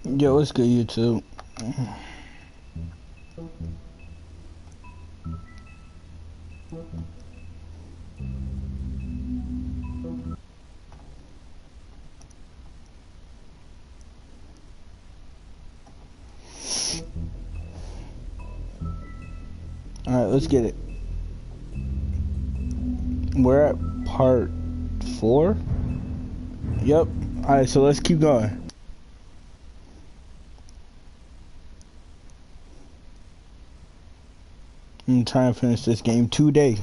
Yo, what's good, YouTube? Alright, let's get it. We're at part 4? Yep. Alright, so let's keep going. I'm trying to finish this game today.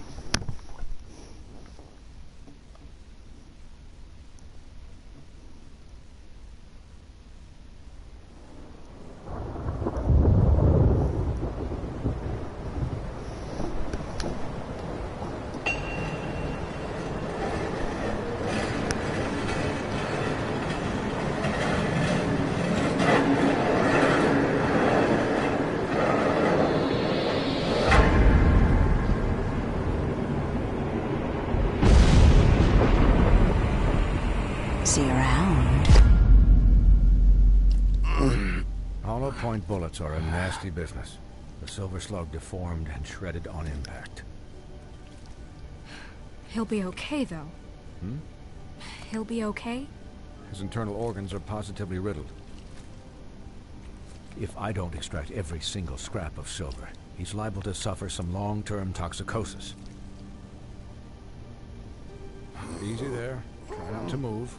See you around. Hollow point bullets are a nasty business. The Silver Slug deformed and shredded on impact. He'll be okay, though. Hmm? He'll be okay? His internal organs are positively riddled. If I don't extract every single scrap of silver, he's liable to suffer some long-term toxicosis. Easy there. Try not to move.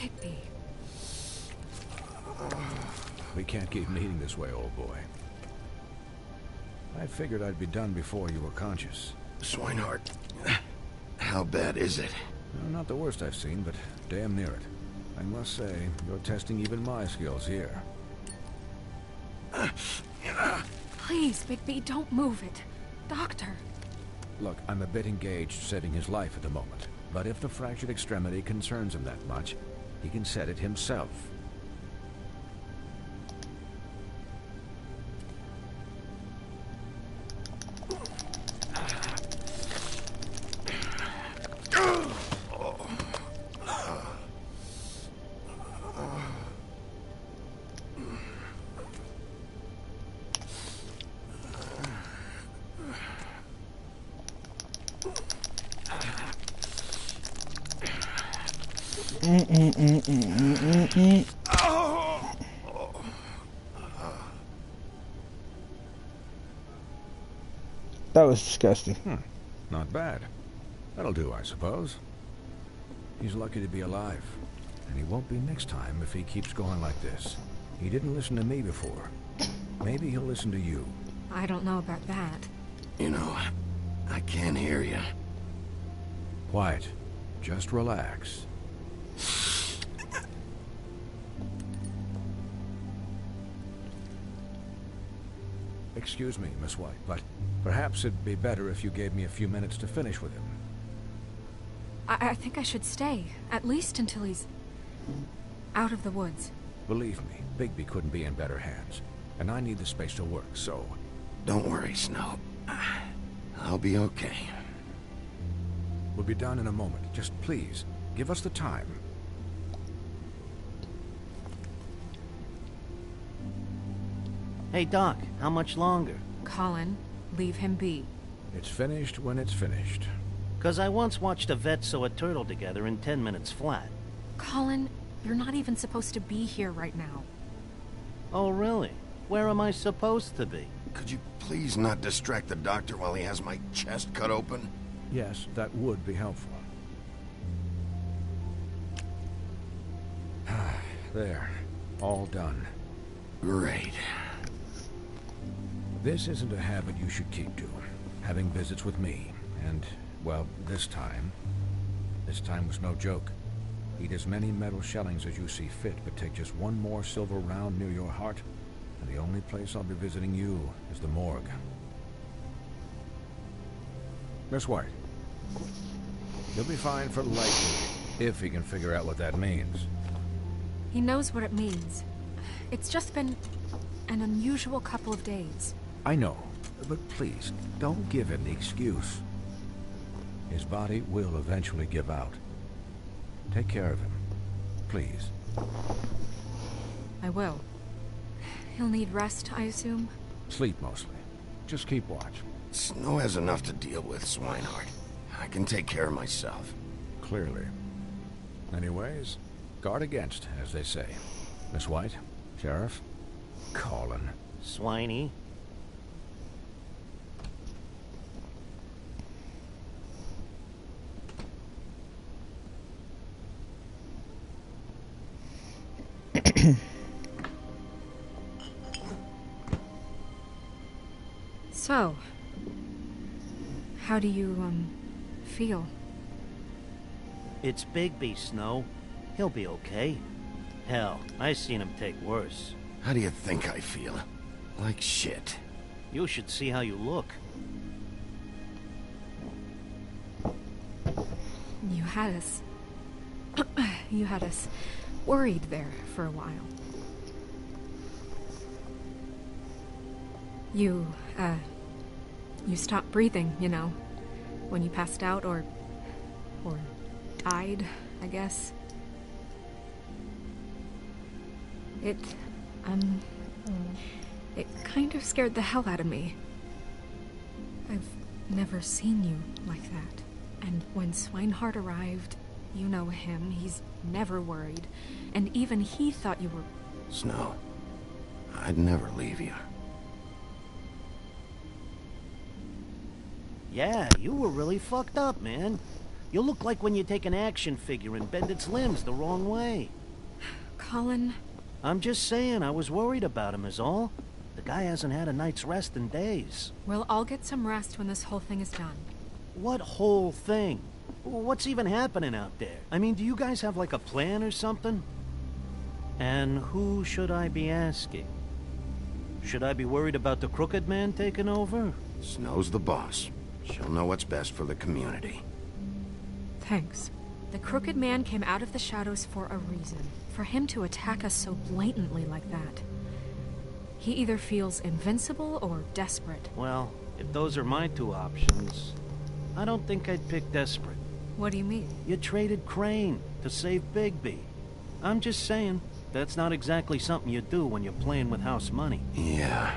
Rigby. We can't keep meeting this way, old boy. I figured I'd be done before you were conscious. Swinehart, how bad is it? Well, not the worst I've seen, but damn near it. I must say, you're testing even my skills here. Please, Bigby, don't move it. Doctor. Look, I'm a bit engaged saving his life at the moment, but if the fractured extremity concerns him that much, he can set it himself. That was disgusting. Not bad. That'll do, I suppose. He's lucky to be alive. And he won't be next time if he keeps going like this. He didn't listen to me before. Maybe he'll listen to you. I don't know about that. You know, I can't hear you. Quiet. Just relax. Excuse me, Miss White, but perhaps it'd be better if you gave me a few minutes to finish with him. I think I should stay, at least until he's out of the woods. Believe me, Bigby couldn't be in better hands, and I need the space to work, so... Don't worry, Snow. I'll be okay. We'll be done in a moment. Just please, give us the time. Hey, Doc, how much longer? Colin, leave him be. It's finished when it's finished. 'Cause I once watched a vet sew a turtle together in 10 minutes flat. Colin, you're not even supposed to be here right now. Oh, really? Where am I supposed to be? Could you please not distract the doctor while he has my chest cut open? Yes, that would be helpful. There. All done. Great. This isn't a habit you should keep to. Having visits with me. And, well, this time was no joke. Eat as many metal shellings as you see fit, but take just one more silver round near your heart, and the only place I'll be visiting you is the morgue. Miss White. He'll be fine for light duty, if he can figure out what that means. He knows what it means. It's just been an unusual couple of days. I know, but please, don't give him the excuse. His body will eventually give out. Take care of him, please. I will. He'll need rest, I assume? Sleep mostly. Just keep watch. Snow has enough to deal with, Swinehart. I can take care of myself. Clearly. Anyways, guard against, as they say. Miss White, Sheriff, Colin. Swiney. So, how do you, feel? It's Bigby, Snow. He'll be okay. Hell, I seen him take worse. How do you think I feel? Like shit. You should see how you look. You had us... you had us worried there for a while. You stopped breathing, you know, when you passed out or died, I guess. It kind of scared the hell out of me. I've never seen you like that. And when Swinehart arrived, you know him, he's never worried. And even he thought you were... Snow, I'd never leave you. Yeah, you were really fucked up, man. You look like when you take an action figure and bend its limbs the wrong way. Colin... I'm just saying, I was worried about him is all. The guy hasn't had a night's rest in days. We'll all get some rest when this whole thing is done. What whole thing? What's even happening out there? I mean, do you guys have like a plan or something? And who should I be asking? Should I be worried about the Crooked Man taking over? Snow's the boss. She'll know what's best for the community. Thanks. The Crooked Man came out of the shadows for a reason. For him to attack us so blatantly like that. He either feels invincible or desperate. Well, if those are my two options, I don't think I'd pick desperate. What do you mean? You traded Crane to save Bigby. I'm just saying, that's not exactly something you do when you're playing with house money. Yeah,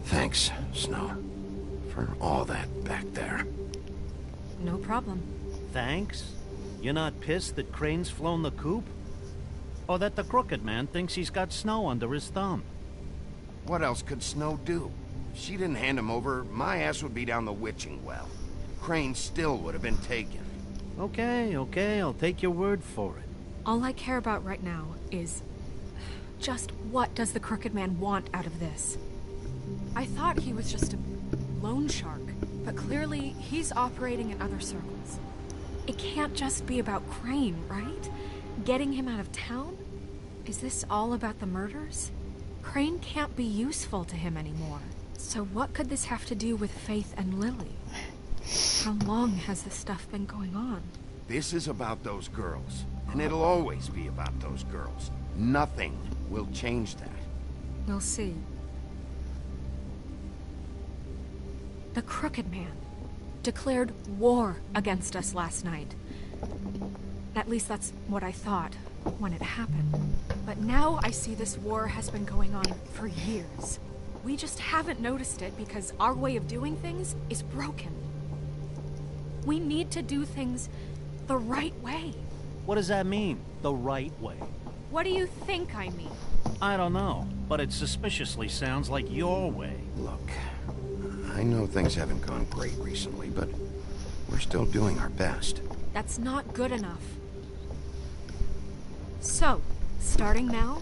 thanks, Snow, for all that back there. No problem. Thanks? You're not pissed that Crane's flown the coop? Or that the Crooked Man thinks he's got Snow under his thumb? What else could Snow do? If she didn't hand him over, my ass would be down the witching well. Crane still would have been taken. Okay, I'll take your word for it. All I care about right now is... just what does the Crooked Man want out of this? I thought he was just a loan shark, but clearly he's operating in other circles. It can't just be about Crane, right? Getting him out of town? Is this all about the murders? Crane can't be useful to him anymore. So what could this have to do with Faith and Lily? How long has this stuff been going on? This is about those girls, and it'll always be about those girls. Nothing will change that. We'll see. The Crooked Man declared war against us last night. At least that's what I thought when it happened. But now I see this war has been going on for years. We just haven't noticed it because our way of doing things is broken. We need to do things the right way. What does that mean, the right way? What do you think I mean? I don't know, but it suspiciously sounds like your way. Look, I know things haven't gone great recently, but we're still doing our best. That's not good enough. So, starting now,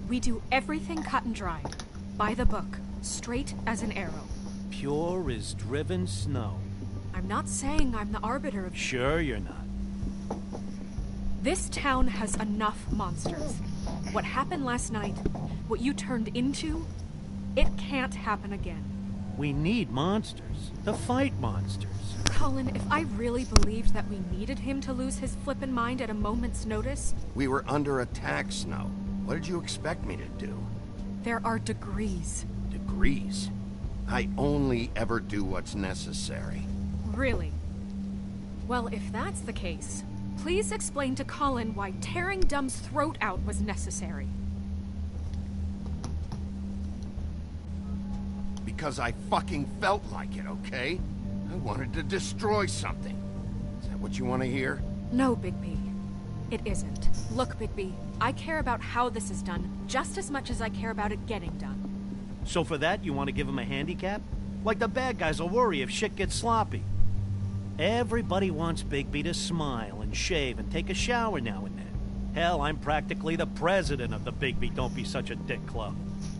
we do everything cut and dry. By the book, straight as an arrow. Pure as driven snow. I'm not saying I'm the arbiter of... Sure you're not. This town has enough monsters. What happened last night, what you turned into, it can't happen again. We need monsters to fight monsters. Colin, if I really believed that we needed him to lose his flippin' mind at a moment's notice... We were under attack, Snow. What did you expect me to do? There are degrees. Degrees? I only ever do what's necessary. Really? Well, if that's the case, please explain to Colin why tearing Dumb's throat out was necessary. Because I fucking felt like it, okay? I wanted to destroy something. Is that what you want to hear? No, Bigby. It isn't. Look, Bigby, I care about how this is done just as much as I care about it getting done. So for that, you want to give him a handicap? Like the bad guys will worry if shit gets sloppy. Everybody wants Bigby to smile and shave and take a shower now and then. Hell, I'm practically the president of the Bigby Don't Be Such a Dick Club.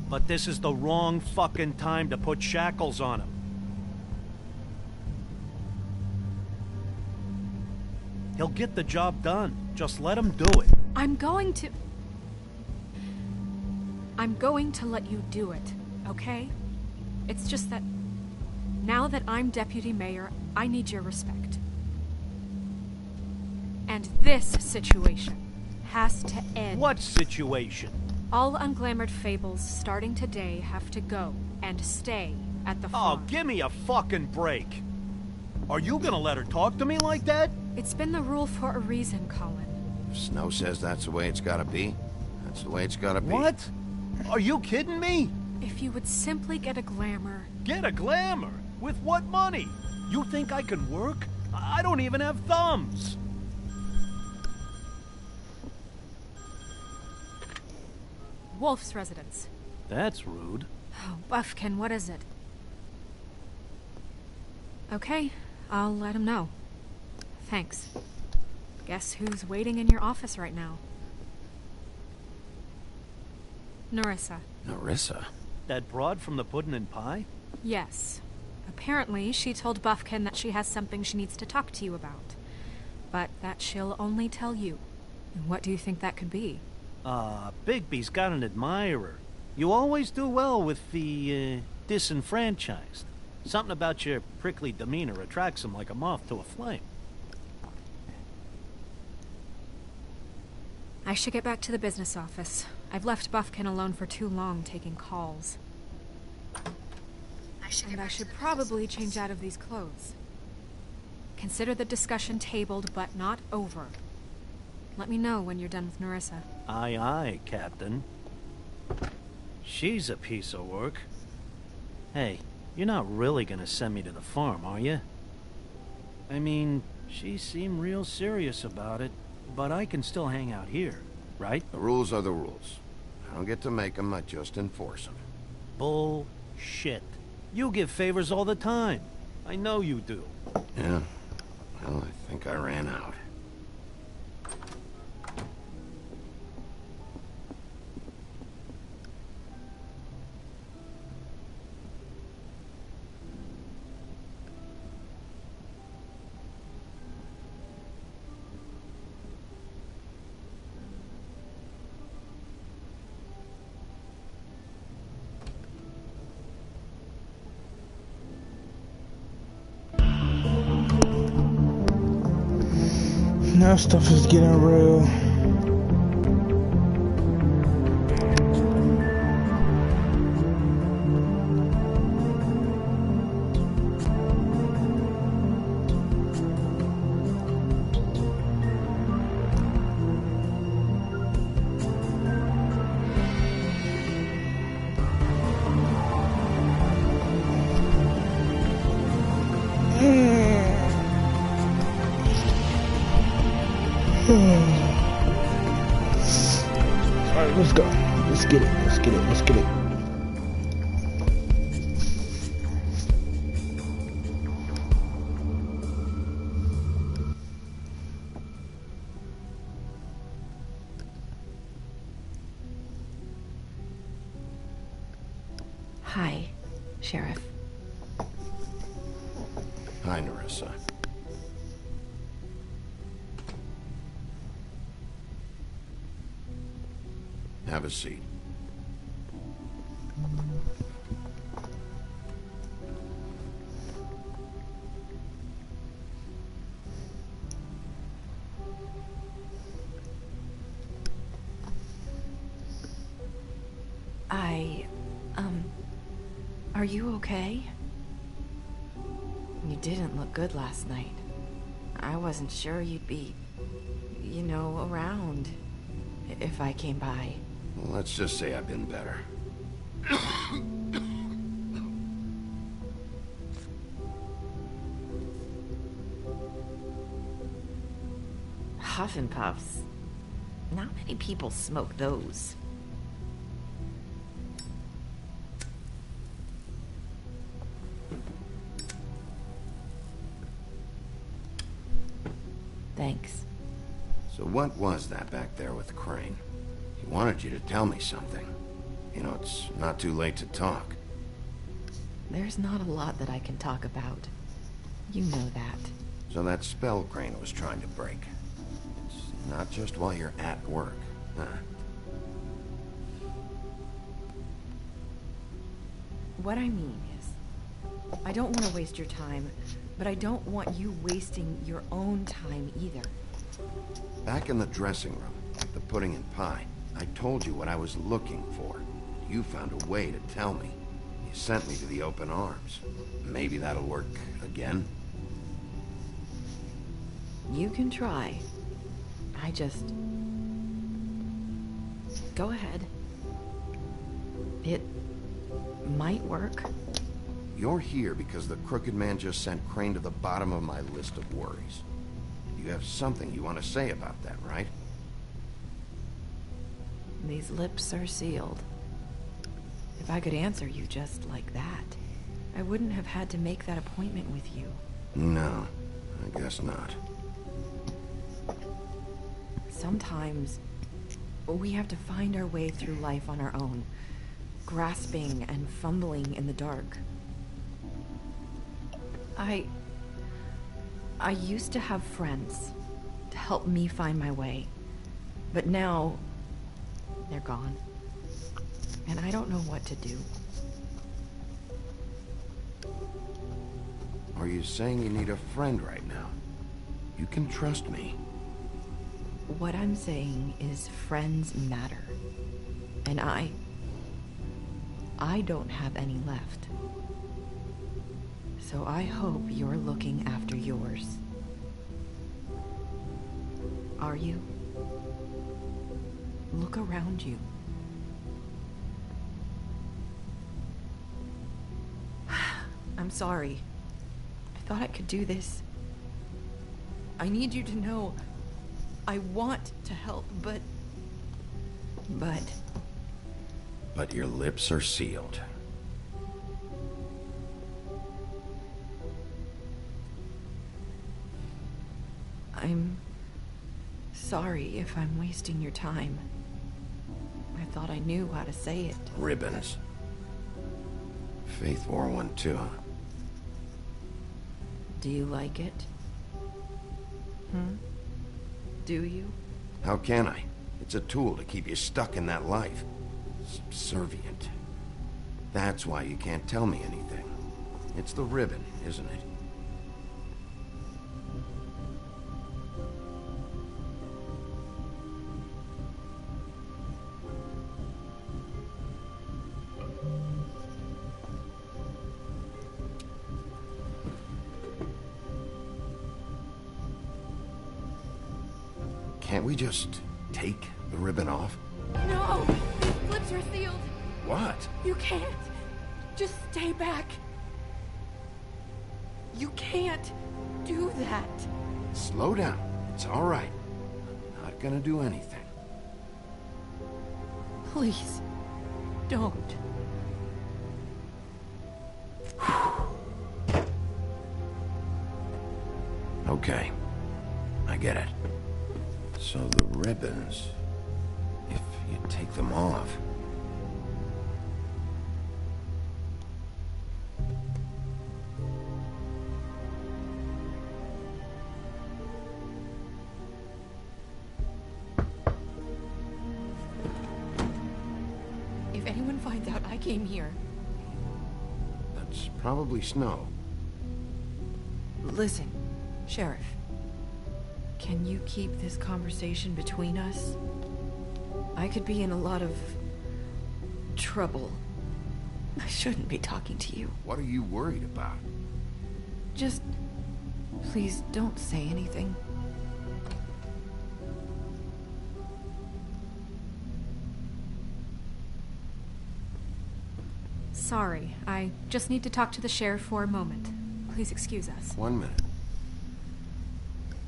But this is the wrong fucking time to put shackles on him. He'll get the job done. Just let him do it. I'm going to let you do it, okay? It's just that now that I'm deputy mayor, I need your respect. And this situation has to end. What situation? All unglamored fables starting today have to go and stay at the farm. Oh, give me a fucking break. Are you gonna let her talk to me like that? It's been the rule for a reason, Colin. If Snow says that's the way it's gotta be, that's the way it's gotta be. What? Are you kidding me? If you would simply get a glamour. Get a glamour? With what money? You think I can work? I don't even have thumbs. Wolf's residence. That's rude. Oh, Buffkin, what is it? Okay, I'll let him know. Thanks. Guess who's waiting in your office right now? Nerissa. Nerissa? That broad from the Puddin' and Pie? Yes. Apparently, she told Buffkin that she has something she needs to talk to you about. But that she'll only tell you. And what do you think that could be? Bigby's got an admirer. You always do well with the, disenfranchised. Something about your prickly demeanor attracts him like a moth to a flame. I should get back to the business office. I've left Buffkin alone for too long taking calls. And I should probably change out of these clothes. Consider the discussion tabled, but not over. Let me know when you're done with Nerissa. Aye, aye, Captain. She's a piece of work. Hey, you're not really gonna send me to the farm, are you? I mean, she seemed real serious about it, but I can still hang out here, right? The rules are the rules. I don't get to make them, I just enforce them. Bullshit. You give favors all the time. I know you do. Yeah. Well, I think I ran out. Now stuff is getting real. Alright, let's go. Let's get it. Let's get it. Let's get it. Hi, Sheriff. Hi, Nerissa. Have a seat. Are you okay? You didn't look good last night. I wasn't sure you'd be, around if I came by. Well, let's just say I've been better. Huff and Puffs. Not many people smoke those. Thanks. So what was that back there with Crane? He wanted you to tell me something. You know, it's not too late to talk. There's not a lot that I can talk about. You know that. So that spell Crane was trying to break. It's not just while you're at work, huh? What I mean is, I don't want to waste your time, but I don't want you wasting your own time either. Back in the dressing room, at the pudding and pie, I told you what I was looking for. You found a way to tell me. You sent me to the open arms. Maybe that'll work again? You can try. I just... Go ahead. It might work. You're here because the Crooked Man just sent Crane to the bottom of my list of worries. You have something you want to say about that, right? These lips are sealed. If I could answer you just like that, I wouldn't have had to make that appointment with you. No, I guess not. Sometimes, we have to find our way through life on our own, grasping and fumbling in the dark. I used to have friends to help me find my way, but now they're gone, and I don't know what to do. Are you saying you need a friend right now? You can trust me. What I'm saying is friends matter, and I don't have any left. So I hope you're looking after yours. Are you? Look around you. I'm sorry. I thought I could do this. I need you to know I want to help, but... But your lips are sealed. I'm sorry if I'm wasting your time. I thought I knew how to say it. Ribbons. Faith 412. Do you like it? Do you? How can I? It's a tool to keep you stuck in that life. Subservient. That's why you can't tell me anything. It's the ribbon, isn't it? Can't we just take the ribbon off? No! These lips are sealed! What? You can't! Just stay back! You can't do that! Slow down. It's all right. I'm not gonna do anything. Please, don't. Okay. I get it. So the ribbons, if you take them off... If anyone finds out I came here... That's probably Snow. Listen, Sheriff. Can you keep this conversation between us? I could be in a lot of trouble. I shouldn't be talking to you. What are you worried about? Just... please don't say anything. Sorry, I just need to talk to the sheriff for a moment. Please excuse us. 1 minute.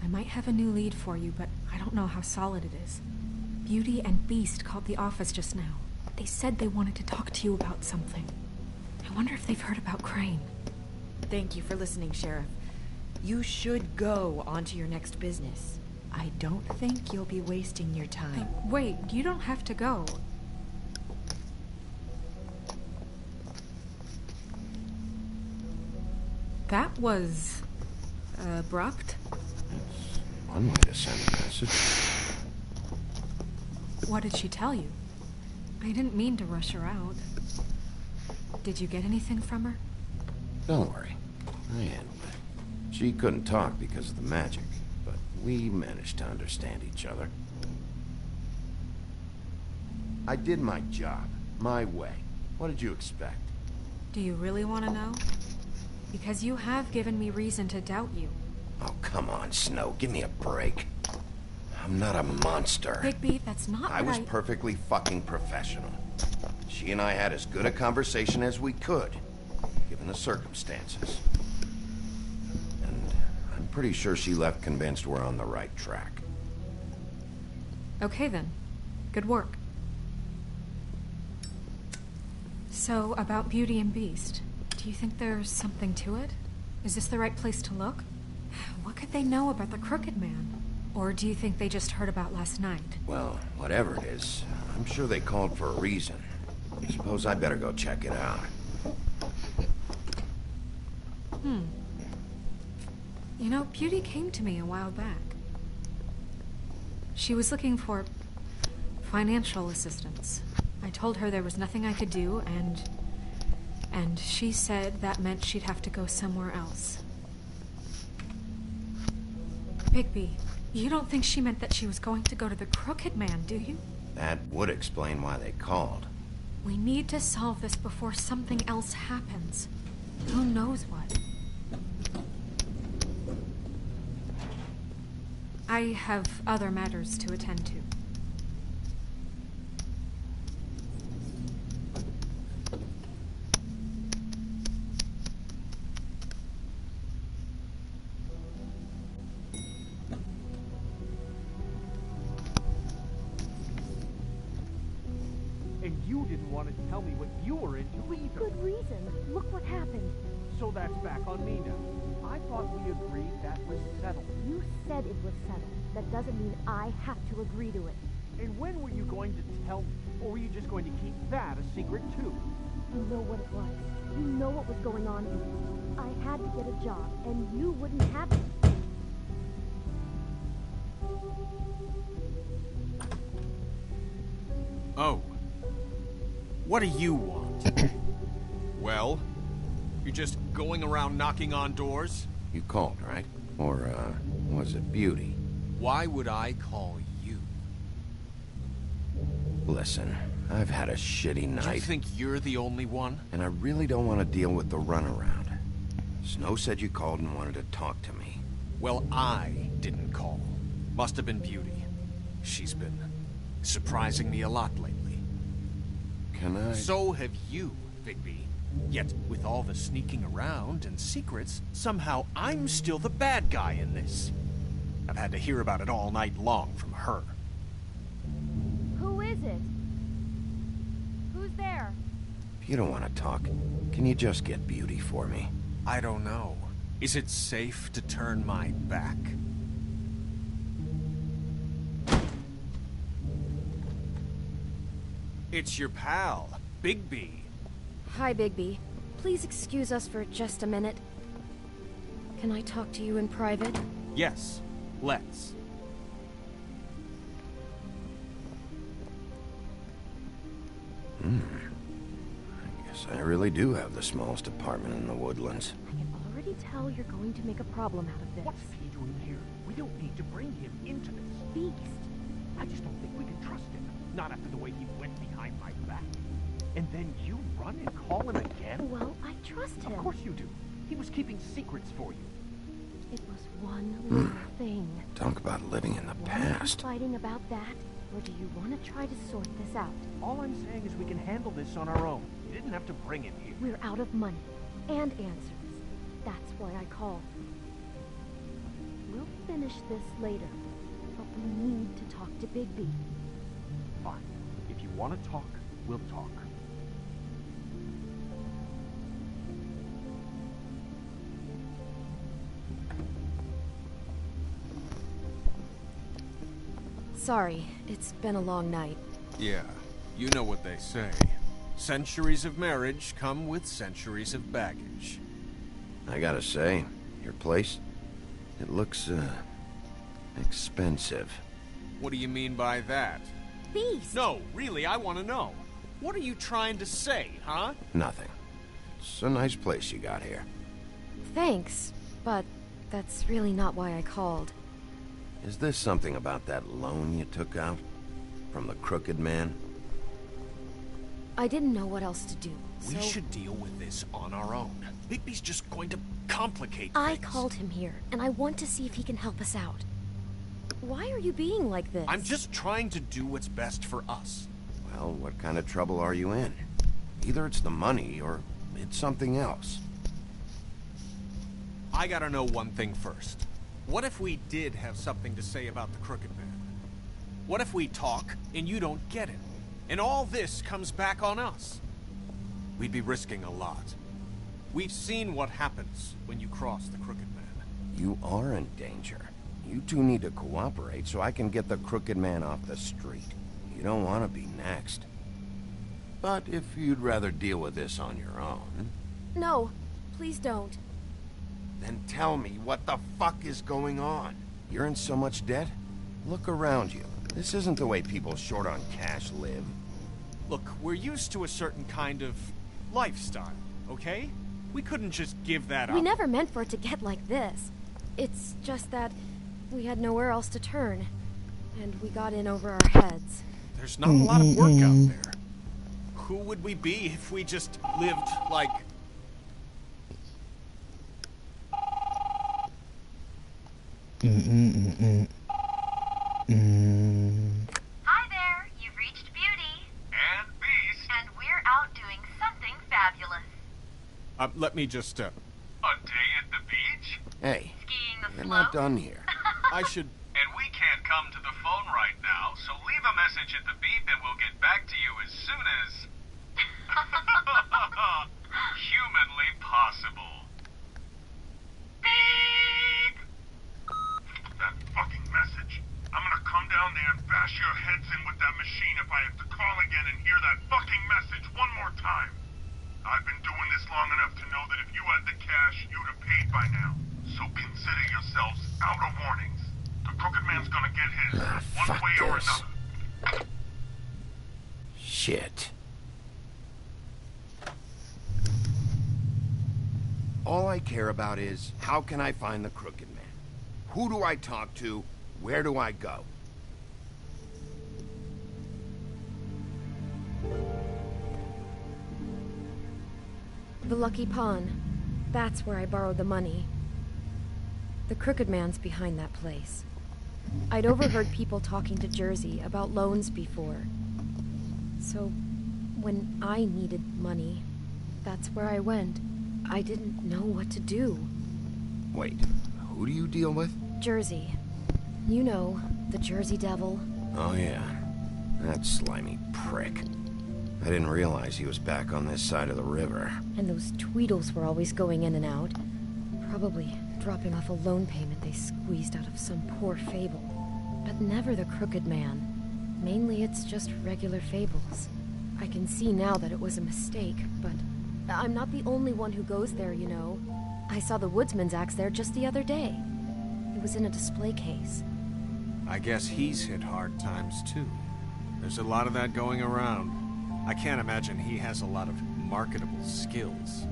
I might have a new lead for you, but I don't know how solid it is. Beauty and Beast called the office just now. They said they wanted to talk to you about something. I wonder if they've heard about Crane. Thank you for listening, Sheriff. You should go on to your next business. I don't think you'll be wasting your time. Wait, you don't have to go. That was... abrupt? One way to send a message. What did she tell you? I didn't mean to rush her out. Did you get anything from her? Don't worry. I handled it. She couldn't talk because of the magic, but we managed to understand each other. I did my job, my way. What did you expect? Do you really want to know? Because you have given me reason to doubt you. Oh, come on, Snow. Give me a break. I'm not a monster. Bigby, that's not I was perfectly fucking professional. She and I had as good a conversation as we could, given the circumstances. And I'm pretty sure she left convinced we're on the right track. Okay then. Good work. So, about Beauty and Beast, do you think there's something to it? Is this the right place to look? What could they know about the Crooked Man? Or do you think they just heard about last night? Well, whatever it is, I'm sure they called for a reason. I suppose I better go check it out. You know, Beauty came to me a while back. She was looking for financial assistance. I told her there was nothing I could do, and she said that meant she'd have to go somewhere else. Bigby, you don't think she meant that she was going to go to the Crooked Man, do you? That would explain why they called. We need to solve this before something else happens. Who knows what? I have other matters to attend to. And you didn't want to tell me what you were into either. Good reason. Look what happened. So that's back on me now. I thought we agreed that was settled. You said it was settled. That doesn't mean I have to agree to it. And when were you going to tell me? Or were you just going to keep that a secret too? You know what it was. You know what was going on here. I had to get a job, and you wouldn't have it. Oh. What do you want? Well, you're just going around knocking on doors? You called, right? Or, was it Beauty? Why would I call you? Listen, I've had a shitty night. You think you're the only one? And I really don't want to deal with the runaround. Snow said you called and wanted to talk to me. Well, I didn't call. Must have been Beauty. She's been surprising me a lot lately. Can I? So have you, Bigby. Yet, with all the sneaking around and secrets, somehow I'm still the bad guy in this. I've had to hear about it all night long from her. Who is it? Who's there? If you don't want to talk, can you just get Beauty for me? I don't know. Is it safe to turn my back? It's your pal, Bigby. Hi, Bigby. Please excuse us for just a minute. Can I talk to you in private? Yes, let's. I guess I really do have the smallest apartment in the Woodlands. I can already tell you're going to make a problem out of this. What's he doing here? We don't need to bring him into this. Beast? I just don't think we can trust him. Not after the way he went behind my back. and then you run and call him again? Well, I trust him. Of course you do. He was keeping secrets for you. It was one little thing. Talk about living in the Want to past. keep fighting about that, or do you want to try to sort this out? All I'm saying is we can handle this on our own. You didn't have to bring him here. We're out of money and answers. That's why I called. We'll finish this later, but we need to talk to Bigby. Fine. If you want to talk, we'll talk. Sorry, it's been a long night. Yeah, you know what they say. Centuries of marriage come with centuries of baggage. I gotta say, your place, it looks, expensive. What do you mean by that? Beast! No, really, I want to know. What are you trying to say, huh? Nothing. It's a nice place you got here. Thanks, but that's really not why I called. Is this something about that loan you took out? From the Crooked Man? I didn't know what else to do, so... We should deal with this on our own. Bigby's just going to complicate I things. called him here, and I want to see if he can help us out. Why are you being like this? I'm just trying to do what's best for us. Well, what kind of trouble are you in? Either it's the money, or it's something else. I gotta know one thing first. What if we did have something to say about the Crooked Man? What if we talk, and you don't get it? And all this comes back on us? We'd be risking a lot. We've seen what happens when you cross the Crooked Man. You are in danger. You two need to cooperate so I can get the Crooked Man off the street. You don't want to be next. But if you'd rather deal with this on your own... No, please don't. Then tell me what the fuck is going on. You're in so much debt? Look around you. This isn't the way people short on cash live. Look, we're used to a certain kind of lifestyle, okay? We couldn't just give that up. We never meant for it to get like this. It's just that we had nowhere else to turn, and we got in over our heads. There's not a lot of work out there. Who would we be if we just lived like... Hi there, you've reached Beauty. And Beast. And we're out doing something fabulous. let me just, A day at the beach? Hey, Skiing the you're slope. not done here. I should... And we can't come to the phone right now, so leave a message at the beep and we'll get back to you as soon as... humanly possible. Beep! That fucking message. I'm gonna come down there and bash your heads in with that machine if I have to call again and hear that fucking message one more time. I've been doing this long enough to know that if you had the cash, you'd have paid by now. So consider yourselves out of warnings. The Crooked Man's gonna get his, one fuck way or this. another. Shit. All I care about is, how can I find the Crooked Man? Who do I talk to? Where do I go? The Lucky Pawn. That's where I borrowed the money. The Crooked Man's behind that place. I'd overheard people talking to Jersey about loans before. So, when I needed money, that's where I went. I didn't know what to do. Wait, who do you deal with? Jersey. You know, the Jersey Devil. Oh yeah, that slimy prick. I didn't realize he was back on this side of the river. And those Tweedles were always going in and out. Probably dropping off a loan payment they squeezed out of some poor fable. But never the Crooked Man. Mainly it's just regular fables. I can see now that it was a mistake, but I'm not the only one who goes there, you know. I saw the Woodsman's axe there just the other day. It was in a display case. I guess he's hit hard times, too. There's a lot of that going around. I can't imagine he has a lot of marketable skills.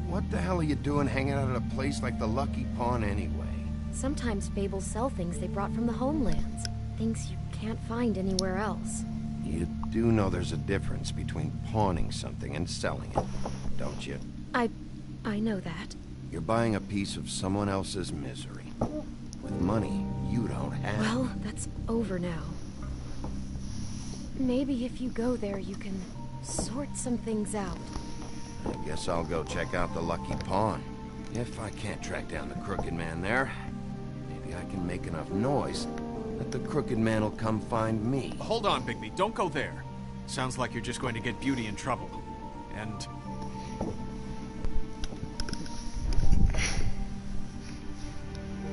What the hell are you doing hanging out at a place like the Lucky Pawn anyway? Sometimes fables sell things they brought from the homelands. Things you can't find anywhere else. You do know there's a difference between pawning something and selling it, don't you? I know that. You're buying a piece of someone else's misery. With money you don't have. Well, that's over now. Maybe if you go there, you can sort some things out. I guess I'll go check out the Lucky Pawn. If I can't track down the Crooked Man there, maybe I can make enough noise that the Crooked Man will come find me. Hold on, Bigby. Don't go there. Sounds like you're just going to get Beauty in trouble. And...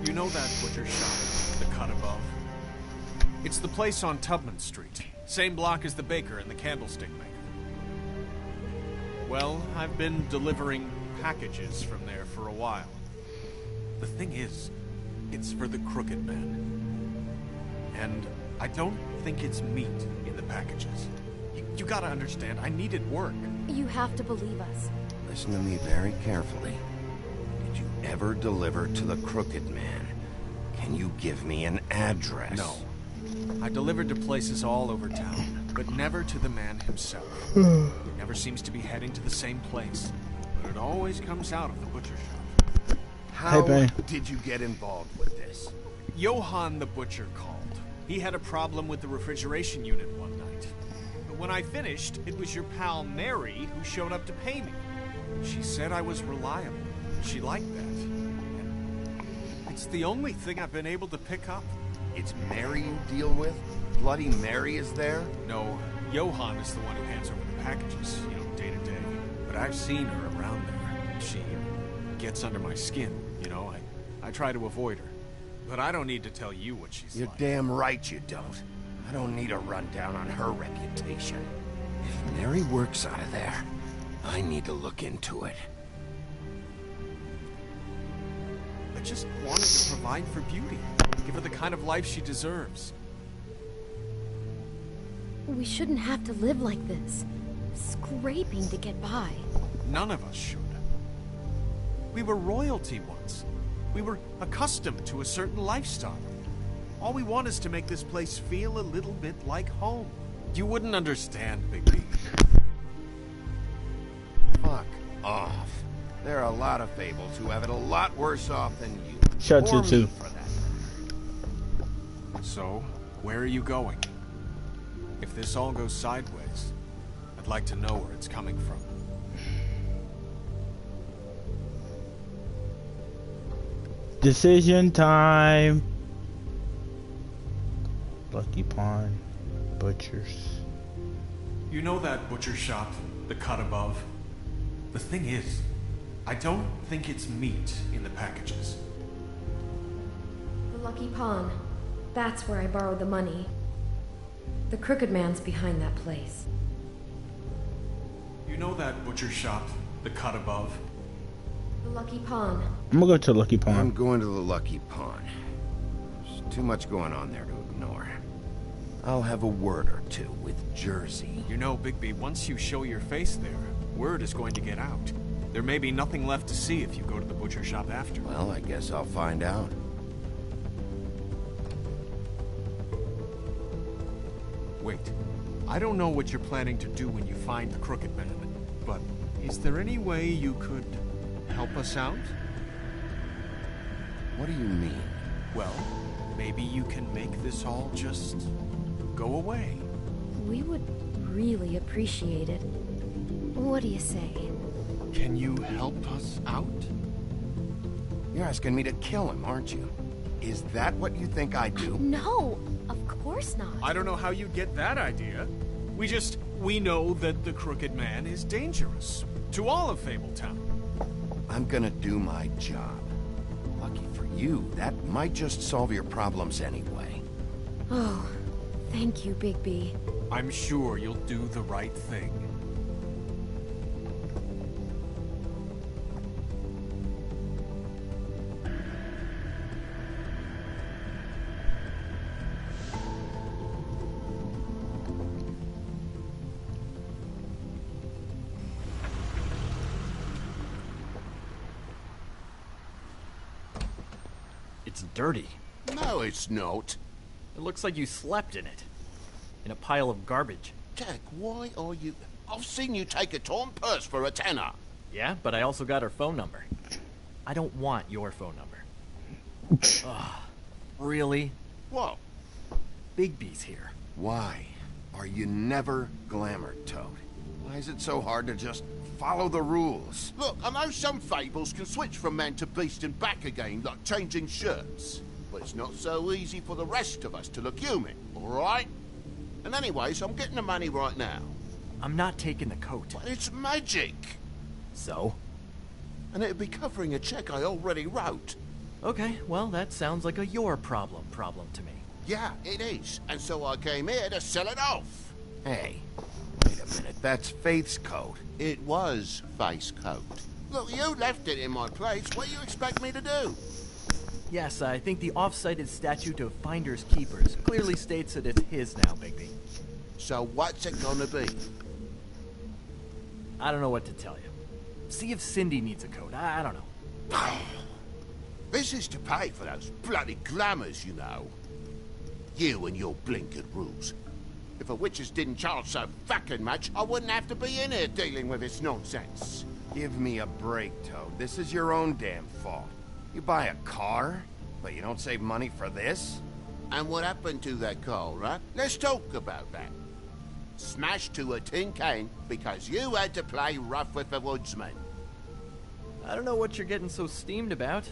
you know that butcher shop, the cut above? It's the place on Tubman Street. Same block as the baker and the candlestick maker. Well, I've been delivering packages from there for a while. The thing is, it's for the Crooked Man. And I don't think it's meat in the packages. You gotta understand, I needed work. You have to believe us. Listen to me very carefully. Did you ever deliver to the Crooked Man? Can you give me an address? No. I delivered to places all over town, but never to the man himself. He never seems to be heading to the same place, but it always comes out of the butcher shop. How did you get involved with this? Johann the butcher called. He had a problem with the refrigeration unit one night. But when I finished, it was your pal Mary who showed up to pay me. She said I was reliable. She liked that. And it's the only thing I've been able to pick up. It's Mary you deal with? Bloody Mary is there? No, Johann is the one who hands over the packages, day to day. But I've seen her around there. She gets under my skin, I try to avoid her. But I don't need to tell you what she's You're like. damn right you don't. I don't need a rundown on her reputation. If Mary works out of there, I need to look into it. I just wanted to provide for Beauty. Give her the kind of life she deserves. We shouldn't have to live like this, scraping to get by. None of us should. We were royalty once. We were accustomed to a certain lifestyle. All we want is to make this place feel a little bit like home. You wouldn't understand, Bigby. Fuck off. There are a lot of fables who have it a lot worse off than you. Shut Or you too. me, for that matter. So, where are you going? If this all goes sideways, I'd like to know where it's coming from. Decision time. Lucky Pawn. Butchers. You know that butcher shop, the cut above? The thing is, I don't think it's meat in the packages. The Lucky Pawn. That's where I borrowed the money. The Crooked Man's behind that place. You know that butcher shop, the cut above? The Lucky Pawn. I'm gonna go to Lucky Pawn. I'm going to the Lucky Pawn. There's too much going on there to ignore. I'll have a word or two with Jersey. You know, Bigby, once you show your face there, word is going to get out. There may be nothing left to see if you go to the butcher shop after. Well, I guess I'll find out. Wait, I don't know what you're planning to do when you find the Crooked Man, but is there any way you could help us out? What do you mean? Well, maybe you can make this all just go away. We would really appreciate it. What do you say? Can you help us out? You're asking me to kill him, aren't you? Is that what you think I do? No, of course not. I don't know how you get that idea. We know that the Crooked Man is dangerous. To all of Fabletown. I'm gonna do my job. Lucky for you, that might just solve your problems anyway. Oh, thank you, Bigby. I'm sure you'll do the right thing. It's dirty. No, it's not. It looks like you slept in it. In a pile of garbage. Jack, why are you... I've seen you take a torn purse for a tenner. Yeah, but I also got her phone number. I don't want your phone number. Ugh, really? What? Bigby's here. Why are you never glamored, Toad? Why is it so hard to just follow the rules? Look, I know some fables can switch from man to beast and back again, like changing shirts. But it's not so easy for the rest of us to look human, alright? And anyways, I'm getting the money right now. I'm not taking the coat. But it's magic! So? And it'd be covering a check I already wrote. Okay, well, that sounds like a your problem to me. Yeah, it is. And so I came here to sell it off. Hey, wait a minute. That's Faith's coat. It was Faith's coat. Look, you left it in my place. What do you expect me to do? Yes, I think the off-cited statute of Finders Keepers clearly states that it's his now, Bigby. So what's it gonna be? I don't know what to tell you. See if Cindy needs a coat. I don't know. This is to pay for those bloody glamours, you know. You and your blinkered rules. If a witches didn't charge so fucking much, I wouldn't have to be in here dealing with this nonsense. Give me a break, Toad. This is your own damn fault. You buy a car, but you don't save money for this? And what happened to that car, right? Let's talk about that. Smashed to a tin can because you had to play rough with the woodsman. I don't know what you're getting so steamed about.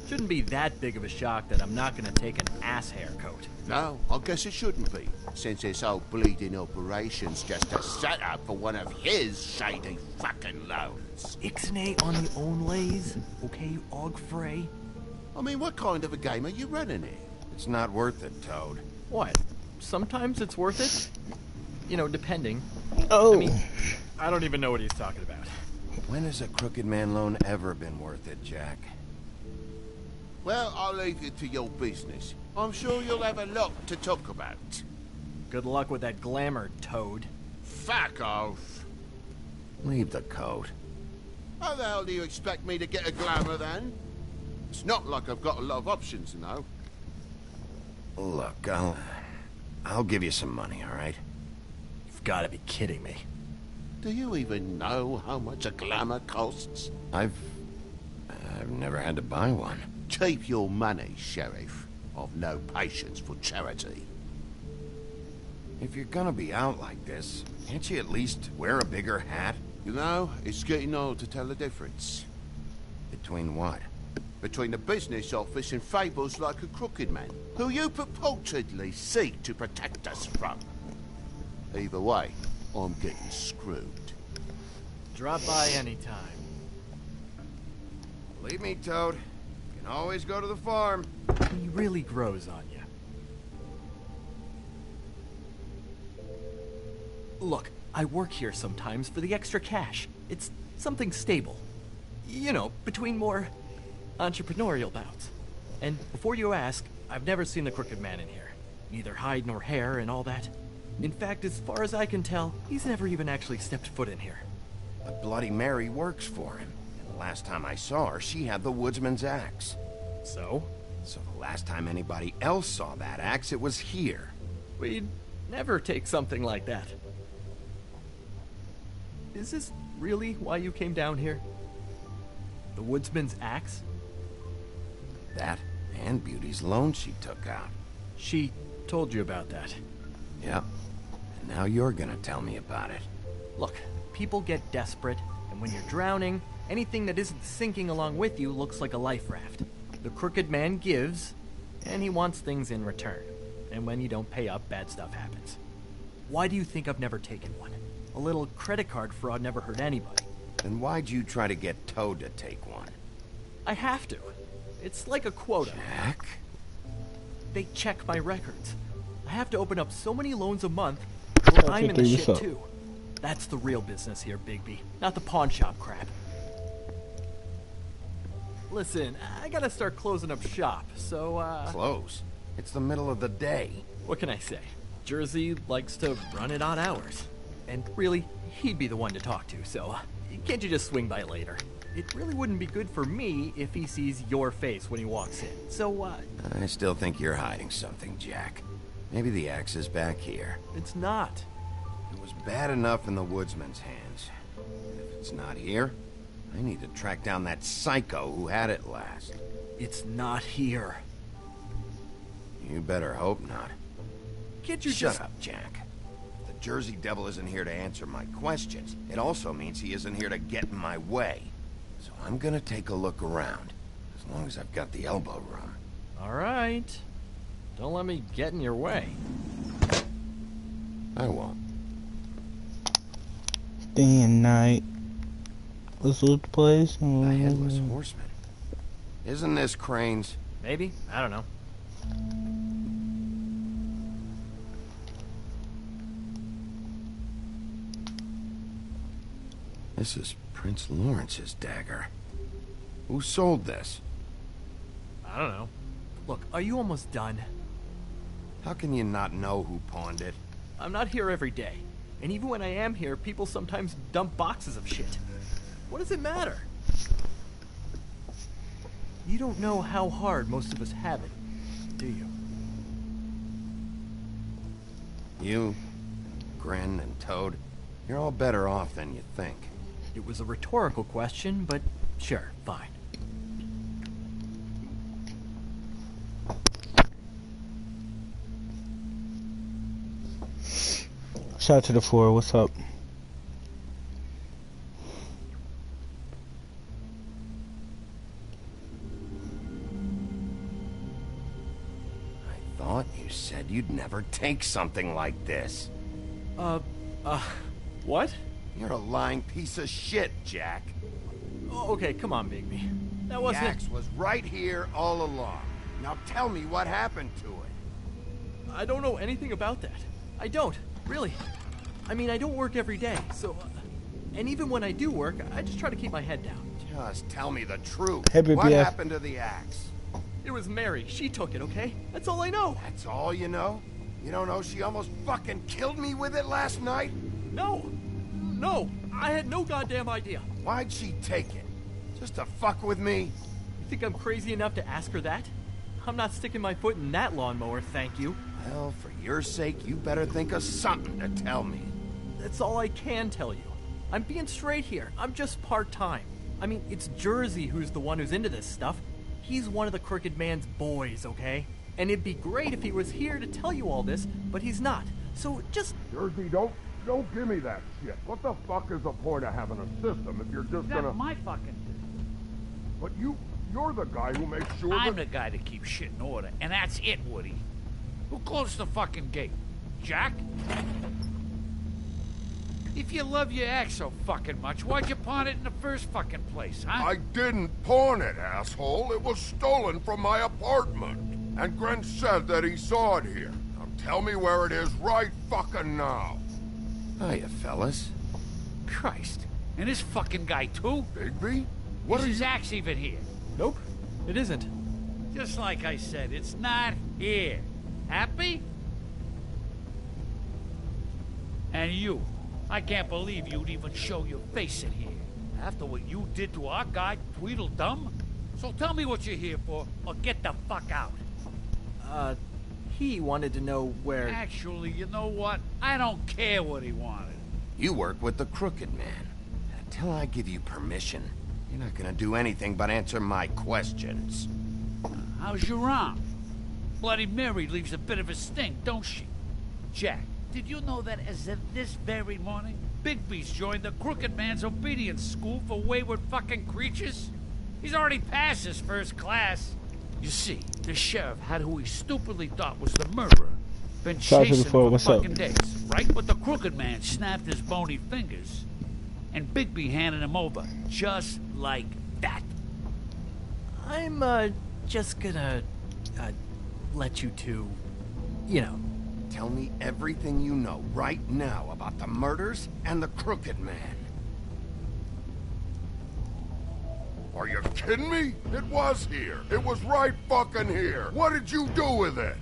Shouldn't be that big of a shock that I'm not gonna take an ass haircut. No, I guess it shouldn't be, since this whole bleeding operation's just a setup for one of his shady fucking loans. Ixnay on the own lays, okay, Og Frey? I mean, what kind of a game are you running here? It's not worth it, Toad. What? Sometimes it's worth it? You know, depending. Oh. I mean, I don't even know what he's talking about. When has a Crooked Man loan ever been worth it, Jack? Well, I'll leave it to your business. I'm sure you'll have a lot to talk about. Good luck with that glamour, Toad. Fuck off. Leave the coat. How the hell do you expect me to get a glamour, then? It's not like I've got a lot of options, you know. Look, I'll give you some money, all right? You've got to be kidding me. Do you even know how much a glamour costs? I've never had to buy one. Keep your money, Sheriff. I've no patience for charity. If you're gonna be out like this, can't you at least wear a bigger hat? You know, it's getting old to tell the difference. Between what? Between the business office and fables like a Crooked Man, who you purportedly seek to protect us from. Either way, I'm getting screwed. Drop by anytime. Believe me, Toad. You can always go to the farm. He really grows on you. Look, I work here sometimes for the extra cash. It's something stable. You know, between more entrepreneurial bouts. And before you ask, I've never seen the Crooked Man in here. Neither hide nor hair and all that. In fact, as far as I can tell, he's never even actually stepped foot in here. But Bloody Mary works for him. And the last time I saw her, she had the woodsman's axe. So? So the last time anybody else saw that axe, it was here. We'd never take something like that. Is this really why you came down here? The woodsman's axe? That and Beauty's loan she took out. She told you about that? Yep. And now you're gonna tell me about it. Look, people get desperate, and when you're drowning, anything that isn't sinking along with you looks like a life raft. The Crooked Man gives, and he wants things in return. And when you don't pay up, bad stuff happens. Why do you think I've never taken one? A little credit card fraud never hurt anybody. Then why'd you try to get Toad to take one? I have to. It's like a quota. Jack? They check my records. I have to open up so many loans a month, or I'm in the shit too. That's the real business here, Bigby, not the pawn shop crap. Listen, I gotta start closing up shop, so Close? It's the middle of the day. What can I say? Jersey likes to run it on hours. And really, he'd be the one to talk to, so can't you just swing by later? It really wouldn't be good for me if he sees your face when he walks in, so I still think you're hiding something, Jack. Maybe the axe is back here. It's not. It was bad enough in the woodsman's hands. If it's not here, I need to track down that psycho who had it last. It's not here. You better hope not. Can't you Shut up, Jack. If the Jersey Devil isn't here to answer my questions, it also means he isn't here to get in my way. So I'm gonna take a look around, as long as I've got the elbow room. All right. Don't let me get in your way. I won't. Day and night. Let's loot the place. The Headless Horseman. Isn't this Crane's? Maybe. I don't know. This is Prince Lawrence's dagger. Who sold this? I don't know. Look, are you almost done? How can you not know who pawned it? I'm not here every day. And even when I am here, people sometimes dump boxes of shit. What does it matter? You don't know how hard most of us have it, do you? You, Grin, and Toad, you're all better off than you think. It was a rhetorical question, but sure, fine. Shout out to the 4, what's up? I thought you said you'd never take something like this. What? You're a lying piece of shit, Jack. Oh, okay, come on, Bigby. That wasn't... The axe was right here all along. Now tell me what happened to it. I don't know anything about that. I don't, really. I mean, I don't work every day, so... and even when I do work, I just try to keep my head down. Just tell me the truth. Hey, what BBF. happened to the axe? It was Mary. She took it, okay? That's all I know. That's all you know? You don't know she almost fucking killed me with it last night? No. No. I had no goddamn idea. Why'd she take it? Just to fuck with me? You think I'm crazy enough to ask her that? I'm not sticking my foot in that lawnmower, thank you. Well, for your sake, you better think of something to tell me. That's all I can tell you. I'm being straight here. I'm just part-time. I mean, it's Jersey who's the one who's into this stuff. He's one of the Crooked Man's boys, okay? And it'd be great if he was here to tell you all this, but he's not. So just... Jersey, don't give me that shit. What the fuck is the point of having a system if you're just gonna... That's my fucking system. But you're the guy who makes sure I'm the guy that keeps shit in order, and that's it, Woody. Who closed the fucking gate? Jack? If you love your axe so fucking much, why'd you pawn it in the first fucking place, huh? I didn't pawn it, asshole. It was stolen from my apartment. And Gren said that he saw it here. Now tell me where it is right fucking now. Hiya, fellas. Christ. And this fucking guy, too? Bigby? Is his axe even here? Nope, it isn't. Just like I said, it's not here. Happy? And you. I can't believe you'd even show your face in here. After what you did to our guy, Tweedledum? So tell me what you're here for, or get the fuck out. He wanted to know where... Actually, you know what? I don't care what he wanted. You work with the Crooked Man. Until I give you permission, you're not gonna do anything but answer my questions. How's your arm? Bloody Mary leaves a bit of a stink, don't she? Jack, did you know that as of this very morning, Bigby's joined the Crooked Man's obedience school for wayward fucking creatures? He's already passed his first class. You see, the sheriff had who he stupidly thought was the murderer. Been chasing him for fucking days, right? But the Crooked Man snapped his bony fingers, and Bigby handed him over, just like that. I'm, just gonna, let you two, you know. Tell me everything you know right now about the murders and the Crooked Man. Are you kidding me? It was here. It was right fucking here. What did you do with it?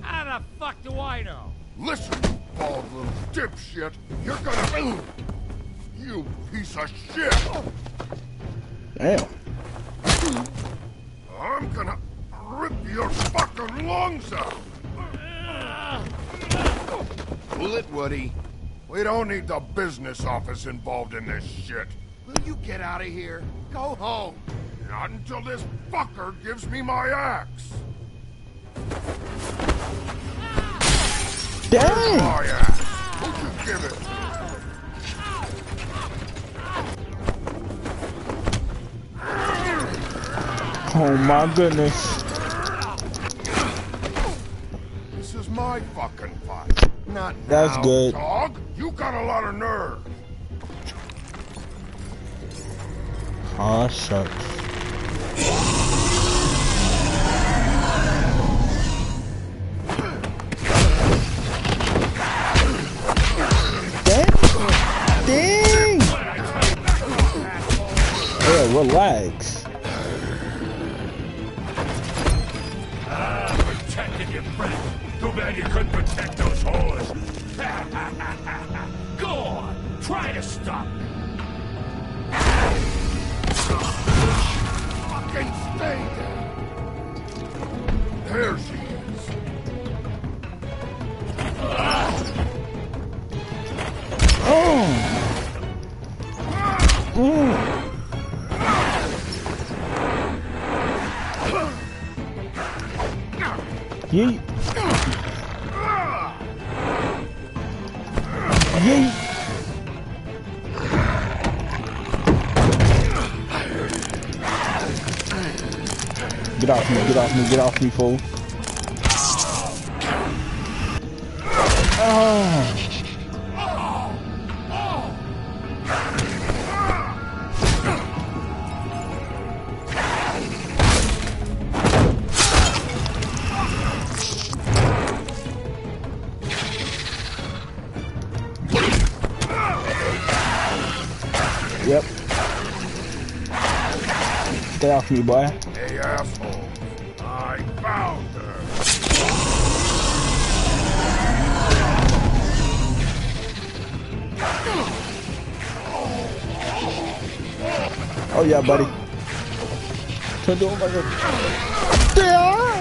How the fuck do I know? Listen, you bald little dipshit. You're gonna... You piece of shit. Damn. I'm gonna rip your fucking lungs out. Cool it, Woody. We don't need the business office involved in this shit. Will you get out of here? Go home. Not until this fucker gives me my axe. Dang! My axe. Who'd you give it to? Oh my goodness. This is my fucking fight. Not That's now, good. Dog, you got a lot of nerve. Aw, shucks. Dang! Yeah, relax. Protected your friend. Too bad you couldn't protect those whores. Go on, try to stop me. Fucking stay there. There she is. Oh! Yeet. Yeet. Get off me, get off me, get off me, fool. Oh. Yep. Stay off me, boy. Hey, asshole. I found her. Oh yeah, buddy. Turn to my god. Yeah.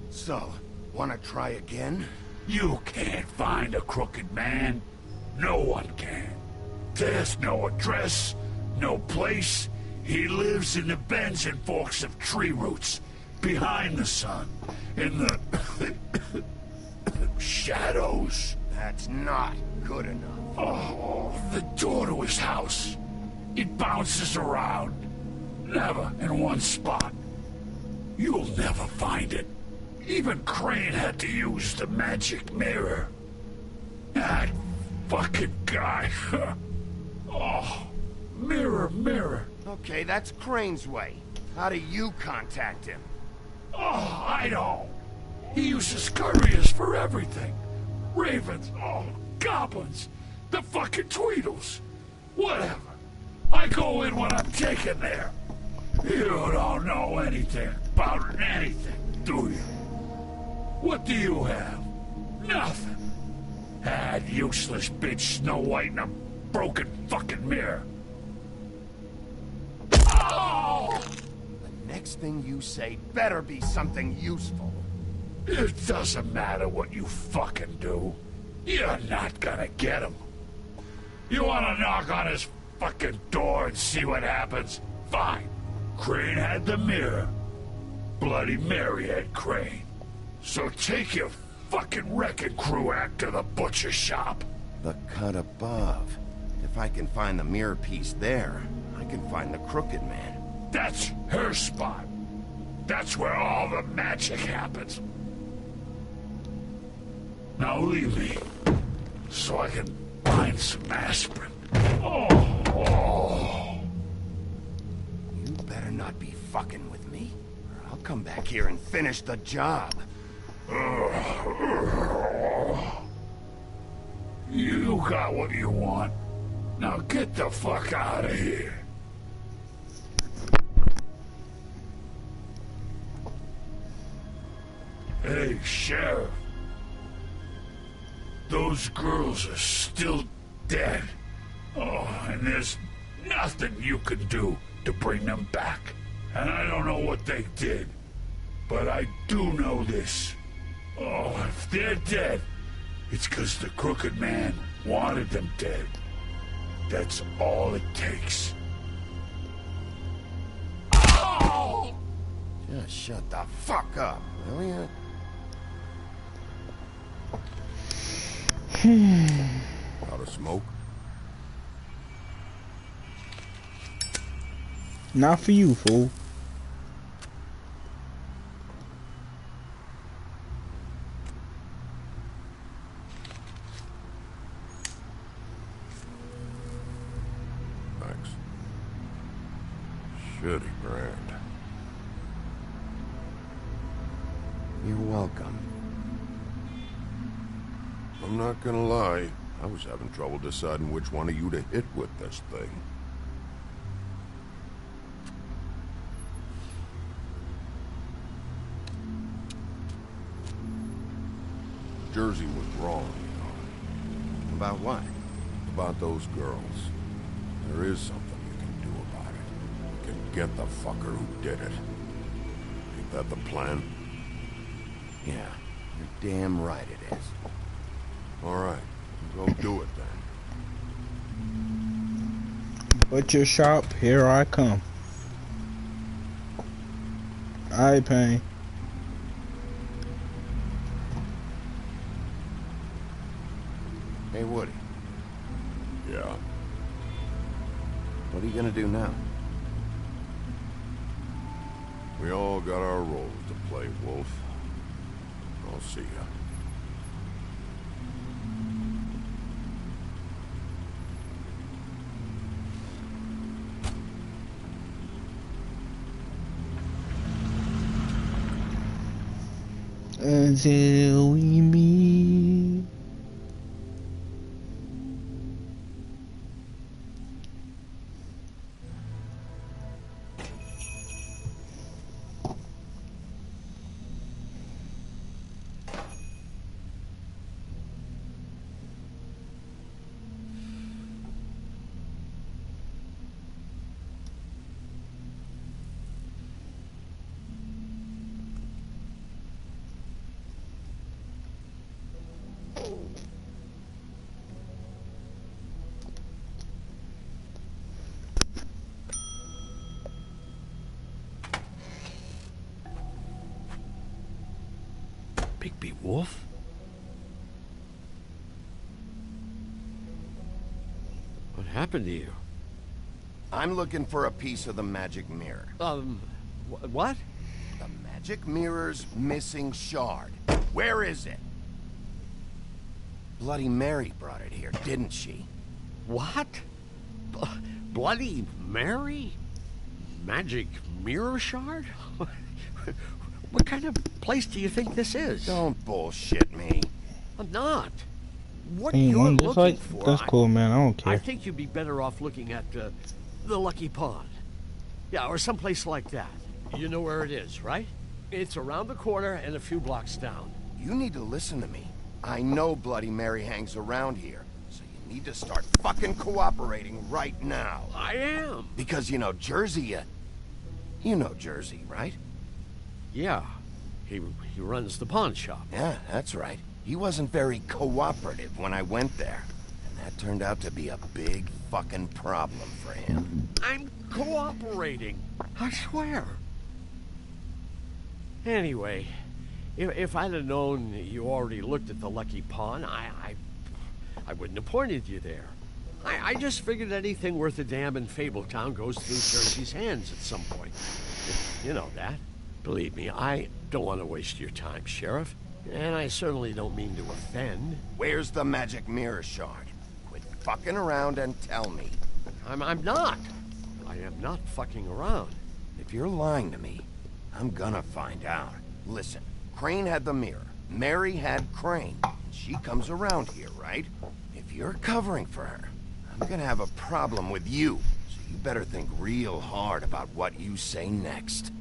So, wanna try again? You can't find a crooked man. No one can. There's no address, no place. He lives in the bends and forks of tree roots, behind the sun, in the shadows. That's not good enough. Oh, the door to his house. It bounces around, never in one spot. You'll never find it. Even Crane had to use the magic mirror. That fucking guy. Oh, mirror, mirror. Okay, that's Crane's way. How do you contact him? Oh, I don't. He uses couriers for everything. Ravens, oh, goblins, the fucking Tweedles. Whatever. I go in when I'm taken there. You don't know anything about anything, do you? What do you have? Nothing. That useless bitch Snow White in a broken fucking mirror. Oh! The next thing you say better be something useful. It doesn't matter what you fucking do. You're not gonna get him. You wanna knock on his fucking door and see what happens? Fine. Crane had the mirror. Bloody Mary had Crane. So take your fucking wrecking crew act to the butcher shop. The cut above. If I can find the mirror piece there, I can find the Crooked Man. That's her spot. That's where all the magic happens. Now leave me, so I can find some aspirin. Oh. You better not be fucking with me, or I'll come back here and finish the job. You got what you want. Now get the fuck out of here. Hey, Sheriff. Those girls are still dead. Oh, and there's nothing you can do to bring them back. And I don't know what they did, but I do know this. Oh, if they're dead, it's 'cause the Crooked Man wanted them dead. That's all it takes. Oh! Just shut the fuck up, will you? Out of smoke? Not for you, fool. Thanks. Shitty brand. You're welcome. I'm not gonna lie. I was having trouble deciding which one of you to hit with this thing. Jersey was wrong, you know. About what? About those girls. There is something you can do about it. You can get the fucker who did it. Ain't that the plan? Yeah, you're damn right it is. All right, go do it then. Butcher shop, here I come. Alright, Payne. Hey, Woody. Yeah? What are you gonna do now? We all got our roles to play, Wolf. I'll see ya. Until we meet. Bigby Wolf? What happened to you? I'm looking for a piece of the magic mirror. What? The magic mirror's missing shard. Where is it? Bloody Mary brought it here, didn't she? What? Bloody Mary? Magic mirror shard? What kind of place do you think this is? Don't bullshit me. I'm not. What Hey, you're I'm just looking like, for... that's cool, man. I don't care. I think you'd be better off looking at the Lucky Pond. Yeah, or someplace like that. You know where it is, right? It's around the corner and a few blocks down. You need to listen to me. I know Bloody Mary hangs around here, so you need to start fucking cooperating right now. I am. Because you know Jersey, you know Jersey, right? Yeah, he runs the pawn shop. Yeah, that's right. He wasn't very cooperative when I went there. And that turned out to be a big fucking problem for him. I'm cooperating. I swear. Anyway, if I'd have known you already looked at the Lucky Pawn, I wouldn't have pointed you there. I just figured anything worth a damn in Fabletown goes through Jersey's hands at some point. You know that. Believe me, I don't want to waste your time, Sheriff. And I certainly don't mean to offend. Where's the magic mirror shard? Quit fucking around and tell me. I'm not. I am not fucking around. If you're lying to me, I'm gonna find out. Listen, Crane had the mirror. Mary had Crane. She comes around here, right? If you're covering for her, I'm gonna have a problem with you. So you better think real hard about what you say next.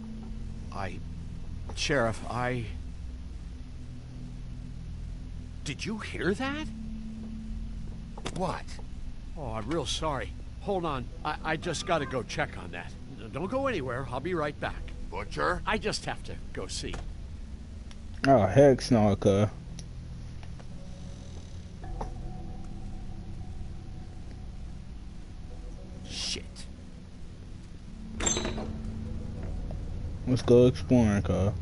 Sheriff, Did you hear that? What? Oh, I'm real sorry. Hold on. I just gotta go check on that. Don't go anywhere. I'll be right back. Butcher? I just have to go see. Oh, heck no, cuz. Shit. Let's go exploring, cuz.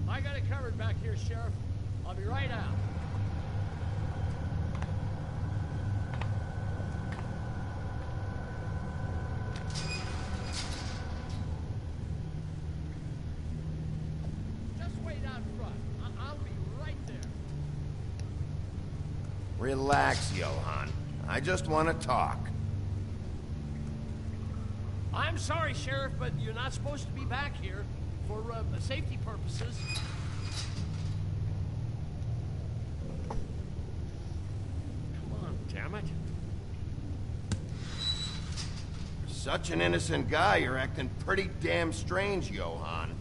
I got it covered back here, Sheriff. I'll be right out. Just wait out front. I'll be right there. Relax, Johann. I just want to talk. I'm sorry, Sheriff, but you're not supposed to be back here for safety purposes. Come on, damn it. For such an innocent guy, you're acting pretty damn strange, Johann.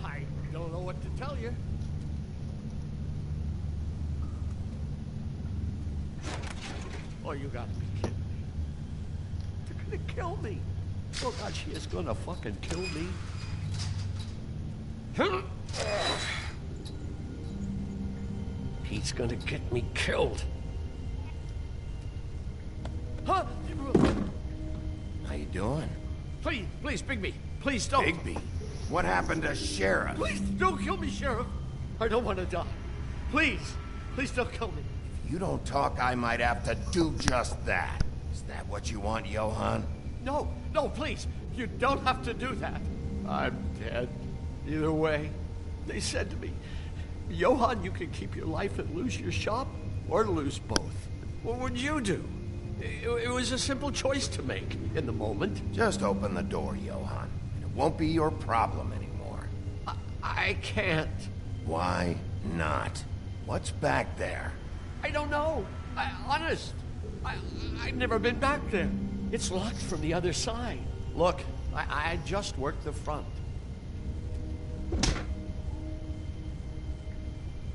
I don't know what to tell you. Oh, you gotta be kidding me. They're gonna kill me. Oh, God, she is gonna fucking kill me. He's gonna get me killed. Huh? How you doing? Please, Bigby. Please don't. Bigby? What happened to Sheriff? Please don't kill me, Sheriff. I don't want to die. Please don't kill me. If you don't talk, I might have to do just that. Is that what you want, Johann? No, please. You don't have to do that. I'm dead. Either way. They said to me, Johann, you can keep your life and lose your shop, or lose both. What would you do? It was a simple choice to make in the moment. Just open the door, Johann. And it won't be your problem anymore. I can't. Why not? What's back there? I don't know. Honest. I've never been back there. It's locked from the other side. Look, I just worked the front.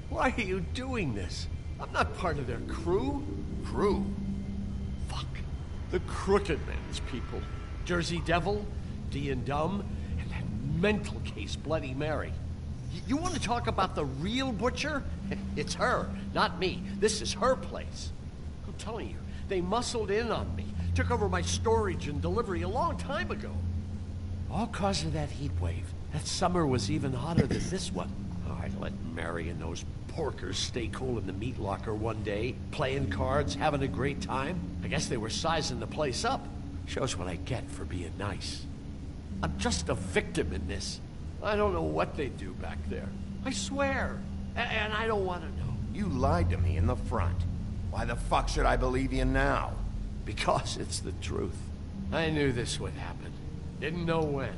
Why are you doing this? I'm not part of their crew. Crew? Fuck. The Crooked Man's people. Jersey Devil, D and Dumb, and that mental case Bloody Mary. You want to talk about the real Butcher? It's her, not me. This is her place. I'm telling you, they muscled in on me. Took over my storage and delivery a long time ago. All cause of that heat wave. That summer was even hotter than this one. Oh, I let Mary and those porkers stay cool in the meat locker one day, playing cards, having a great time. I guess they were sizing the place up. Shows what I get for being nice. I'm just a victim in this. I don't know what they do back there. I swear. And I don't want to know. You lied to me in the front. Why the fuck should I believe you now? Because it's the truth. I knew this would happen. Didn't know when.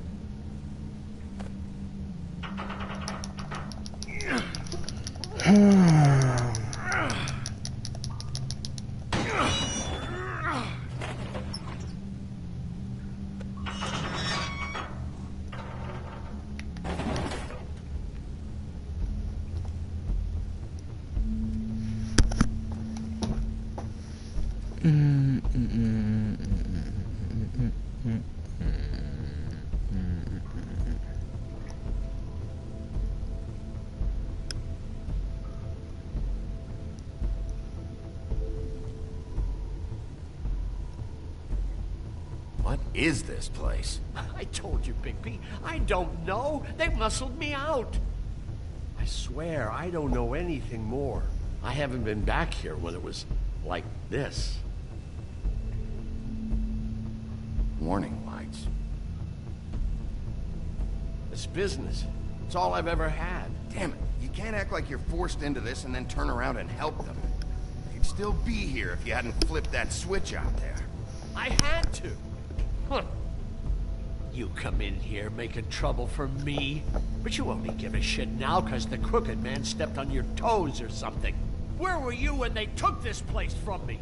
What is this place? I told you, Bigby. I don't know. They muscled me out. I swear, I don't know anything more. I haven't been back here when it was like this. Warning lights. It's business. It's all I've ever had. Damn it. You can't act like you're forced into this and then turn around and help them. You'd still be here if you hadn't flipped that switch out there. I had to. Huh. You come in here making trouble for me, but you only give a shit now because the Crooked Man stepped on your toes or something. Where were you when they took this place from me?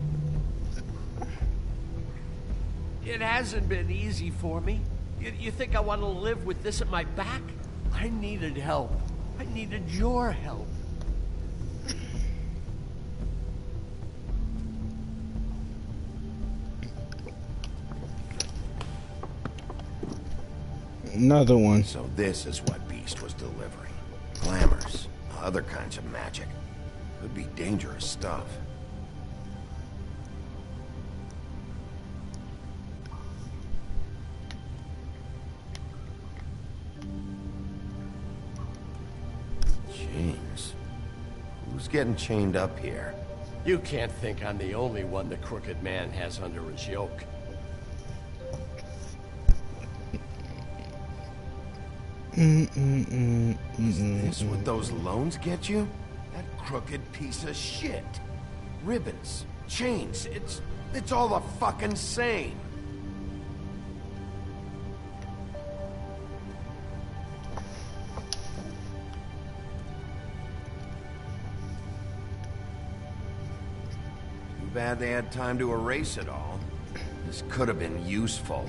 It hasn't been easy for me. You think I want to live with this at my back? I needed help. I needed your help. Another one. So this is what Beast was delivering. Glamours, other kinds of magic. Could be dangerous stuff. Chains. Who's getting chained up here? You can't think I'm the only one the Crooked Man has under his yoke. Is this what those loans get you? That crooked piece of shit. Ribbons, chains, it's all the fucking same. Too bad they had time to erase it all. This could have been useful.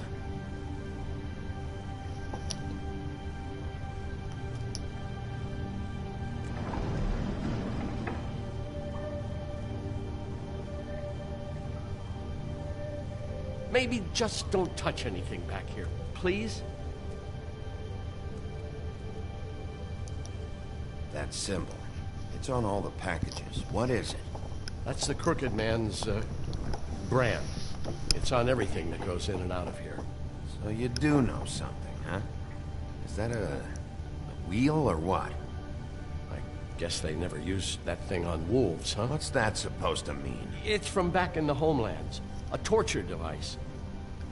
Maybe just don't touch anything back here, please? That symbol. It's on all the packages. What is it? That's the Crooked Man's, brand. It's on everything that goes in and out of here. So you do know something, huh? Is that a wheel or what? I guess they never used that thing on wolves, huh? What's that supposed to mean? It's from back in the homelands. A torture device.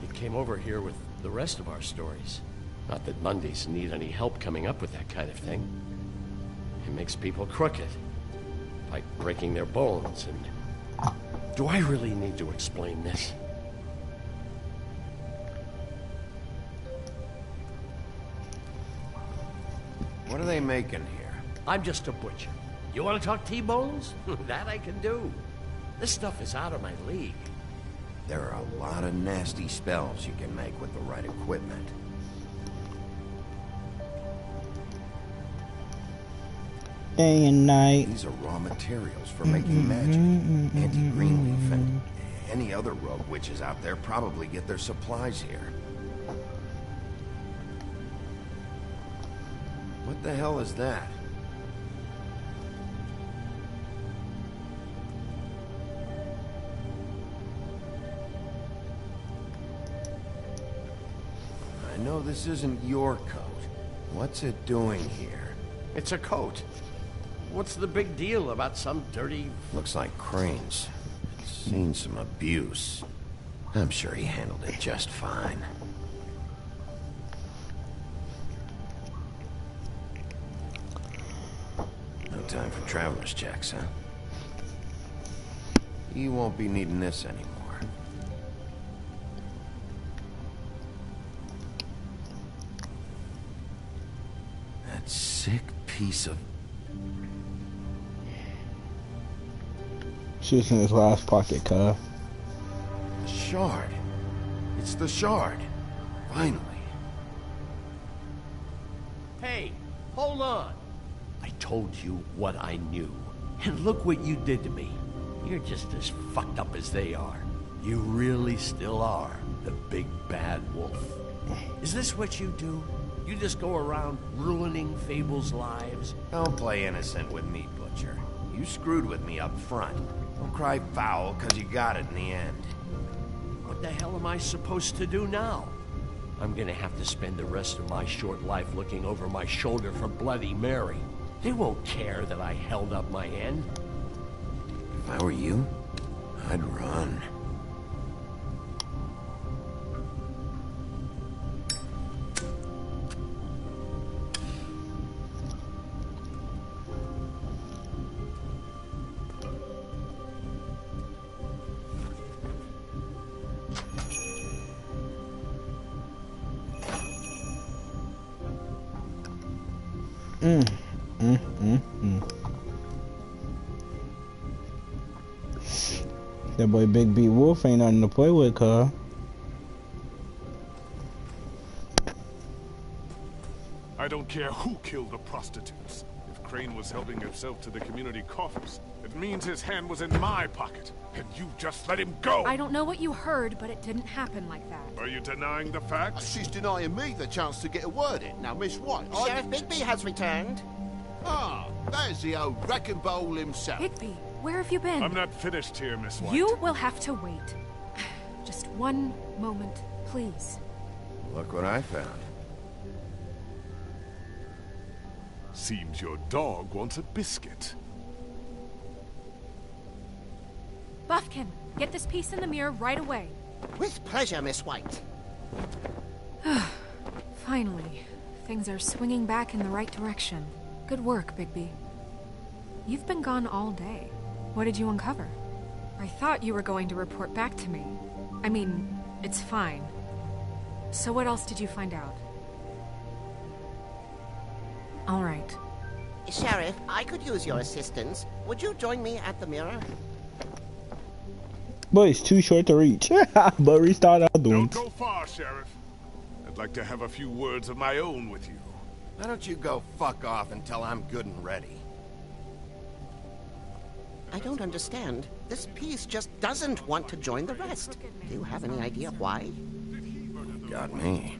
It came over here with the rest of our stories. Not that Mundies need any help coming up with that kind of thing. It makes people crooked. Like breaking their bones and... Do I really need to explain this? What are they making here? I'm just a butcher. You want to talk T-bones? That I can do. This stuff is out of my league. There are a lot of nasty spells you can make with the right equipment. Day and night. These are raw materials for making magic. Auntie Greenleaf and any other rogue witches out there probably get their supplies here. What the hell is that? I know this isn't your coat. What's it doing here? It's a coat. What's the big deal about some dirty... Looks like Crane's. It's seen some abuse. I'm sure he handled it just fine. No time for traveler's checks, huh? You won't be needing this anymore. That sick piece of... Shit's in his last pocket, cuh. The shard. It's the shard. Finally. Hey, hold on. I told you what I knew. And look what you did to me. You're just as fucked up as they are. You really still are the big bad wolf. Is this what you do? You just go around ruining Fable's lives? Don't play innocent with me, Butcher. You screwed with me up front. Don't cry foul, because you got it in the end. What the hell am I supposed to do now? I'm gonna have to spend the rest of my short life looking over my shoulder for Bloody Mary. They won't care that I held up my end. If I were you, I'd run. That boy Big B Wolf ain't nothing to play with, cuh. I don't care who killed the prostitutes. If Crane was helping himself to the community coffers, it means his hand was in my pocket, and you just let him go! I don't know what you heard, but it didn't happen like that. Are you denying the facts? She's denying me the chance to get a word in. Now, Miss White, Sheriff Bigby has returned. Ah, there's the old wrecking bowl himself. Bigby, where have you been? I'm not finished here, Miss White. You will have to wait. Just one moment, please. Look what I found. Seems your dog wants a biscuit. Buffkin, get this piece in the mirror right away. With pleasure, Miss White. Finally, things are swinging back in the right direction. Good work, Bigby. You've been gone all day. What did you uncover? I thought you were going to report back to me. I mean, it's fine. So what else did you find out? All right. Sheriff, I could use your assistance. Would you join me at the mirror? But it's too short to reach. But restart our doing. Don't go far, Sheriff. I'd like to have a few words of my own with you. Why don't you go fuck off until I'm good and ready? I don't understand. This piece just doesn't want to join the rest. Do you have any idea why? Got me.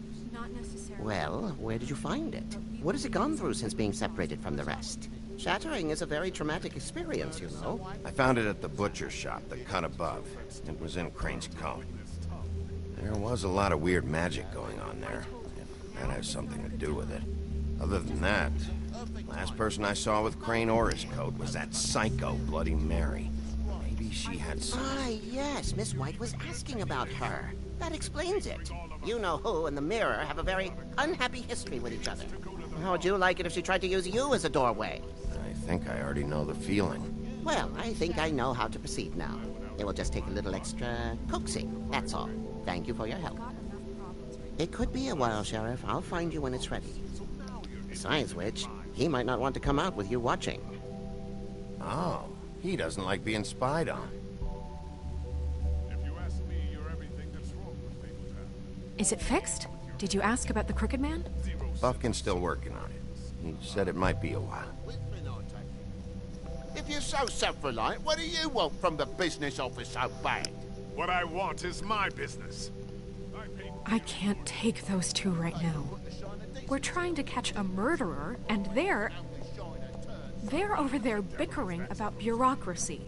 Well, where did you find it? What has it gone through since being separated from the rest? Shattering is a very traumatic experience, you know. I found it at the butcher shop, the cut above. It was in Crane's coat. There was a lot of weird magic going on there. That has something to do with it. Other than that, last person I saw with Crane or his coat was that psycho Bloody Mary. Maybe she had some... Ah, yes, Miss White was asking about her. That explains it. You know who and the mirror have a very unhappy history with each other. How would you like it if she tried to use you as a doorway? I think I already know the feeling. Well, I think I know how to proceed now. It will just take a little extra coaxing, that's all. Thank you for your help. It could be a while, Sheriff. I'll find you when it's ready. Besides which, he might not want to come out with you watching. Oh, he doesn't like being spied on. Is it fixed? Did you ask about the Crooked Man? Buffkin's still working on it. He said it might be a while. If you're so self-reliant, what do you want from the business office so bad? What I want is my business. I can't take those two right now. We're trying to catch a murderer, and they're over there bickering about bureaucracy.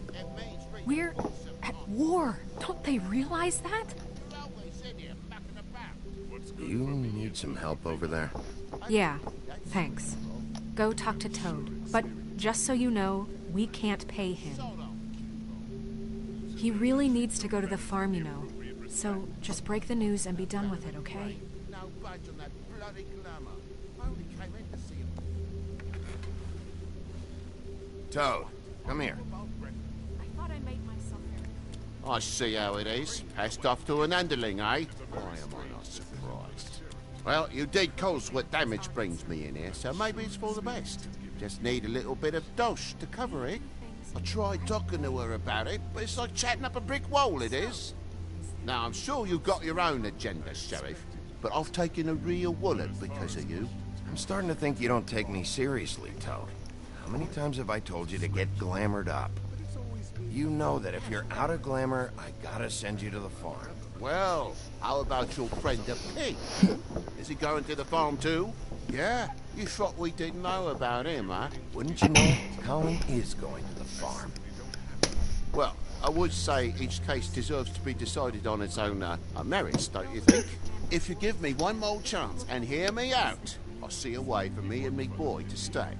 We're at war. Don't they realize that? You need some help over there? Yeah, thanks. Go talk to Toad. But just so you know, we can't pay him. He really needs to go to the farm, you know. So just break the news and be done with it, okay? Toad, come here. I thought I made myself very... I see how it is. Passed off to an underling, eh? Why am I not surprised? Well, you did cause what damage brings me in here, so maybe it's for the best. Just need a little bit of dosh to cover it. I tried talking to her about it, but it's like chatting up a brick wall, it is. Now, I'm sure you've got your own agenda, Sheriff, but I've taken a real wallet because of you. I'm starting to think you don't take me seriously, Toad. How many times have I told you to get glamored up? You know that if you're out of glamour, I gotta send you to the farm. Well, how about your friend the pig? Is he going to the farm too? Yeah, you thought we didn't know about him, huh? Wouldn't you know? Colin is going to the farm. Well, I would say each case deserves to be decided on its own merits, don't you think? If you give me one more chance and hear me out, I'll see a way for me and me boy to stay.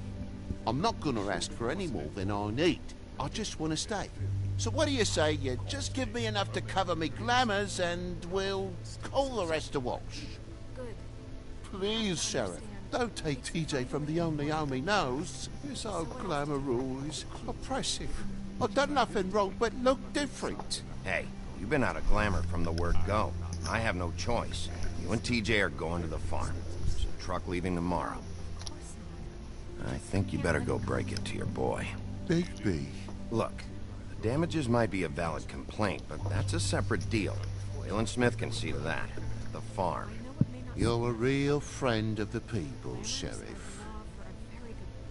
I'm not gonna ask for any more than I need. I just want to stay. So what do you say you just give me enough to cover me glamours and we'll call the rest a wash? Good. Please, Sheriff, don't take TJ from the only home he knows. His old glamour rule is oppressive. I've done nothing wrong but look different. Hey, you've been out of glamour from the word go. I have no choice. You and TJ are going to the farm. There's a truck leaving tomorrow. I think you better go break it to your boy. Bigby. Look, the damages might be a valid complaint, but that's a separate deal. Wayland Smith can see to that. The farm. You're a real friend of the people, Sheriff.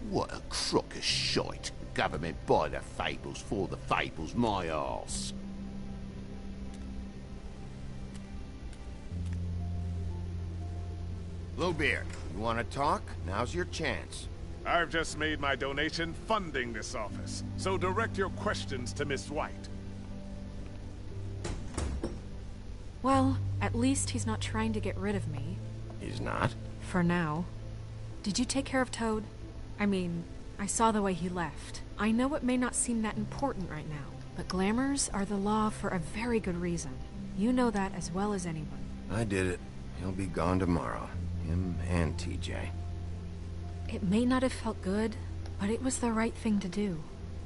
What a crock of shite. Government by the fables, for the fables, my arse. Bluebeard, you want to talk? Now's your chance. I've just made my donation funding this office, so direct your questions to Miss White. Well, at least he's not trying to get rid of me. He's not? For now. Did you take care of Toad? I mean, I saw the way he left. I know it may not seem that important right now, but glamours are the law for a very good reason. You know that as well as anyone. I did it. He'll be gone tomorrow. Him and TJ. It may not have felt good, but it was the right thing to do.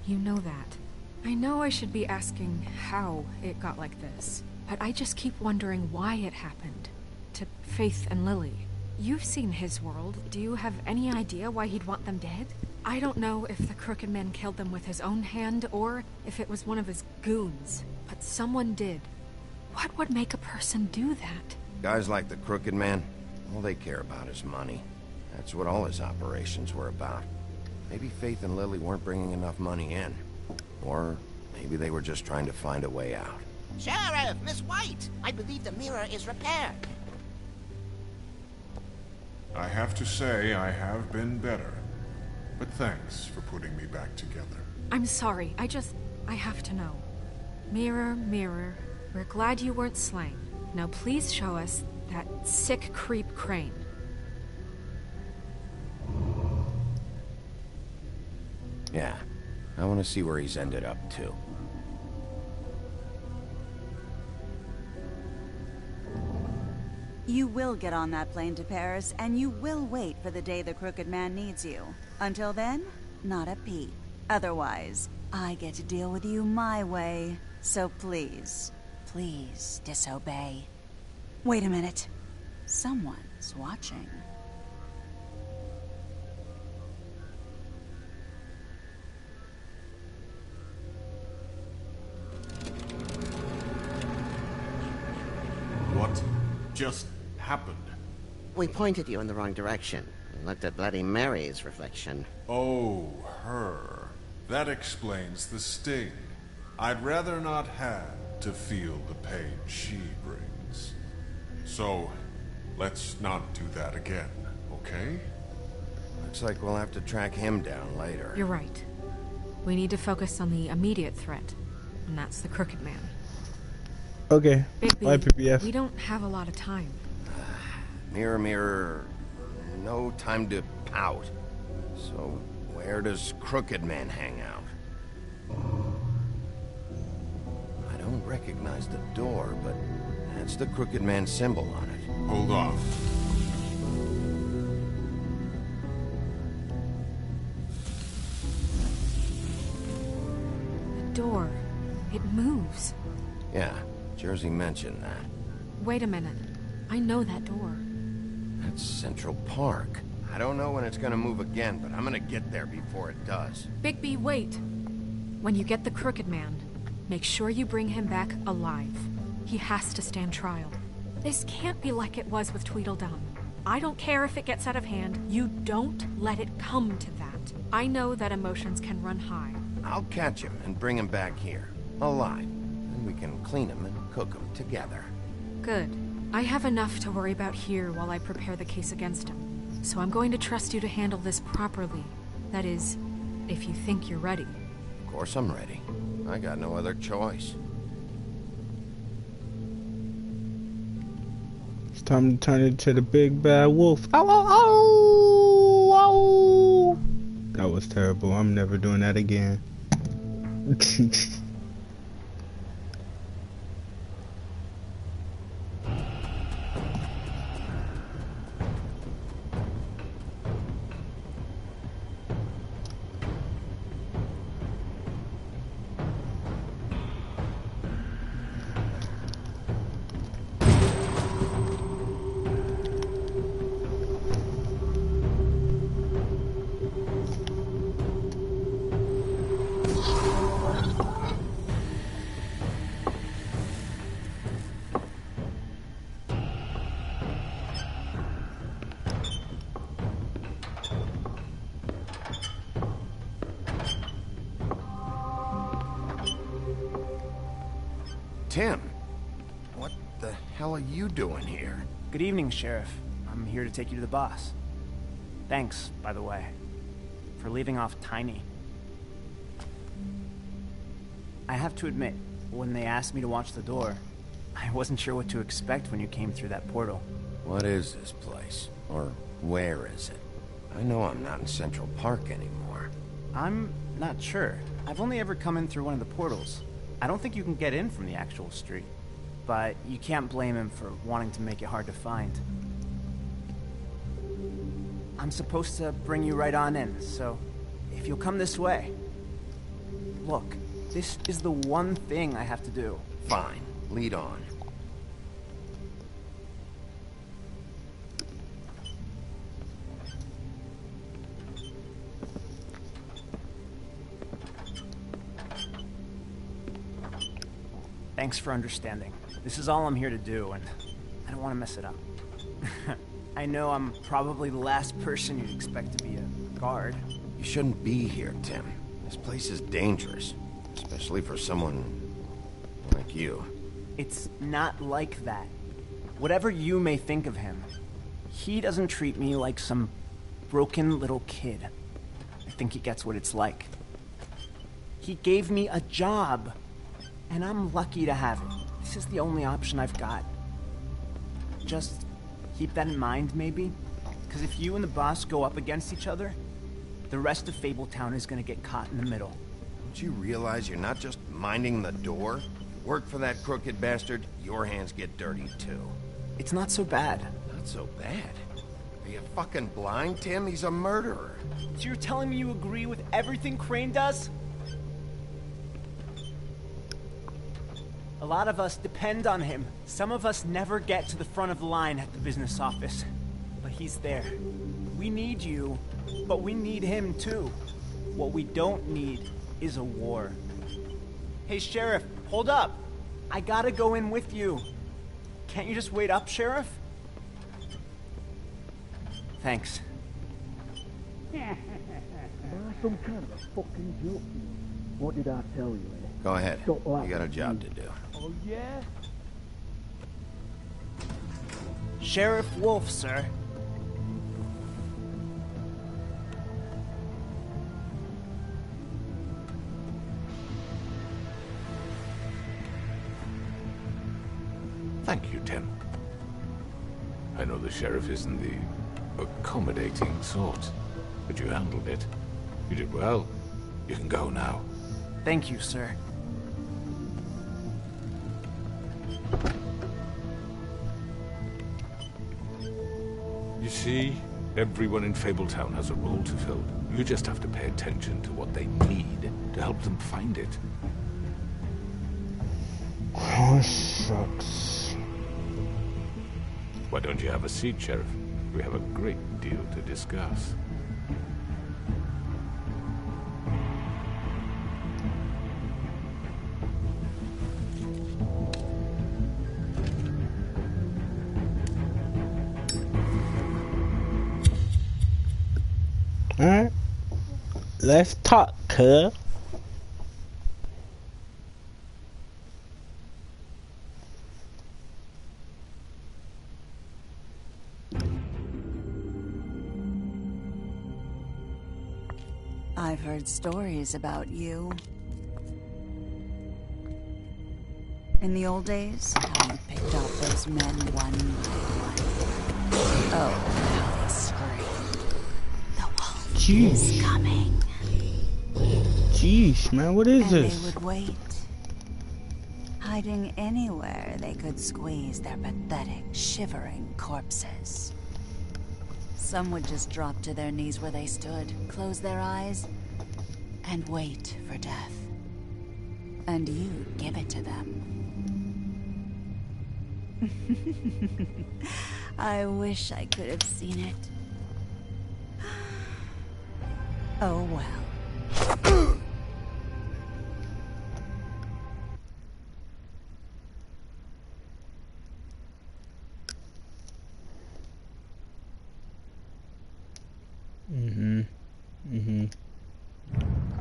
You know that. I know I should be asking how it got like this, but I just keep wondering why it happened. To Faith and Lily. You've seen his world. Do you have any idea why he'd want them dead? I don't know if the Crooked Man killed them with his own hand or if it was one of his goons, but someone did. What would make a person do that? Guys like the Crooked Man, all they care about is money. That's what all his operations were about. Maybe Faith and Lily weren't bringing enough money in. Or maybe they were just trying to find a way out. Sheriff, Miss White! I believe the mirror is repaired. I have to say I have been better. But thanks for putting me back together. I'm sorry, I have to know. Mirror, mirror, we're glad you weren't slain. Now please show us that sick creep Crane. Yeah, I want to see where he's ended up, too. You will get on that plane to Paris, and you will wait for the day the Crooked Man needs you. Until then, not a peep. Otherwise, I get to deal with you my way. So please, please disobey. Wait a minute. Someone's watching. What just happened? We pointed you in the wrong direction. We looked at Bloody Mary's reflection. Oh, her. That explains the sting. I'd rather not have to feel the pain she brings. So, let's not do that again, okay? Looks like we'll have to track him down later. You're right. We need to focus on the immediate threat, and that's the Crooked Man. Okay. Bigby, Bye, PPF. we don't have a lot of time. Mirror, mirror, no time to pout. So, where does Crooked Man hang out? I don't recognize the door, but that's the Crooked Man symbol on it. Hold on. The door. It moves. Yeah, Jersey mentioned that. Wait a minute. I know that door. That's Central Park. I don't know when it's gonna move again, but I'm gonna get there before it does. Bigby, wait. When you get the Crooked Man, make sure you bring him back alive. He has to stand trial. This can't be like it was with Tweedledum. I don't care if it gets out of hand. You don't let it come to that. I know that emotions can run high. I'll catch him and bring him back here, alive. Then we can clean him and cook him together. Good. I have enough to worry about here while I prepare the case against him. So I'm going to trust you to handle this properly. That is, if you think you're ready. Of course I'm ready. I got no other choice. It's time to turn into the big bad wolf. Ow, ow, ow, ow. That was terrible. I'm never doing that again. Tim. What the hell are you doing here? Good evening, Sheriff. I'm here to take you to the boss. Thanks, by the way, for leaving off Tiny. I have to admit, when they asked me to watch the door, I wasn't sure what to expect when you came through that portal. What is this place? Or where is it? I know I'm not in Central Park anymore. I'm not sure. I've only ever come in through one of the portals. I don't think you can get in from the actual street. But you can't blame him for wanting to make it hard to find. I'm supposed to bring you right on in, so if you'll come this way. Look, this is the one thing I have to do. Fine, lead on. Thanks for understanding. This is all I'm here to do, and I don't want to mess it up. I know I'm probably the last person you'd expect to be a guard. You shouldn't be here, Tim. This place is dangerous, especially for someone like you. It's not like that. Whatever you may think of him, he doesn't treat me like some broken little kid. I think he gets what it's like. He gave me a job, and I'm lucky to have it. This is the only option I've got. Just keep that in mind, maybe? Because if you and the boss go up against each other, the rest of Fabletown is gonna get caught in the middle. Don't you realize you're not just minding the door? Work for that crooked bastard, your hands get dirty too. It's not so bad. Not so bad? Are you fucking blind, Tim? He's a murderer. So you're telling me you agree with everything Crane does? A lot of us depend on him. Some of us never get to the front of the line at the business office. But he's there. We need you, but we need him too. What we don't need is a war. Hey, Sheriff, hold up. I gotta go in with you. Can't you just wait up, Sheriff? Thanks. Some kind of a fucking joke. What did I tell you? Go ahead. You got a job to do. Oh, yeah? Sheriff Wolf, sir. Thank you, Tim. I know the sheriff isn't the accommodating sort, but you handled it. You did well. You can go now. Thank you, sir. You see, everyone in Fabletown has a role to fill. You just have to pay attention to what they need to help them find it. Oh, shucks. Why don't you have a seat, Sheriff? We have a great deal to discuss. Alright, let's talk, cuz. I've heard stories about you. In the old days, how you picked off those men one by one. Oh, how they screamed. The wolf is coming. Jeez, man, what is And this? they would wait. Hiding anywhere they could squeeze their pathetic, shivering corpses. Some would just drop to their knees where they stood, close their eyes, and wait for death. And you'd give it to them. I wish I could have seen it. Oh well.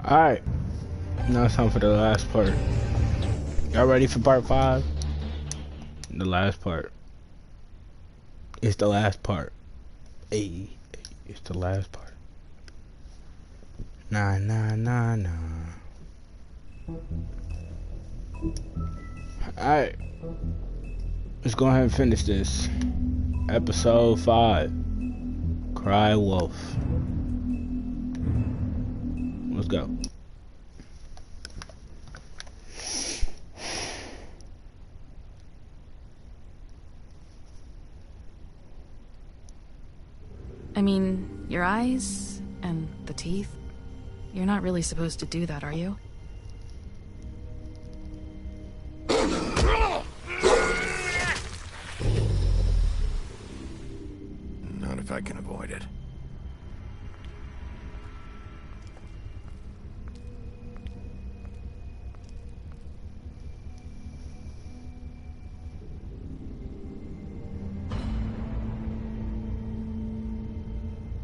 Alright. Now it's time for the last part. Y'all ready for part 5? The last part. It's the last part. Hey, it's the last part. Nah. Alright. Let's go ahead and finish this. Episode 5. Cry Wolf. Let's go. I mean, your eyes and the teeth. You're not really supposed to do that, are you? Not if I can avoid it.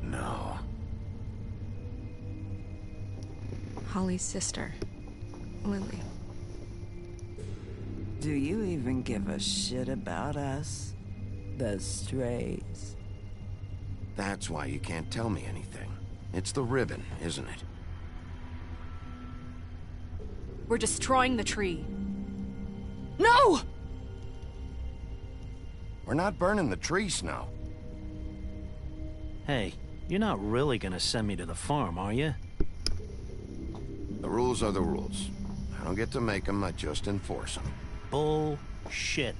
No. Holly's sister, Lily. Do you even give a shit about us? The strays? That's why you can't tell me anything. It's the ribbon, isn't it? We're destroying the tree. No! We're not burning the tree, Snow. Hey, you're not really gonna send me to the farm, are you? The rules are the rules. I don't get to make them, I just enforce them. Bullshit.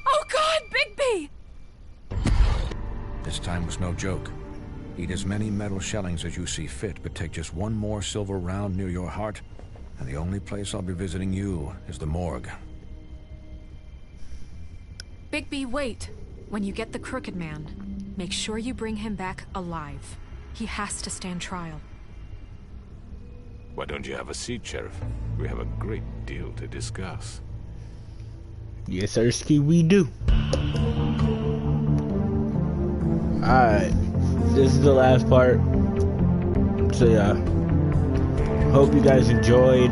Oh God, Bigby! This time was no joke. Eat as many metal shellings as you see fit, but take just one more silver round near your heart, and the only place I'll be visiting you is the morgue. Bigby, wait. When you get the Crooked Man, make sure you bring him back alive. He has to stand trial. Why don't you have a seat, Sheriff? We have a great deal to discuss. Yes, sirski, we do. Alright. This is the last part. So yeah. Hope you guys enjoyed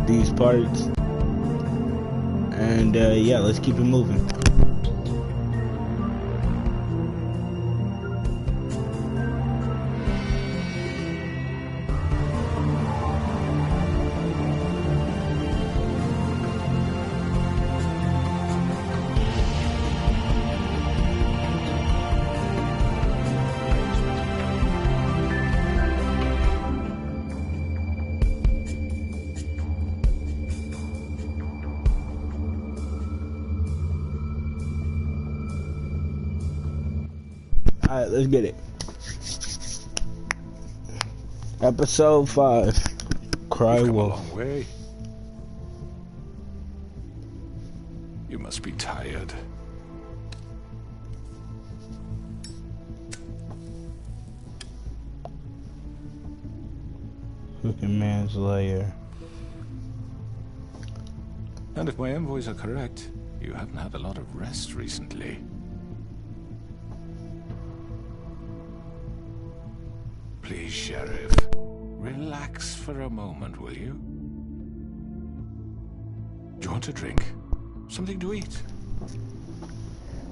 these parts. And yeah, let's keep it moving. Alright, let's get it. Episode 5. Cry You've come Wolf. a long way. You must be tired. Crooked Man's lair. And if my envoys are correct, you haven't had a lot of rest recently. Please, Sheriff, relax for a moment, will you? Do you want a drink? Something to eat?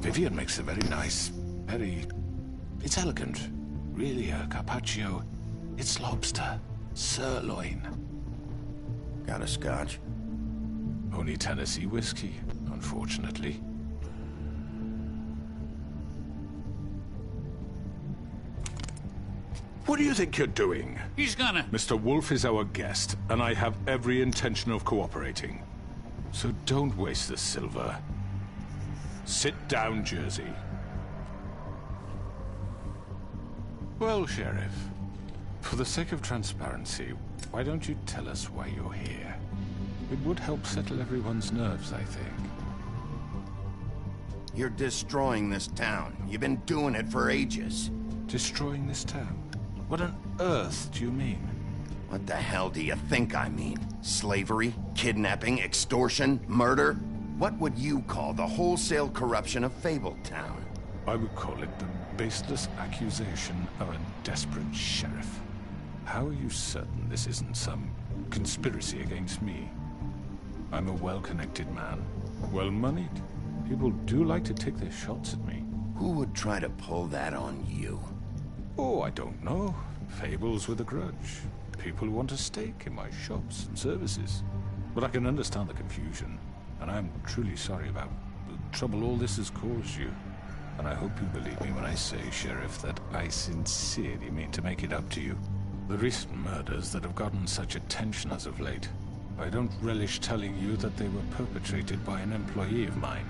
Vivian makes a very nice, it's elegant. Really a carpaccio. It's lobster, sirloin. Got a scotch? Only Tennessee whiskey, unfortunately. What do you think you're doing? He's gonna... Mr. Wolf is our guest, and I have every intention of cooperating. So don't waste the silver. Sit down, Jersey. Well, Sheriff, for the sake of transparency, why don't you tell us why you're here? It would help settle everyone's nerves, I think. You're destroying this town. You've been doing it for ages. Destroying this town? What on earth do you mean? What the hell do you think I mean? Slavery? Kidnapping? Extortion? Murder? What would you call the wholesale corruption of Fabletown? I would call it the baseless accusation of a desperate sheriff. How are you certain this isn't some conspiracy against me? I'm a well-connected man, well-moneyed. People do like to take their shots at me. Who would try to pull that on you? Oh, I don't know. Fables with a grudge. People who want a stake in my shops and services. But I can understand the confusion, and I'm truly sorry about the trouble all this has caused you. And I hope you believe me when I say, Sheriff, that I sincerely mean to make it up to you. The recent murders that have gotten such attention as of late, I don't relish telling you that they were perpetrated by an employee of mine.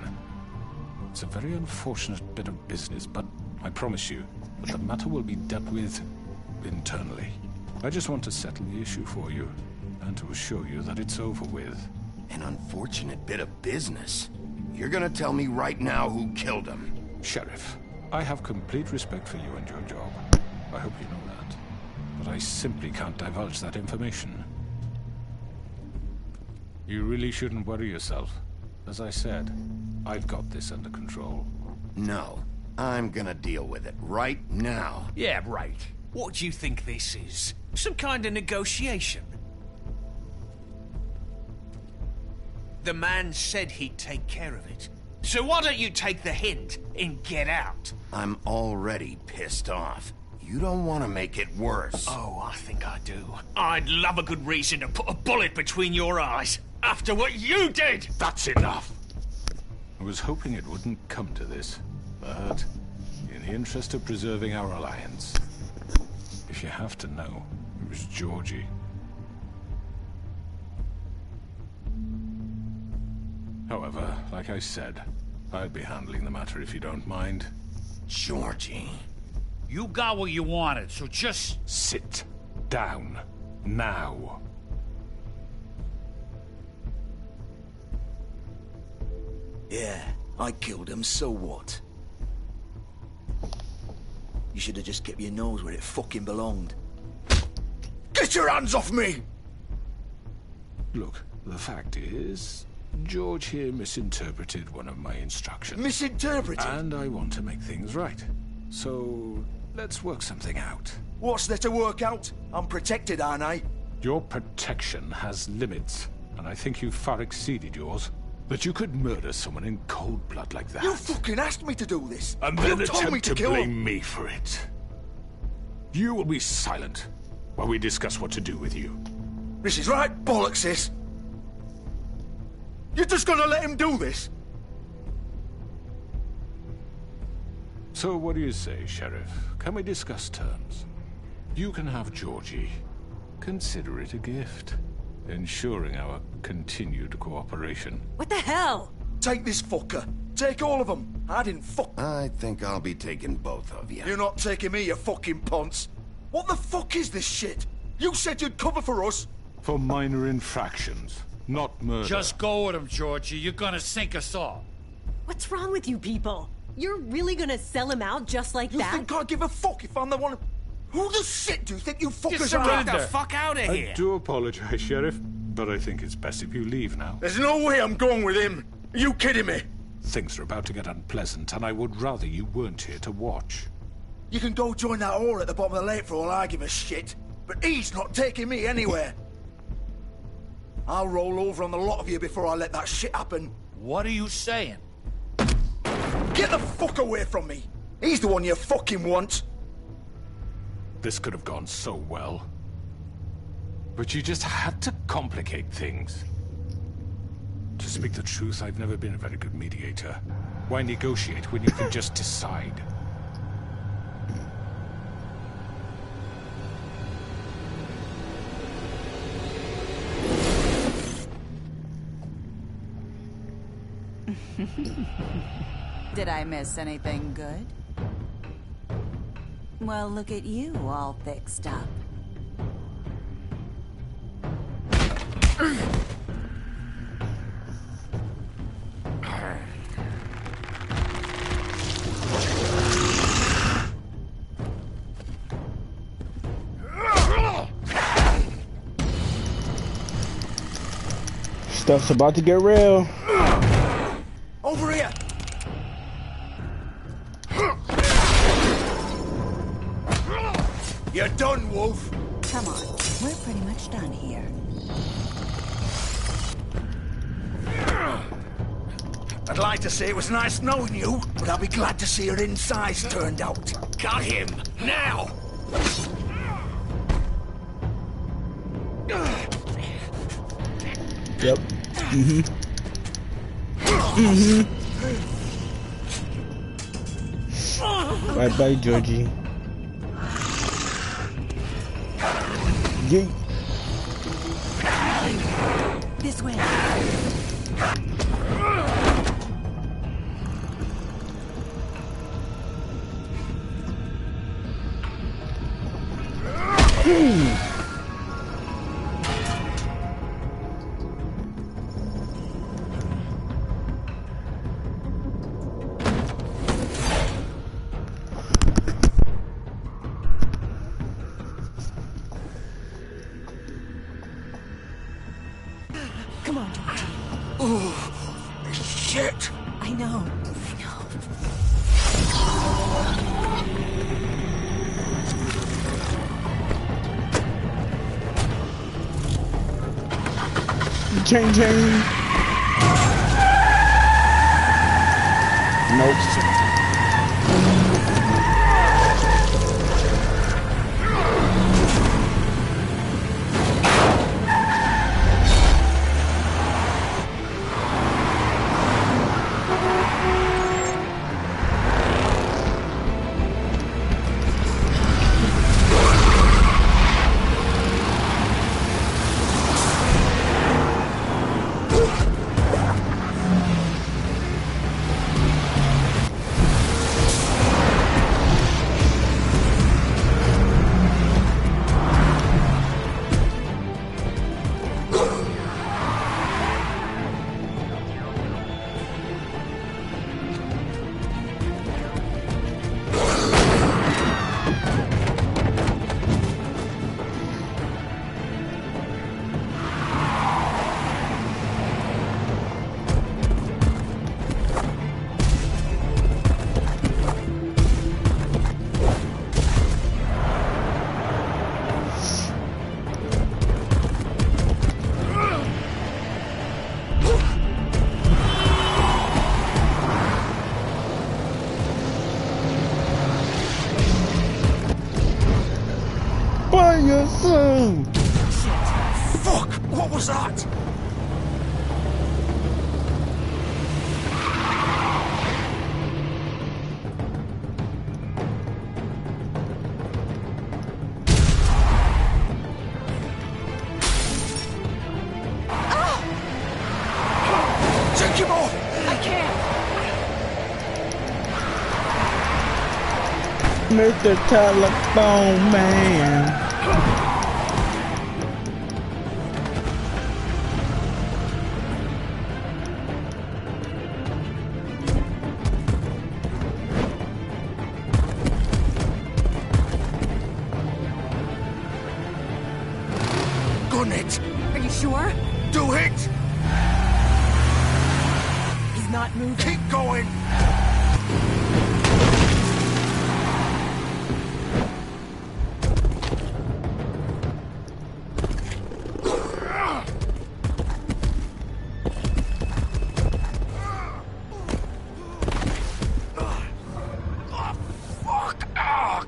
It's a very unfortunate bit of business, but I promise you that the matter will be dealt with internally. I just want to settle the issue for you, and to assure you that it's over with. An unfortunate bit of business? You're gonna tell me right now who killed him? Sheriff, I have complete respect for you and your job. I hope you know that. But I simply can't divulge that information. You really shouldn't worry yourself. As I said, I've got this under control. No, I'm gonna deal with it right now. Yeah, right. What do you think this is? Some kind of negotiation? The man said he'd take care of it. So why don't you take the hint and get out? I'm already pissed off. You don't want to make it worse. Oh, I think I do. I'd love a good reason to put a bullet between your eyes after what you did! That's enough! I was hoping it wouldn't come to this, but in the interest of preserving our alliance, if you have to know, it was Georgie. However, like I said, I'll be handling the matter if you don't mind. Georgie. You got what you wanted, so just... Sit down. Now. Yeah, I killed him, so what? You should have just kept your nose where it fucking belonged. Get your hands off me! Look, the fact is, George here misinterpreted one of my instructions. Misinterpreted? And I want to make things right. So, let's work something out. What's there to work out? I'm protected, aren't I? Your protection has limits, and I think you've far exceeded yours. That you could murder someone in cold blood like that. You fucking asked me to do this! And then you told me attempt to kill blame him. me for it. You will be silent while we discuss what to do with you. This is right bollocks, this. You're just gonna let him do this? So what do you say, Sheriff? Can we discuss terms? You can have Georgie. Consider it a gift, ensuring our continued cooperation. What the hell? Take this fucker. Take all of them. I didn't fuck... I think I'll be taking both of you. You're not taking me, you fucking ponce. What the fuck is this shit? You said you'd cover for us. For minor infractions, not murder. Just go with him, Georgie. You're gonna sink us all. What's wrong with you people? You're really gonna sell him out just like that? You think I give a fuck if I'm the one... Who the shit do you think you fuckers are? Get the fuck out of here! I do apologize, Sheriff, but I think it's best if you leave now. There's no way I'm going with him. Are you kidding me? Things are about to get unpleasant, and I would rather you weren't here to watch. You can go join that whore at the bottom of the lake for all I give a shit. But he's not taking me anywhere. I'll roll over on the lot of you before I let that shit happen. What are you saying? Get the fuck away from me! He's the one you fucking want! This could have gone so well. But you just had to complicate things. To speak the truth, I've never been a very good mediator. Why negotiate when you can just decide? Did I miss anything good? Well, look at you, all fixed up. Stuff's about to get real. Over here! You're done, Wolf. Come on, we're pretty much done here. I'd like to say it was nice knowing you, but I'll be glad to see your insides turned out. Got him! Now! Yep. Bye-bye, Georgie. Yeet. This way. Come on, Georgie. Oh, shit! I know. Chain, chain. Nope. Fire soon! Fuck! What was that? Take him off! I can't! Mr. Telephone Man. Gun it! Are you sure? Do it! He's not moving. Keep going!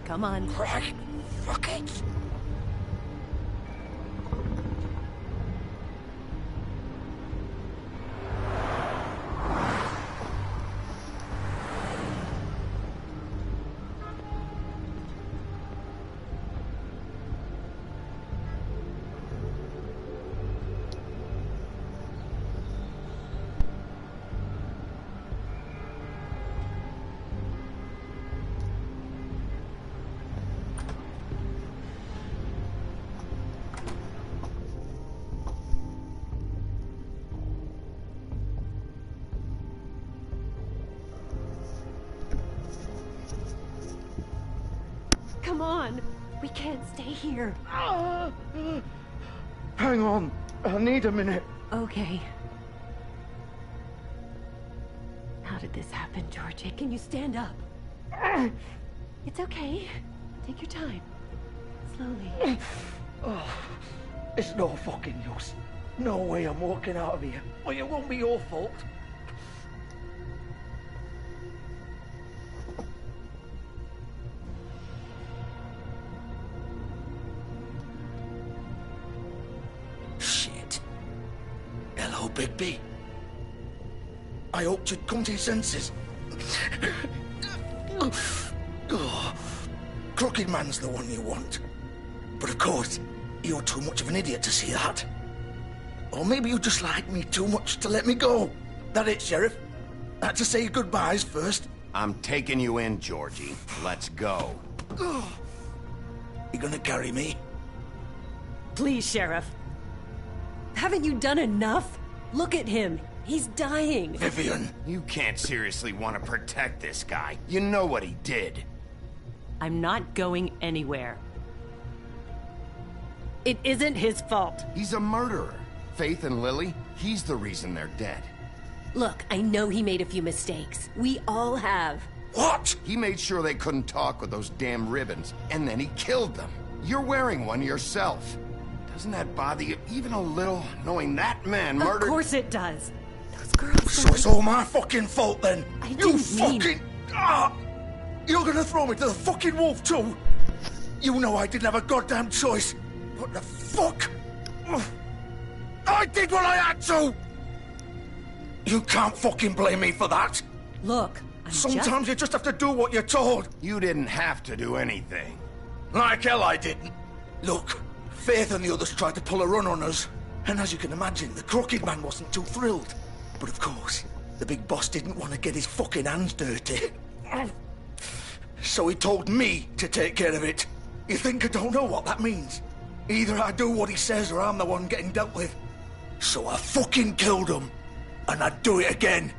Come on. Right. Fuck it. Come on. We can't stay here. Hang on. I need a minute. Okay. How did this happen, Georgie? Can you stand up? It's okay. Take your time. Slowly. Oh, it's no fucking use. No way I'm walking out of here. Well, it won't be your fault. Shit. Hello, Bigby. I hoped you'd come to your senses. Oh, Crooked Man's the one you want. But of course, you're too much of an idiot to see that. Or maybe you just like me too much to let me go. That it, Sheriff? I had to say your goodbyes first. I'm taking you in, Georgie. Let's go. You gonna carry me? Please, Sheriff. Haven't you done enough? Look at him. He's dying. Vivian. You can't seriously want to protect this guy. You know what he did. I'm not going anywhere. It isn't his fault. He's a murderer. Faith and Lily, he's the reason they're dead. Look, I know he made a few mistakes. We all have. What? He made sure they couldn't talk with those damn ribbons, and then he killed them. You're wearing one yourself. Doesn't that bother you even a little, knowing that man murdered— Of course it does. Those girls— So it's all my fucking fault then? I You fucking— You're gonna throw me to the fucking wolf too? You know I didn't have a goddamn choice. What the fuck? I did what I had to! You can't fucking blame me for that. Look, Sometimes you just have to do what you're told. You didn't have to do anything. Like hell I didn't. Look, Faith and the others tried to pull a run on us. And as you can imagine, the Crooked Man wasn't too thrilled. But of course, the big boss didn't want to get his fucking hands dirty. So he told me to take care of it. You think I don't know what that means? Either I do what he says or I'm the one getting dealt with. So I fucking killed him. And I'd do it again.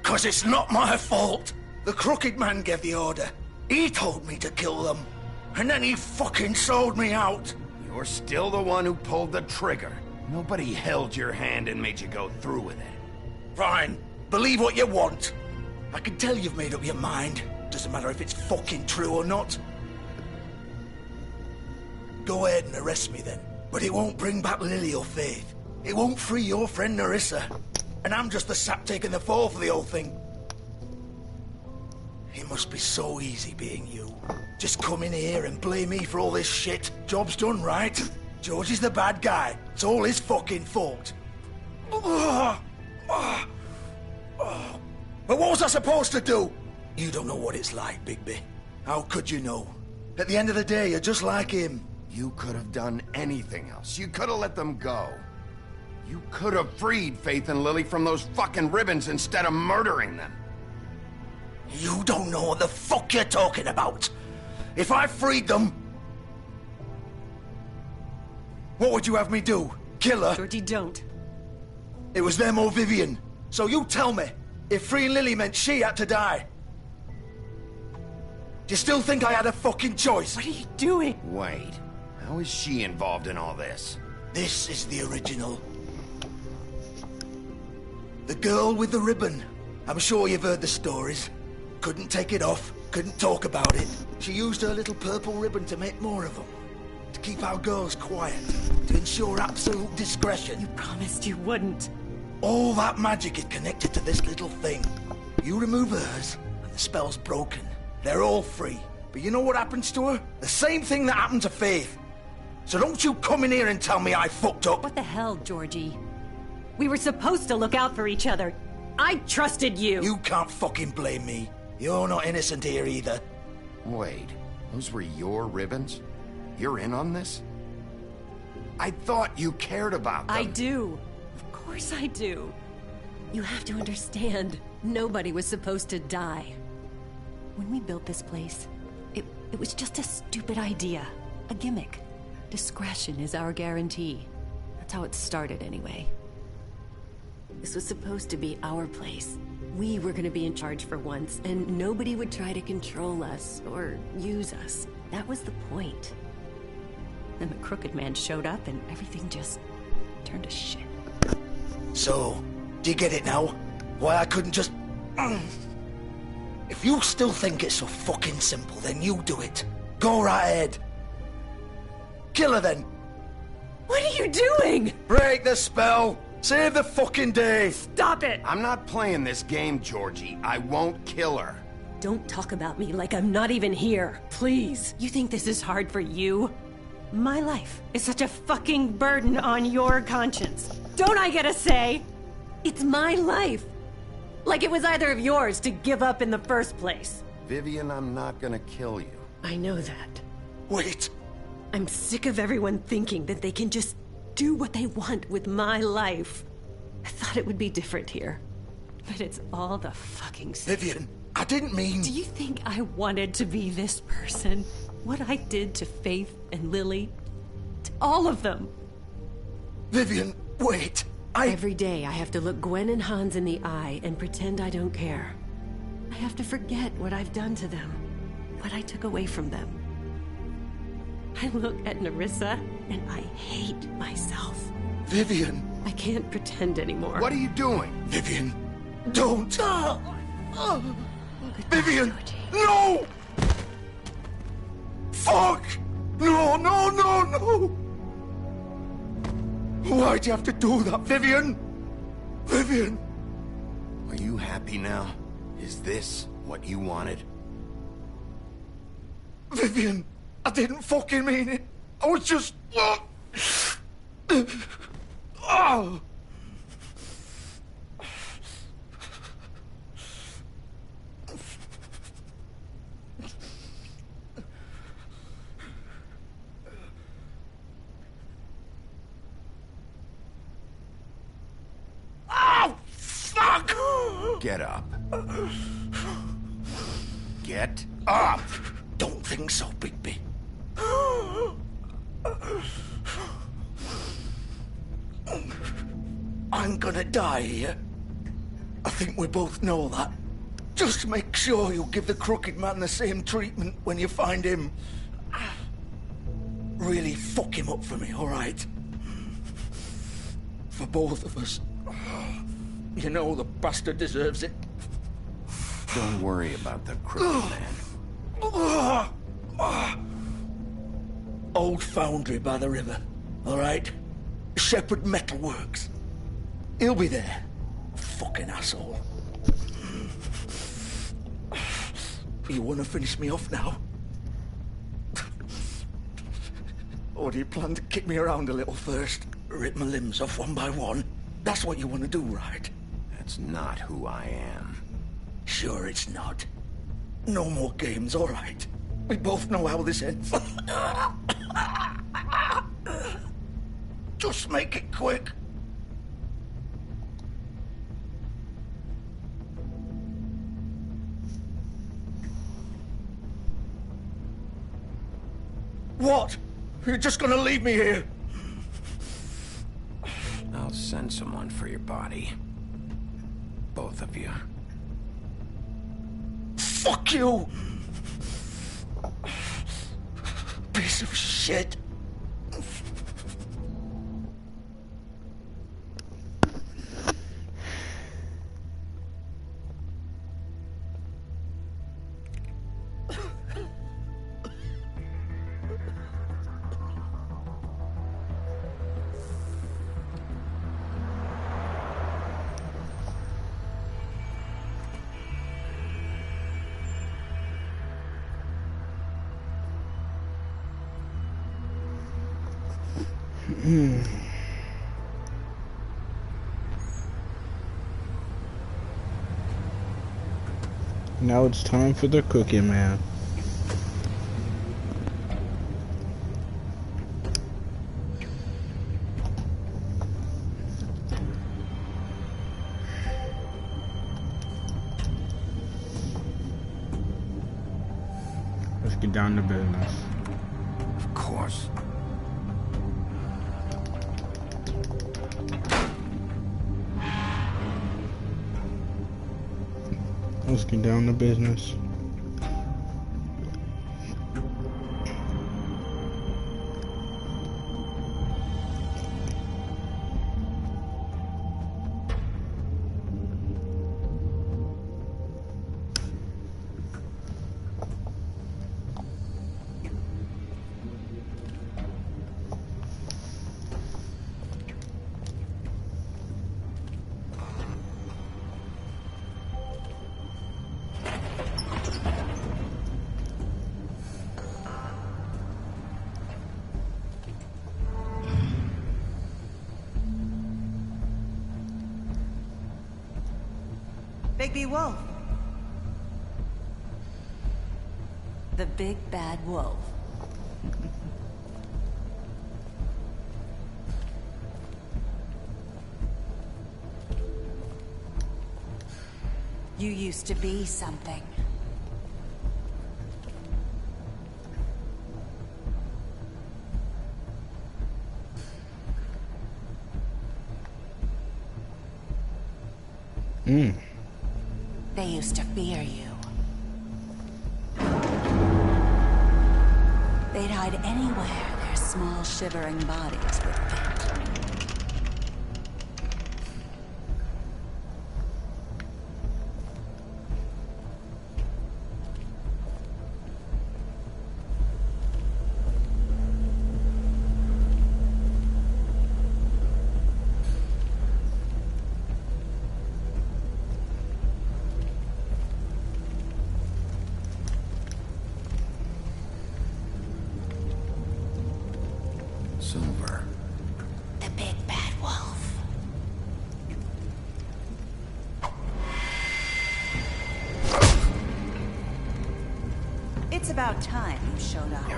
'Cause it's not my fault. The Crooked Man gave the order. He told me to kill them. And then he fucking sold me out. You're still the one who pulled the trigger. Nobody held your hand and made you go through with it. Fine. Believe what you want. I can tell you've made up your mind. Doesn't matter if it's fucking true or not. Go ahead and arrest me then. But it won't bring back Lily or Faith. It won't free your friend Nerissa. And I'm just the sap taking the fall for the whole thing. It must be so easy being you. Just come in here and blame me for all this shit. Job's done, right? George is the bad guy. It's all his fucking fault. But what was I supposed to do? You don't know what it's like, Bigby. How could you know? At the end of the day, you're just like him. You could have done anything else. You could have let them go. You could have freed Faith and Lily from those fucking ribbons instead of murdering them. You don't know what the fuck you're talking about. If I freed them... What would you have me do? Kill her? Georgie, don't. It was them or Vivian. So you tell me, if freeing Lily meant she had to die. Do you still think I had a fucking choice? What are you doing? Wait, how is she involved in all this? This is the original. The girl with the ribbon. I'm sure you've heard the stories. Couldn't take it off, couldn't talk about it. She used her little purple ribbon to make more of them. To keep our girls quiet. To ensure absolute discretion. You promised you wouldn't. All that magic is connected to this little thing. You remove hers, and the spell's broken. They're all free. But you know what happens to her? The same thing that happened to Faith. So don't you come in here and tell me I fucked up. What the hell, Georgie? We were supposed to look out for each other. I trusted you. You can't fucking blame me. You're not innocent here either. Wait, those were your ribbons? You're in on this? I thought you cared about them. I do. Of course I do. You have to understand, nobody was supposed to die. When we built this place, it was just a stupid idea. A gimmick. Discretion is our guarantee. That's how it started anyway. This was supposed to be our place. We were gonna be in charge for once, and nobody would try to control us or use us. That was the point. Then the Crooked Man showed up and everything just turned to shit. So, do you get it now? Why I couldn't just... If you still think it's so fucking simple, then you do it. Go right ahead. Kill her then. What are you doing? Break the spell. Save the fucking day. Stop it. I'm not playing this game, Georgie. I won't kill her. Don't talk about me like I'm not even here. Please. You think this is hard for you? My life is such a fucking burden on your conscience. Don't I get a say? It's my life. Like it was either of yours to give up in the first place. Vivian, I'm not gonna kill you. I know that. Wait. I'm sick of everyone thinking that they can just do what they want with my life. I thought it would be different here. But it's all the fucking same. Vivian, I didn't mean... Do you think I wanted to be this person? What I did to Faith and Lily? To all of them? Vivian, wait. Every day I have to look Gwen and Hans in the eye and pretend I don't care. I have to forget what I've done to them. What I took away from them. I look at Nerissa and I hate myself. Vivian. I can't pretend anymore. What are you doing? Vivian, don't. Vivian, no! Fuck! No, no, no, no! Why'd you have to do that, Vivian? Vivian! Are you happy now? Is this what you wanted? Vivian, I didn't fucking mean it. I was just... Oh! Oh, fuck! Get up. Get up! Don't think so, Bigby. I'm gonna die here. I think we both know that. Just make sure you give the Crooked Man the same treatment when you find him. Really fuck him up for me, all right? For both of us. You know the bastard deserves it. Don't worry about the Crooked Man. Old foundry by the river, all right? Shepherd Metalworks. He'll be there. Fucking asshole. You want to finish me off now? Or do you plan to kick me around a little first? Rip my limbs off one by one? That's what you want to do, right? That's not who I am. Sure it's not. No more games, all right? We both know how this ends. Just make it quick. What? You're just gonna leave me here? I'll send someone for your body. Both of you. Fuck you! Piece of shit. Now it's time for the Crooked Man. Let's get down to business. Of course. Let's get down to business. Bigby Wolf. The big bad wolf. You used to be something. They used to fear you. They'd hide anywhere their small shivering bodies would fit. Silver. The big bad wolf. It's about time you showed up.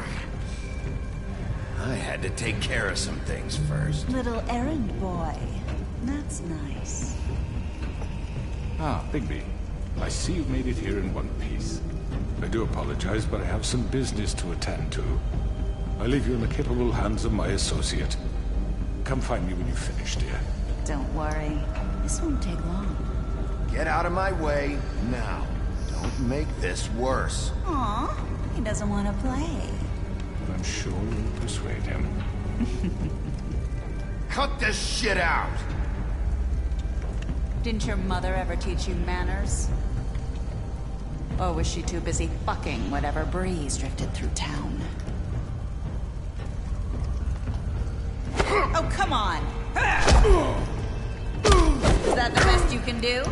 I had to take care of some things first. Little errand boy. That's nice. Ah, Bigby. I see you've made it here in one piece. I do apologize, but I have some business to attend to. I leave you in the capable hands of my associate. Come find me when you've finished, dear. Don't worry. This won't take long. Get out of my way now. Don't make this worse. Aw, he doesn't want to play. I'm sure you'll persuade him. Cut this shit out! Didn't your mother ever teach you manners? Or was she too busy fucking whatever breeze drifted through town? Oh, come on! Is that the best you can do?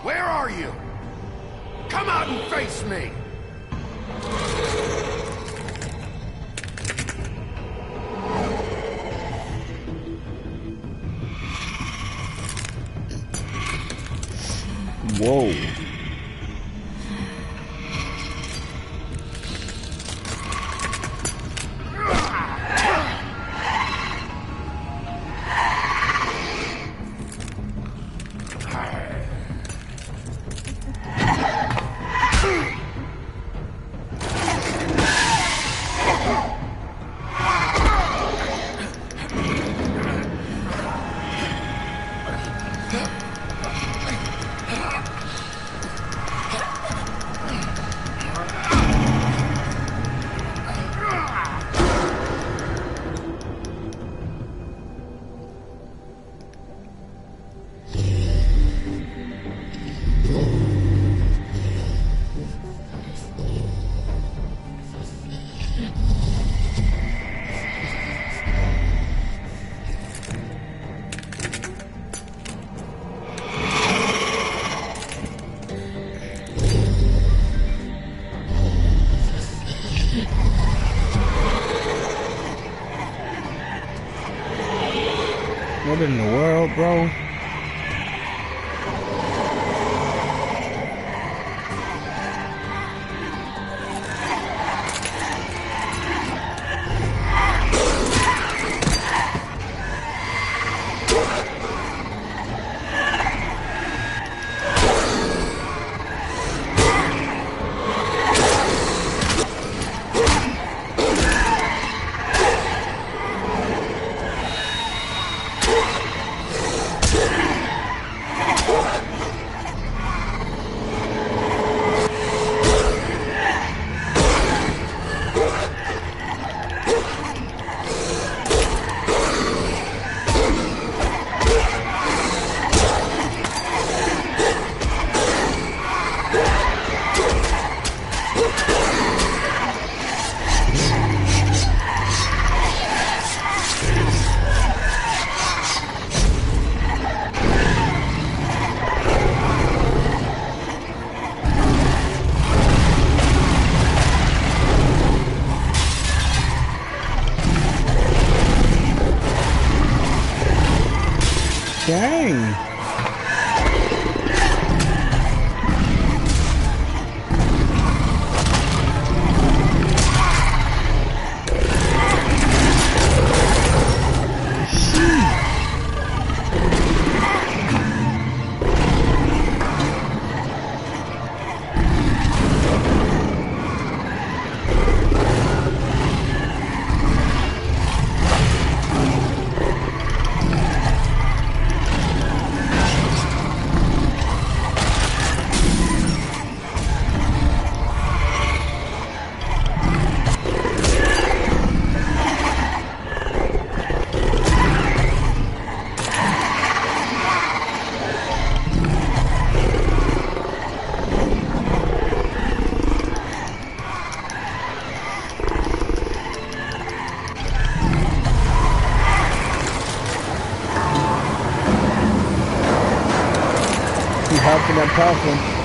Where are you? Come out and face me! Whoa. What in the world, bro? Dang. Helping that person.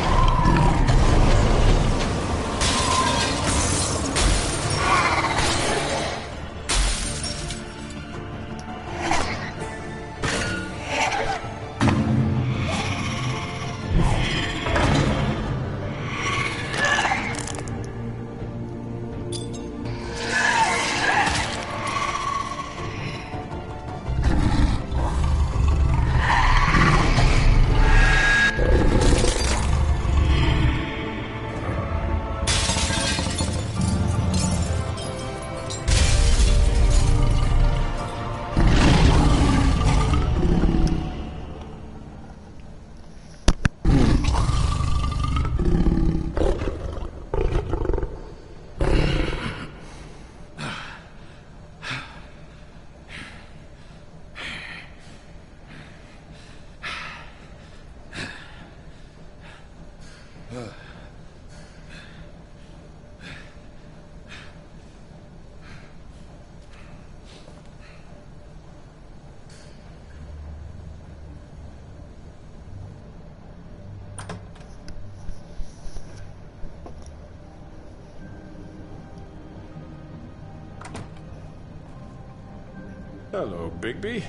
Hello, Bigby.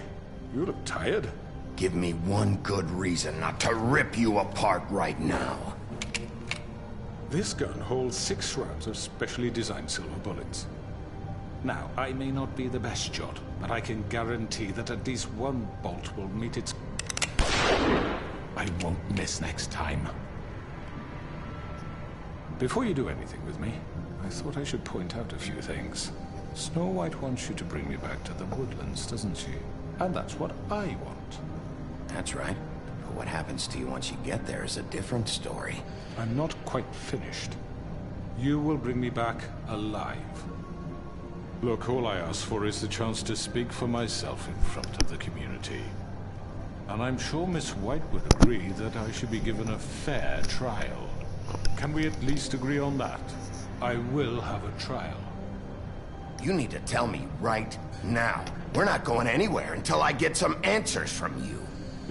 You look tired. Give me one good reason not to rip you apart right now. This gun holds 6 rounds of specially designed silver bullets. Now, I may not be the best shot, but I can guarantee that at least one bolt will meet its... I won't miss next time. Before you do anything with me, I thought I should point out a few things. Snow White wants you to bring me back to the woodlands, doesn't she? And that's what I want. That's right. But what happens to you once you get there is a different story. I'm not quite finished. You will bring me back alive. Look, all I ask for is the chance to speak for myself in front of the community. And I'm sure Miss White would agree that I should be given a fair trial. Can we at least agree on that? I will have a trial. You need to tell me right now. We're not going anywhere until I get some answers from you.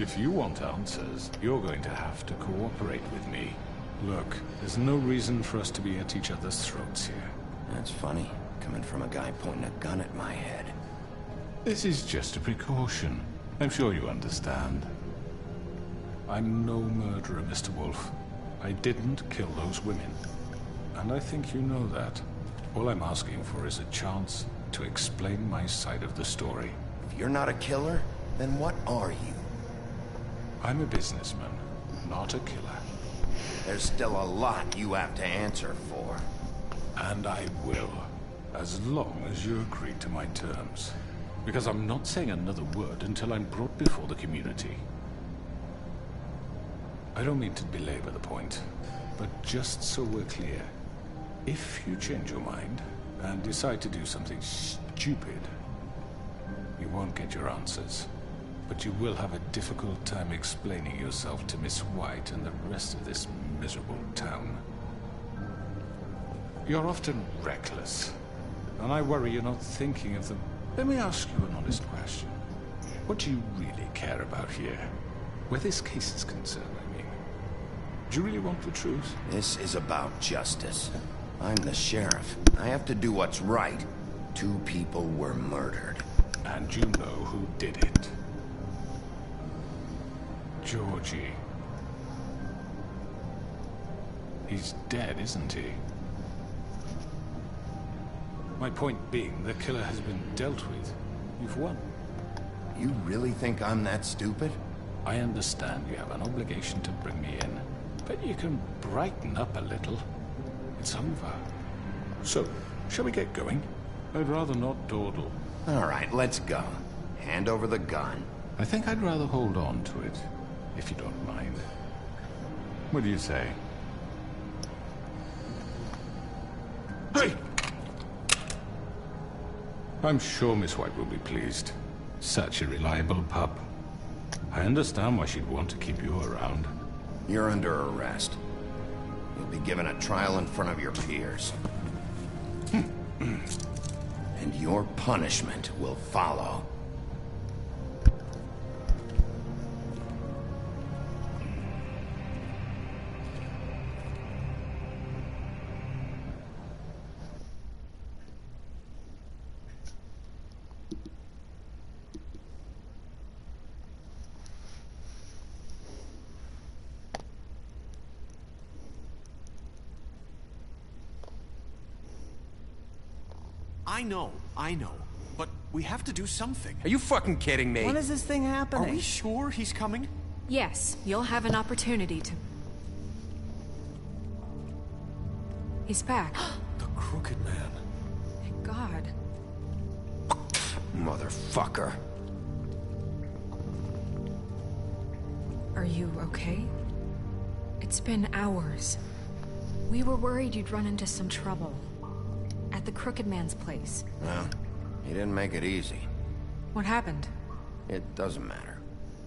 If you want answers, you're going to have to cooperate with me. Look, there's no reason for us to be at each other's throats here. That's funny, coming from a guy pointing a gun at my head. This is just a precaution. I'm sure you understand. I'm no murderer, Mr. Wolf. I didn't kill those women. And I think you know that. All I'm asking for is a chance to explain my side of the story. If you're not a killer, then what are you? I'm a businessman, not a killer. There's still a lot you have to answer for. And I will, as long as you agree to my terms. Because I'm not saying another word until I'm brought before the community. I don't mean to belabor the point, but just so we're clear, if you change your mind and decide to do something stupid, you won't get your answers. But you will have a difficult time explaining yourself to Miss White and the rest of this miserable town. You're often reckless, and I worry you're not thinking of them. Let me ask you an honest question. What do you really care about here? Where this case is concerned, I mean. Do you really want the truth? This is about justice. I'm the sheriff. I have to do what's right. 2 people were murdered. And you know who did it. Georgie. He's dead, isn't he? My point being, the killer has been dealt with. You've won. You really think I'm that stupid? I understand you have an obligation to bring me in, but you can brighten up a little. It's over. So, shall we get going? I'd rather not dawdle. All right, let's go. Hand over the gun. I think I'd rather hold on to it, if you don't mind. What do you say? Hey! I'm sure Miss White will be pleased. Such a reliable pup. I understand why she'd want to keep you around. You're under arrest. You'll be given a trial in front of your peers. And your punishment will follow. I know. But we have to do something. Are you fucking kidding me? When is this thing happening? Are we sure he's coming? Yes, you'll have an opportunity to... He's back. The Crooked Man. Thank God. Motherfucker. Are you okay? It's been hours. We were worried you'd run into some trouble. At the Crooked Man's place. Well, he didn't make it easy. What happened? It doesn't matter.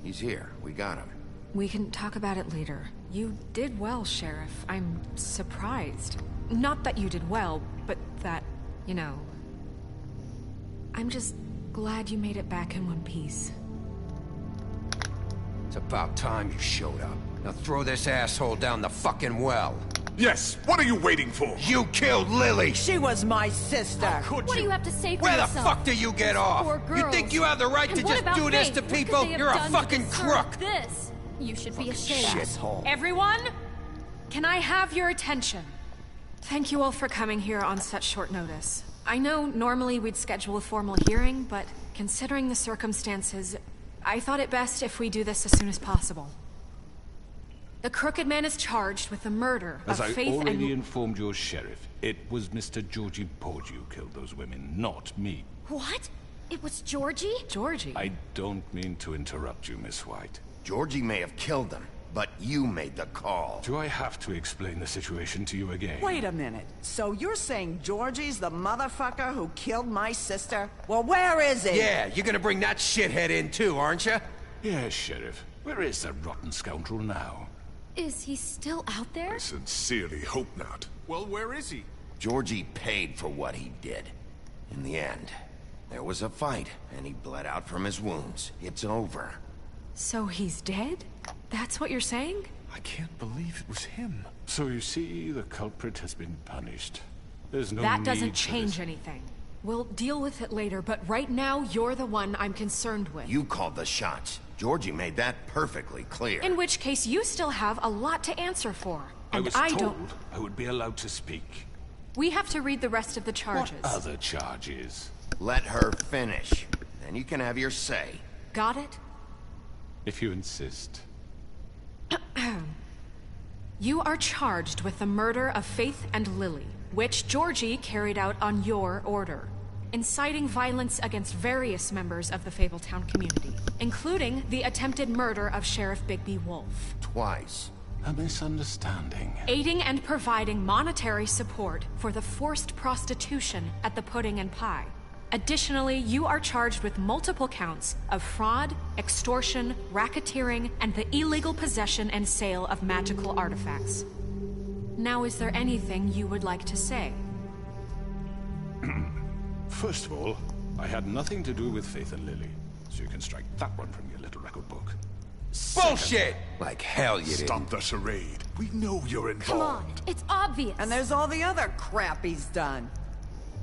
He's here. We got him. We can talk about it later. You did well, Sheriff. I'm surprised. Not that you did well, but that, you know... I'm just glad you made it back in one piece. It's about time you showed up. Now throw this asshole down the fucking well. Yes, what are you waiting for? You killed Lily! She was my sister! What do you have to say for Where yourself? the fuck do you get off? Poor girls. You think you have the right And to what just about do this Faith? to What could people? they have You're a done to fucking deserve crook! This. You should be ashamed. Shithole. Everyone, can I have your attention? Thank you all for coming here on such short notice. I know normally we'd schedule a formal hearing, but considering the circumstances, I thought it best if we do this as soon as possible. The Crooked Man is charged with the murder As of I Faith already and... informed your sheriff, it was Mr. Georgie Porgy who killed those women, not me. What? It was Georgie? Georgie? I don't mean to interrupt you, Miss White. Georgie may have killed them, but you made the call. Do I have to explain the situation to you again? Wait a minute. So you're saying Georgie's the motherfucker who killed my sister? Well, where is he? Yeah, you're gonna bring that shithead in too, aren't you? Yes, Sheriff. Where is that rotten scoundrel now? Is he still out there? I sincerely hope not. Well, where is he? Georgie paid for what he did. In the end, there was a fight, and he bled out from his wounds. It's over. So he's dead? That's what you're saying? I can't believe it was him. So you see, the culprit has been punished. There's no That need doesn't for change this. anything. We'll deal with it later, but right now, you're the one I'm concerned with. You called the shots. Georgie made that perfectly clear. In which case, you still have a lot to answer for. And I was told I would be allowed to speak. We have to read the rest of the charges. What other charges? Let her finish. Then you can have your say. Got it? If you insist. You are charged with the murder of Faith and Lily, which Georgie carried out on your order, inciting violence against various members of the Fabletown community, including the attempted murder of Sheriff Bigby Wolf. Twice. A misunderstanding. Aiding and providing monetary support for the forced prostitution at the Pudding and Pie. Additionally, you are charged with multiple counts of fraud, extortion, racketeering, and the illegal possession and sale of magical artifacts. Now, is there anything you would like to say? First of all, I had nothing to do with Faith and Lily, so you can strike that one from your little record book. Bullshit! Like hell you didn't. Stop the charade. We know you're involved. Come on, it's obvious. And there's all the other crap he's done.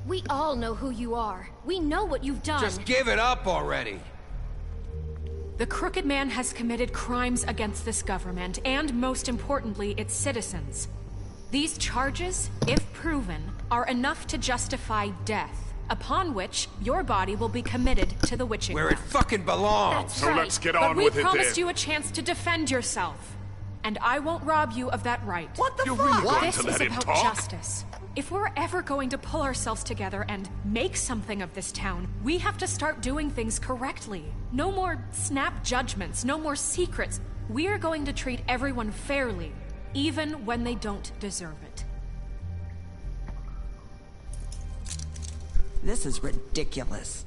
We all know who you are. We know what you've done. Just give it up already. The Crooked Man has committed crimes against this government, and most importantly, its citizens. These charges, if proven, are enough to justify death, upon which your body will be committed to the witching Where it ground. fucking belongs. That's right. Let's get on with it then. But we promised you a chance to defend yourself. And I won't rob you of that right. What the You're fuck? really going This to is let him about talk? justice. If we're ever going to pull ourselves together and make something of this town, we have to start doing things correctly. No more snap judgments, no more secrets. We are going to treat everyone fairly, even when they don't deserve it. This is ridiculous.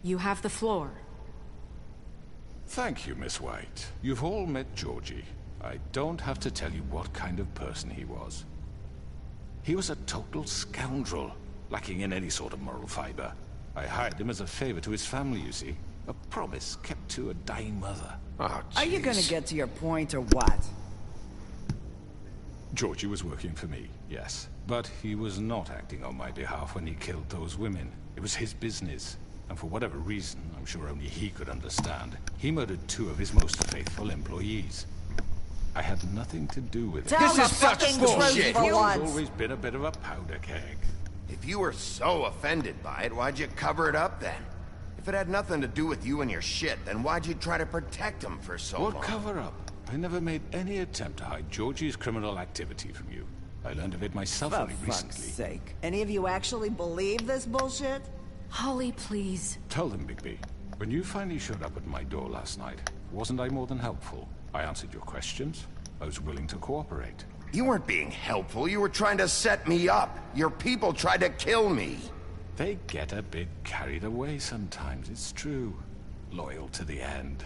You have the floor. Thank you, Miss White. You've all met Georgie. I don't have to tell you what kind of person he was. He was a total scoundrel, lacking in any sort of moral fiber. I hired him as a favor to his family, you see. A promise kept to a dying mother. Oh, Are you gonna get to your point or what? Georgie was working for me, yes. But he was not acting on my behalf when he killed those women. It was his business. And for whatever reason, I'm sure only he could understand, he murdered 2 of his most faithful employees. I had nothing to do with it. Tell the fucking truth for He's once. always been a bit of a powder keg. If you were so offended by it, why'd you cover it up then? If it had nothing to do with you and your shit, then why'd you try to protect him for so long? What cover up? I never made any attempt to hide Georgie's criminal activity from you. I learned of it myself For only fuck's recently. sake. Any of you actually believe this bullshit? Holly, please. Tell them, Bigby. When you finally showed up at my door last night, wasn't I more than helpful? I answered your questions. I was willing to cooperate. You weren't being helpful. You were trying to set me up. Your people tried to kill me. They get a bit carried away sometimes, it's true. Loyal to the end.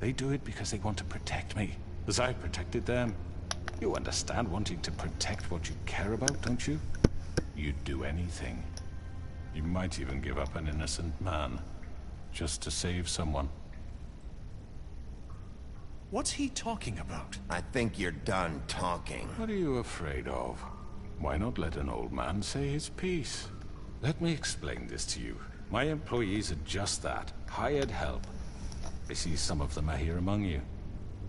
They do it because they want to protect me, as I protected them. You understand wanting to protect what you care about, don't you? You'd do anything. You might even give up an innocent man, just to save someone. What's he talking about? I think you're done talking. What are you afraid of? Why not let an old man say his piece? Let me explain this to you. My employees are just that, hired help. I see some of them are here among you.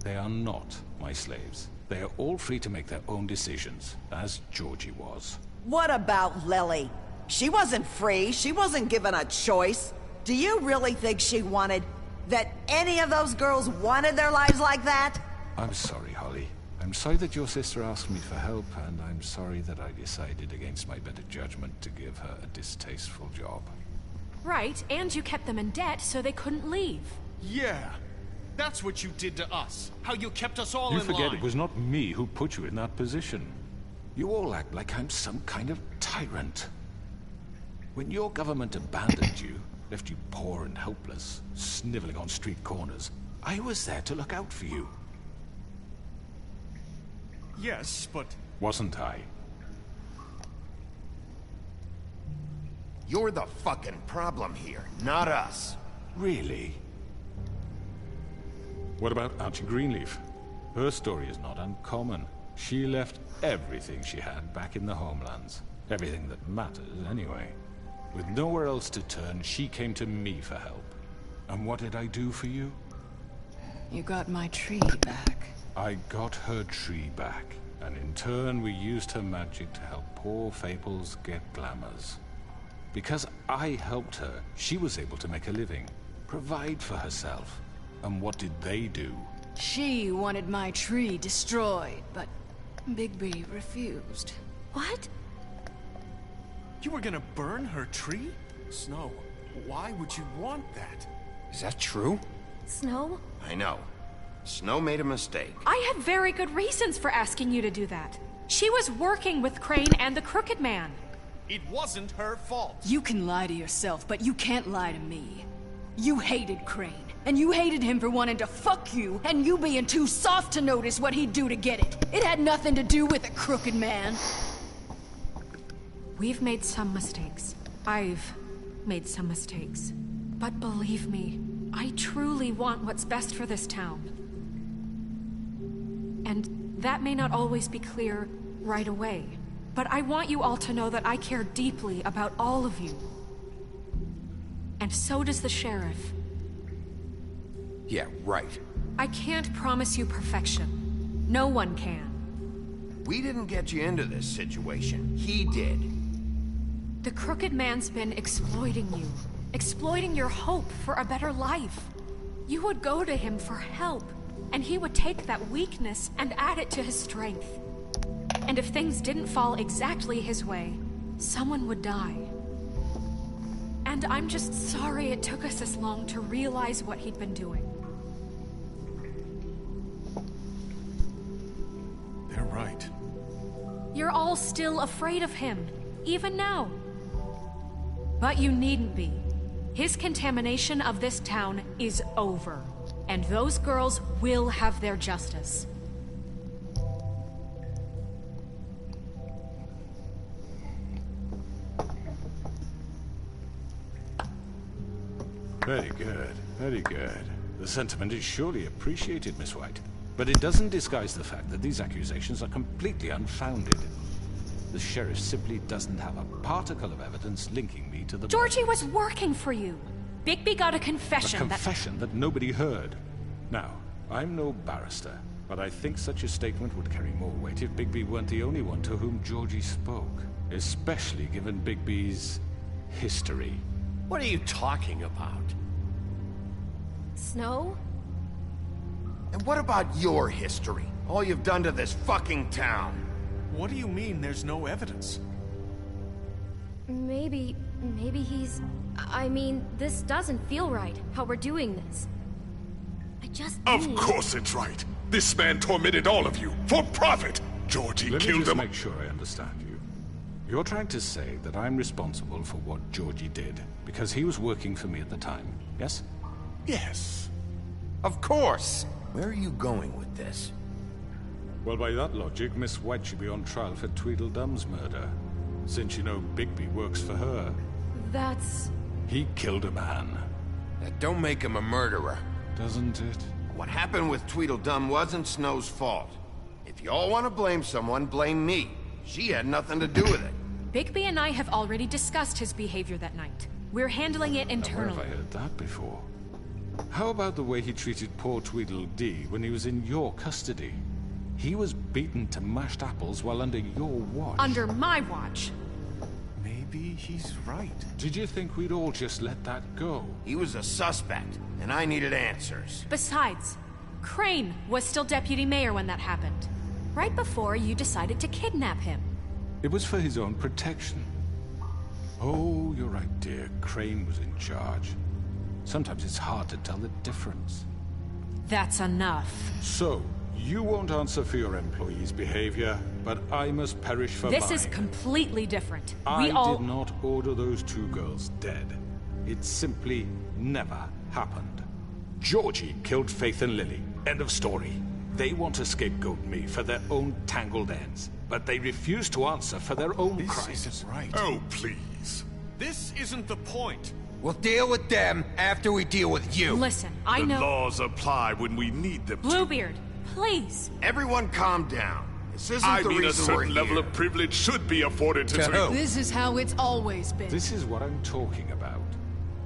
They are not my slaves. They are all free to make their own decisions, as Georgie was. What about Lily? She wasn't free. She wasn't given a choice. Do you really think she wanted... that any of those girls wanted their lives like that? I'm sorry, Holly. I'm sorry that your sister asked me for help, and I'm sorry that I decided against my better judgment to give her a distasteful job. Right, and you kept them in debt so they couldn't leave. Yeah, that's what you did to us. How you kept us all You in forget line. it was not me who put you in that position. You all act like I'm some kind of tyrant. When your government abandoned you, left you poor and helpless, sniveling on street corners, I was there to look out for you. Yes, but... Wasn't I? You're the fucking problem here, not us. Really? What about Auntie Greenleaf? Her story is not uncommon. She left everything she had back in the homelands. Everything that matters, anyway. With nowhere else to turn, she came to me for help. And what did I do for you? You got my tree back. I got her tree back, and in turn we used her magic to help poor Fables get glamours. Because I helped her, she was able to make a living, provide for herself. And what did they do? She wanted my tree destroyed, but Bigby refused. What? You were gonna burn her tree? Snow, why would you want that? Is that true? Snow? I know. Snow made a mistake. I had very good reasons for asking you to do that. She was working with Crane and the Crooked Man. It wasn't her fault. You can lie to yourself, but you can't lie to me. You hated Crane, and you hated him for wanting to fuck you, and you being too soft to notice what he'd do to get it. It had nothing to do with the Crooked Man. We've made some mistakes. I've made some mistakes. But believe me, I truly want what's best for this town. And that may not always be clear right away. But I want you all to know that I care deeply about all of you. And so does the sheriff. Yeah, right. I can't promise you perfection. No one can. We didn't get you into this situation. He did. The Crooked Man's been exploiting you. Exploiting your hope for a better life. You would go to him for help, and he would take that weakness and add it to his strength. And if things didn't fall exactly his way, someone would die. And I'm just sorry it took us this long to realize what he'd been doing. They're right. You're all still afraid of him, even now. But you needn't be. His contamination of this town is over, and those girls will have their justice. Very good, very good. The sentiment is surely appreciated, Miss White. But it doesn't disguise the fact that these accusations are completely unfounded. The sheriff simply doesn't have a particle of evidence linking me to the... Georgie was working for you. Bigby got a confession. A confession that nobody heard. Now, I'm no barrister, but I think such a statement would carry more weight if Bigby weren't the only one to whom Georgie spoke. Especially given Bigby's history. What are you talking about? Snow? And what about your history? All you've done to this fucking town? What do you mean there's no evidence? Maybe he's... I mean, this doesn't feel right, how we're doing this. I just Of course it's right. This man tormented all of you, for profit! Georgie Let me killed just him. make sure I understand you. You're trying to say that I'm responsible for what Georgie did, because he was working for me at the time, yes? Yes. Of course! Where are you going with this? Well, by that logic, Miss White should be on trial for Tweedledum's murder, since you know Bigby works for her. That's... He killed a man. That don't make him a murderer. Doesn't it? What happened with Tweedledum wasn't Snow's fault. If y'all want to blame someone, blame me. She had nothing to do with it. Bigby and I have already discussed his behavior that night. We're handling it internally. Where have I heard that before? How about the way he treated poor Tweedledee when he was in your custody? He was beaten to mashed apples while under your watch. Under my watch. Maybe he's right. Did you think we'd all just let that go? He was a suspect, and I needed answers. Besides, Crane was still deputy mayor when that happened. Right before you decided to kidnap him. It was for his own protection. Oh, you're right, dear. Crane was in charge. Sometimes it's hard to tell the difference. That's enough. So, you won't answer for your employees' behavior, but I must perish for mine. This is completely different. I We all... did not order those two girls dead. It simply never happened. Georgie killed Faith and Lily. End of story. They want to scapegoat me for their own tangled ends, but they refuse to answer for their own crimes. This isn't right. Oh, please. This isn't the point. We'll deal with them after we deal with you. Listen, I The know... laws apply when we need them to. Bluebeard, please. Everyone calm down. This isn't I the mean, a reason we're certain level here. of privilege should be afforded to This is how it's always been. This is what I'm talking about.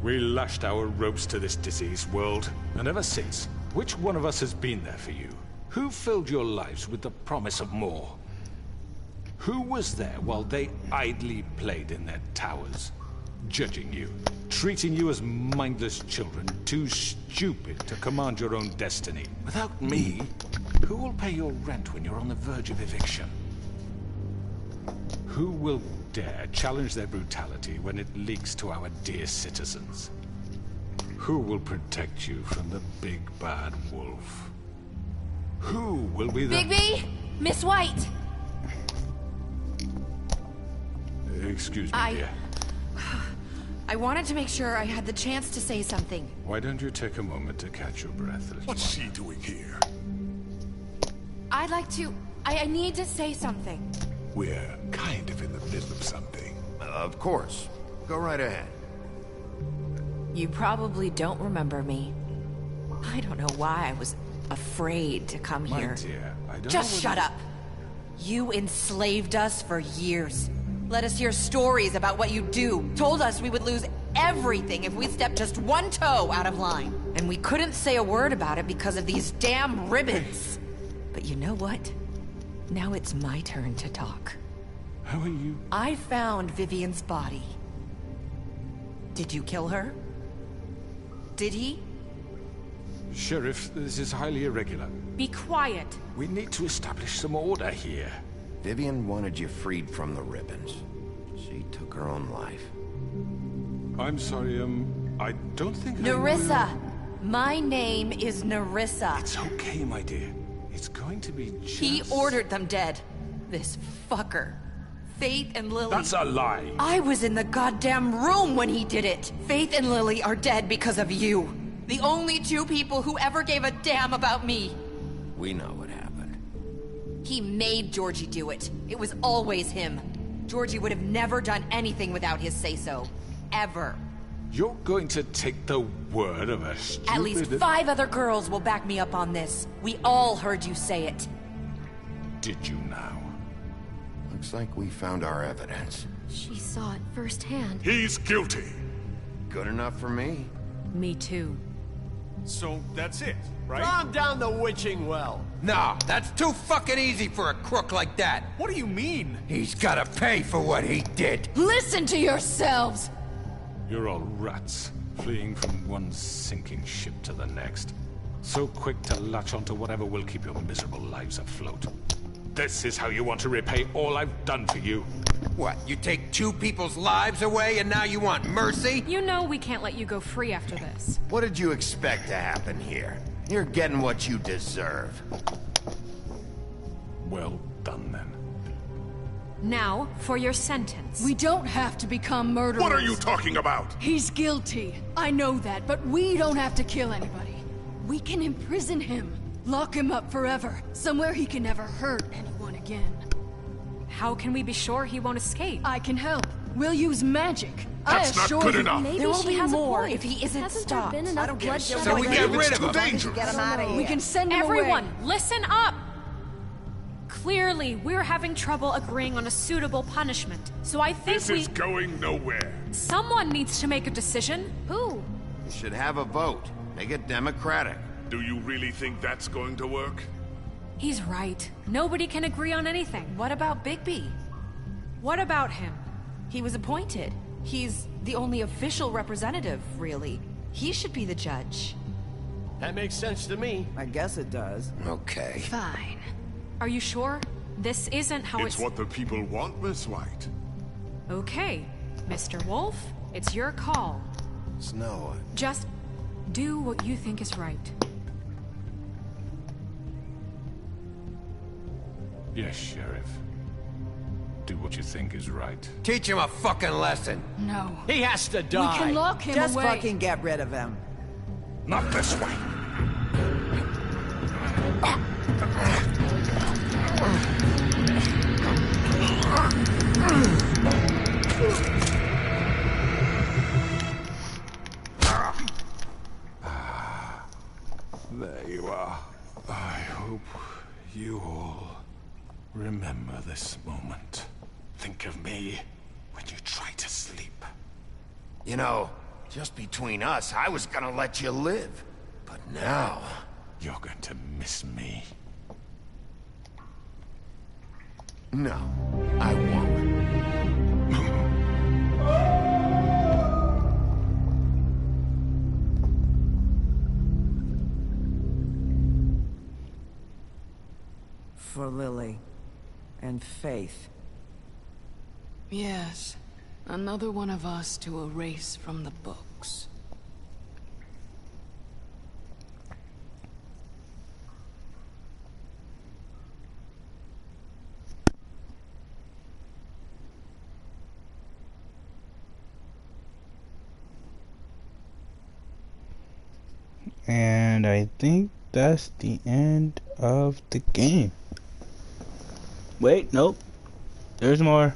We lashed our ropes to this diseased world, and ever since, which one of us has been there for you? Who filled your lives with the promise of more? Who was there while they idly played in their towers, judging you, treating you as mindless children, too stupid to command your own destiny? Without me, who will pay your rent when you're on the verge of eviction? Who will dare challenge their brutality when it leaks to our dear citizens? Who will protect you from the big bad wolf? Who will be the... Bigby! Miss White! Excuse me, dear. I wanted to make sure I had the chance to say something. Why don't you take a moment to catch your breath, little What's she doing here? I'd like to... I need to say something. We're kind of in the middle of something. Of course. Go right ahead. You probably don't remember me. I don't know why I was afraid to come My here. dear, I don't Just know shut up. You enslaved us for years. Let us hear stories about what you do. Told us we would lose everything if we stepped just one toe out of line. And we couldn't say a word about it because of these damn ribbons. But you know what? Now it's my turn to talk. How are you? I found Vivian's body. Did you kill her? Did he? Sheriff, this is highly irregular. Be quiet. We need to establish some order here. Vivian wanted you freed from the ribbons. She took her own life. I'm sorry, I don't think Nerissa! My name is Nerissa. It's okay, my dear. It's going to be just... He ordered them dead. This fucker. Faith and Lily... That's a lie! I was in the goddamn room when he did it! Faith and Lily are dead because of you. The only two people who ever gave a damn about me. We know what happened. He made Georgie do it. It was always him. Georgie would have never done anything without his say-so. Ever. You're going to take the word of a stupid... At least 5 other girls will back me up on this. We all heard you say it. Did you now? Looks like we found our evidence. She saw it firsthand. He's guilty. Good enough for me. Me too. So that's it, right? Calm down the witching well. No, that's too fucking easy for a crook like that. What do you mean? He's gotta pay for what he did. Listen to yourselves! You're all rats, fleeing from one sinking ship to the next. So quick to latch onto whatever will keep your miserable lives afloat. This is how you want to repay all I've done for you. What, you take 2 people's lives away and now you want mercy? You know we can't let you go free after this. What did you expect to happen here? You're getting what you deserve. Well done, then. Now, for your sentence. We don't have to become murderers. What are you talking about? He's guilty. I know that, but we don't have to kill anybody. We can imprison him. Lock him up forever. Somewhere he can never hurt anyone again. How can we be sure he won't escape? I can help. We'll use magic. That's not good enough. Maybe There will she be has more a point. if he isn't Hasn't stopped. there been enough bloodshed? So we get rid of him. Dangerous. Get him out of here. We can send him Everyone, away. listen up! Clearly, we're having trouble agreeing on a suitable punishment. So I think This is going nowhere. someone needs to make a decision. Who? You should have a vote. Make it democratic. Do you really think that's going to work? He's right. Nobody can agree on anything. What about Bigby? What about him? He was appointed. He's the only official representative, really. He should be the judge. That makes sense to me. I guess it does. Okay. Fine. Are you sure? This isn't how It's what the people want, Miss White. Okay, Mr. Wolf, it's your call. Snow. Just do what you think is right. Yes, Sheriff. Do what you think is right. Teach him a fucking lesson. No. He has to die. We can lock him Just away. fucking get rid of him. Not this way. There you are. I hope you all Remember this moment. Think of me when you try to sleep. You know, just between us, I was gonna let you live. But now... You're going to miss me. No, I won't. For Lily. And Faith. Yes. Another one of us to erase from the books. And I think that's the end of the game. Wait, nope. There's more.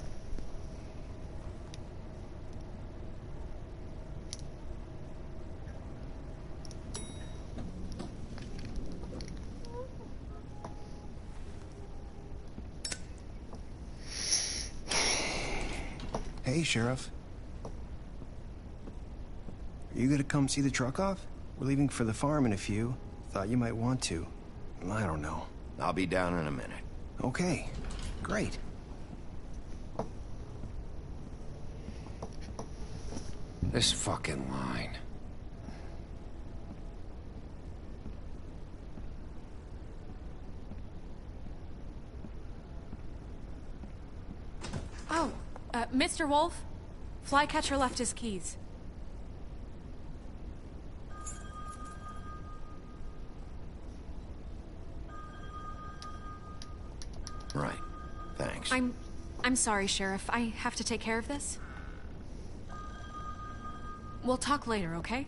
Hey, Sheriff. Are you gonna come see the truck off? We're leaving for the farm in a few. Thought you might want to. I don't know. I'll be down in a minute. Okay. Great. This fucking line. Oh, Mr. Wolf? Flycatcher left his keys. Right. Thanks. I'm sorry, Sheriff. I have to take care of this. We'll talk later, okay?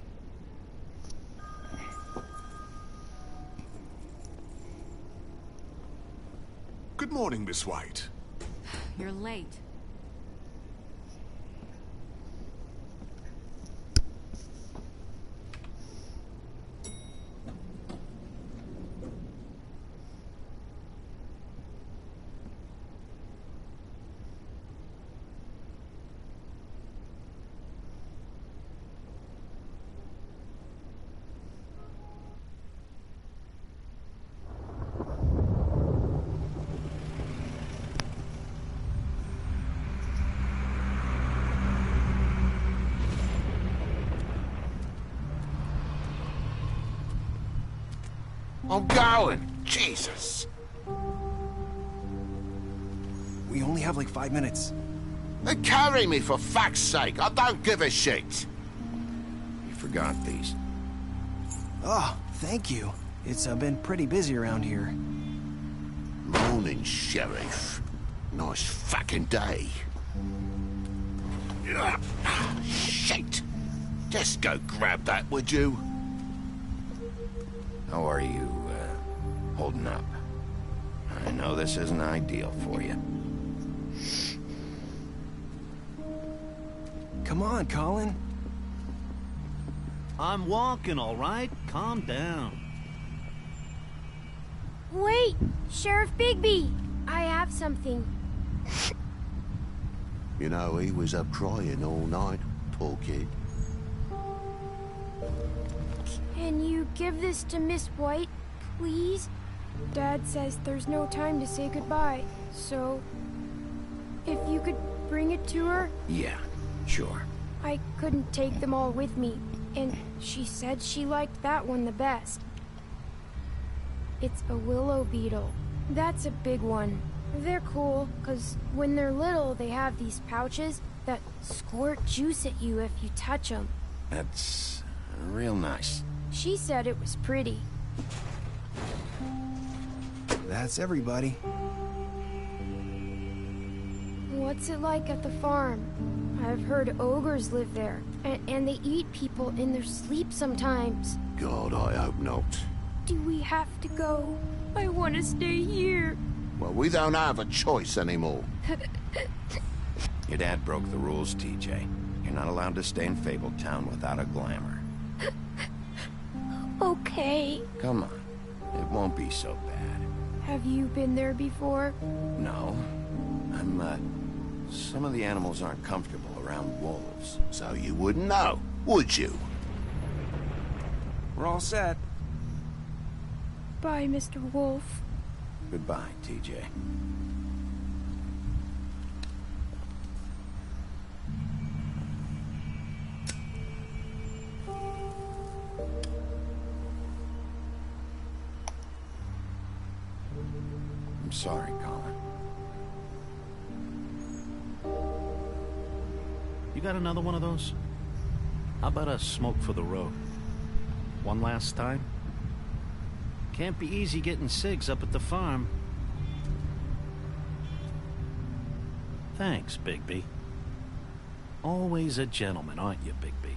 Good morning, Miss White. You're late. I'm going. Jesus. We only have like 5 minutes. Then carry me for fuck's sake. I don't give a shit. You forgot these. Oh, thank you. It's been pretty busy around here. Morning, Sheriff. Nice fucking day. Shit. Just go grab that, would you? How are you, holding up? I know this isn't ideal for you. Come on, Colin. I'm walking, all right? Calm down. Wait! Sheriff Bigby! I have something. You know, he was up crying all night, poor kid. Can you give this to Miss White, please? Dad says there's no time to say goodbye, so... if you could bring it to her? Yeah, sure. I couldn't take them all with me, and she said she liked that one the best. It's a willow beetle. That's a big one. They're cool, 'cause when they're little, they have these pouches that squirt juice at you if you touch them. That's real nice. She said it was pretty. That's everybody. What's it like at the farm? I've heard ogres live there, and they eat people in their sleep sometimes. God, I hope not. Do we have to go? I want to stay here. Well, we don't have a choice anymore. Your dad broke the rules, TJ. You're not allowed to stay in Fabletown without a glamour. Okay. Come on. It won't be so bad. Have you been there before? No. Some of the animals aren't comfortable around wolves. So you wouldn't know, would you? We're all set. Bye, Mr. Wolf. Goodbye, TJ. I'm sorry, Colin. You got another one of those? How about a smoke for the road? One last time? Can't be easy getting cigs up at the farm. Thanks, Bigby. Always a gentleman, aren't you, Bigby?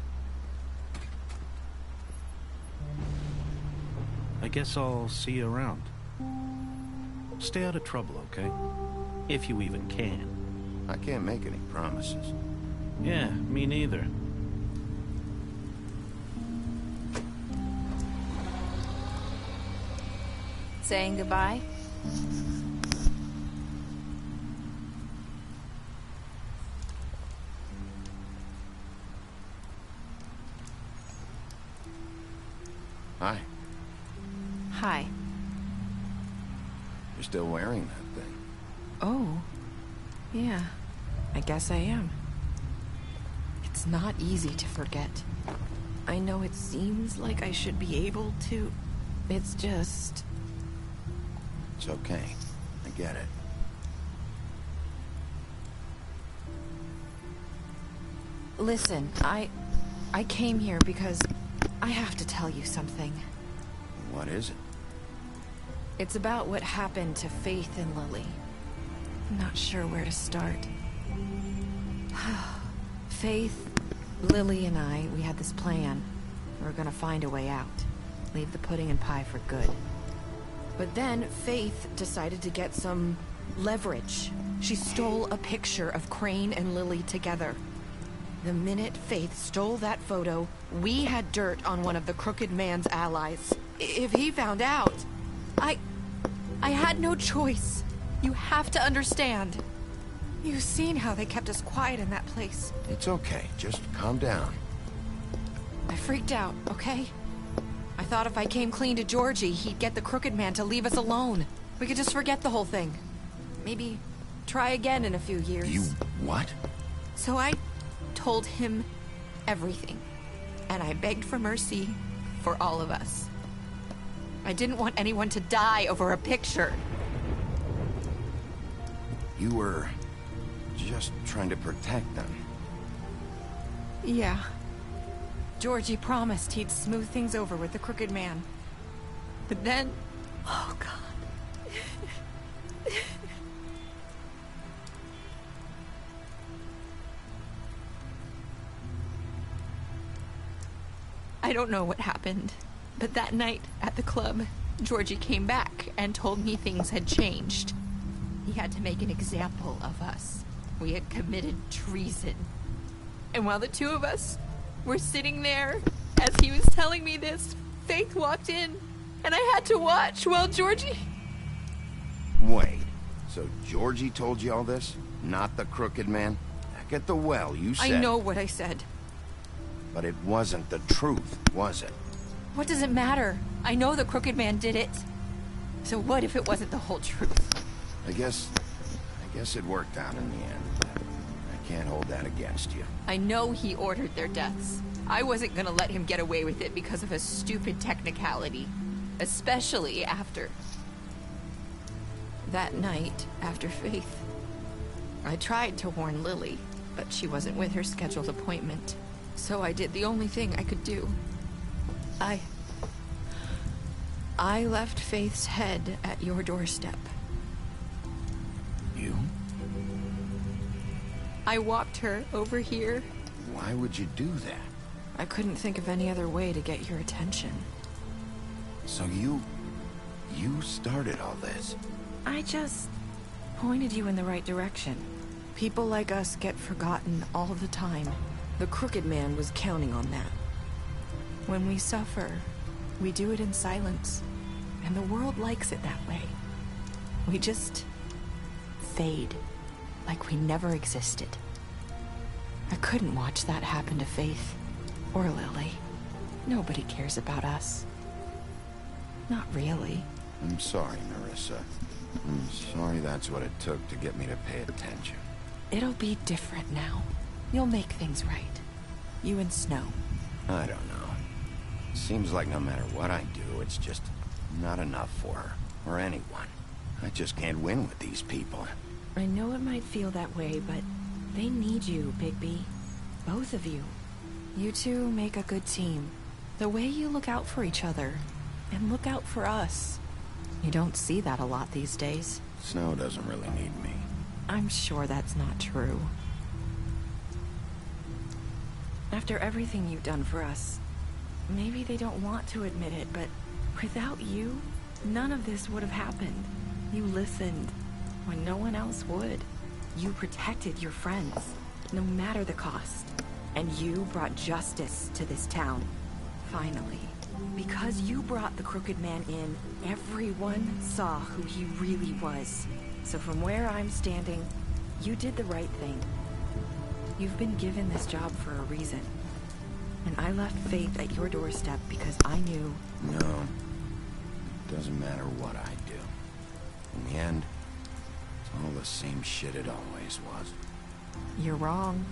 I guess I'll see you around. Stay out of trouble, okay? If you even can. I can't make any promises. Yeah, me neither. Saying goodbye? Hi. Hi. You're still wearing that thing. Oh. Yeah. I guess I am. It's not easy to forget. I know it seems like I should be able to. It's just... It's okay. I get it. Listen, I came here because I have to tell you something. What is it? It's about what happened to Faith and Lily. I'm not sure where to start. Faith, Lily, and I, we had this plan. We were gonna find a way out. Leave the pudding and pie for good. But then Faith decided to get some leverage. She stole a picture of Crane and Lily together. The minute Faith stole that photo, we had dirt on one of the Crooked Man's allies. If he found out, I had no choice. You have to understand. You've seen how they kept us quiet in that place. It's okay. Just calm down. I freaked out, okay? I thought if I came clean to Georgie, he'd get the Crooked Man to leave us alone. We could just forget the whole thing. Maybe try again in a few years. You what? So I told him everything. And I begged for mercy for all of us. I didn't want anyone to die over a picture. You were just trying to protect them. Yeah. Georgie promised he'd smooth things over with the Crooked Man. But then... Oh, God. I don't know what happened, but that night at the club, Georgie came back and told me things had changed. He had to make an example of us. We had committed treason. And while the two of us were sitting there, as he was telling me this, Faith walked in, and I had to watch while Georgie... Wait, so Georgie told you all this? Not the Crooked Man? Back at the well, you said... I know what I said. But it wasn't the truth, was it? What does it matter? I know the Crooked Man did it. So what if it wasn't the whole truth? I guess it worked out in the end. I can't hold that against you. I know he ordered their deaths. I wasn't gonna let him get away with it because of a stupid technicality. Especially after... that night, after Faith. I tried to warn Lily, but she wasn't with her scheduled appointment. So I did the only thing I could do. I left Faith's head at your doorstep. You? I walked her over here. Why would you do that? I couldn't think of any other way to get your attention. So you started all this? I just pointed you in the right direction. People like us get forgotten all the time. The Crooked Man was counting on that. When we suffer, we do it in silence, and the world likes it that way. We just fade, like we never existed. I couldn't watch that happen to Faith or Lily. Nobody cares about us. Not really. I'm sorry, Marissa. I'm sorry that's what it took to get me to pay attention. It'll be different now. You'll make things right. You and Snow. I don't know. Seems like no matter what I do, it's just not enough for her, or anyone. I just can't win with these people. I know it might feel that way, but they need you, Bigby. Both of you. You two make a good team. The way you look out for each other, and look out for us. You don't see that a lot these days. Snow doesn't really need me. I'm sure that's not true. After everything you've done for us, maybe they don't want to admit it, but without you, none of this would have happened. You listened when no one else would. You protected your friends, no matter the cost. And you brought justice to this town. Finally. Because you brought the Crooked Man in, everyone saw who he really was. So from where I'm standing, you did the right thing. You've been given this job for a reason. And I left Faith at your doorstep because I knew... No. It doesn't matter what I do. In the end, it's all the same shit it always was. You're wrong.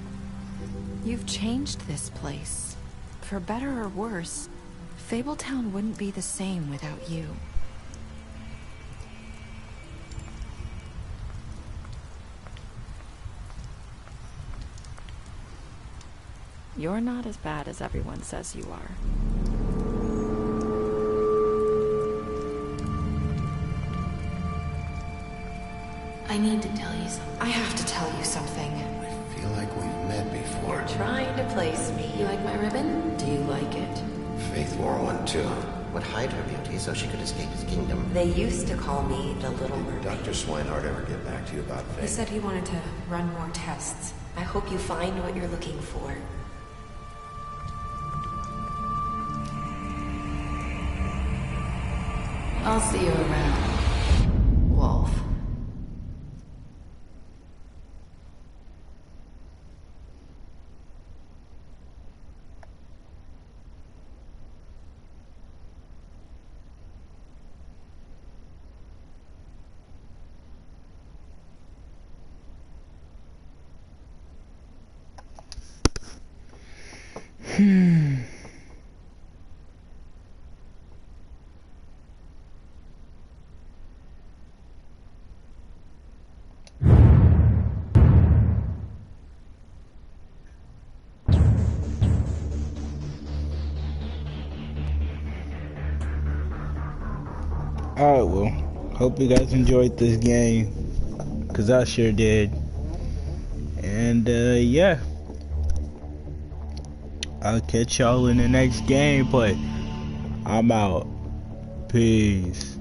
You've changed this place. For better or worse, Fabletown wouldn't be the same without you. You're not as bad as everyone says you are. I need to tell you something. I have to tell you something. I feel like we've met before. You're trying to place me. You like my ribbon? Do you like it? Faith wore one too. Would hide her beauty so she could escape his kingdom. They used to call me the Little Mermaid. Did Dr. Swinehart ever get back to you about Faith? He said he wanted to run more tests. I hope you find what you're looking for. I'll see you around, Wolf. Alright, well, hope you guys enjoyed this game, because I sure did. And, yeah. I'll catch y'all in the next gameplay. I'm out. Peace.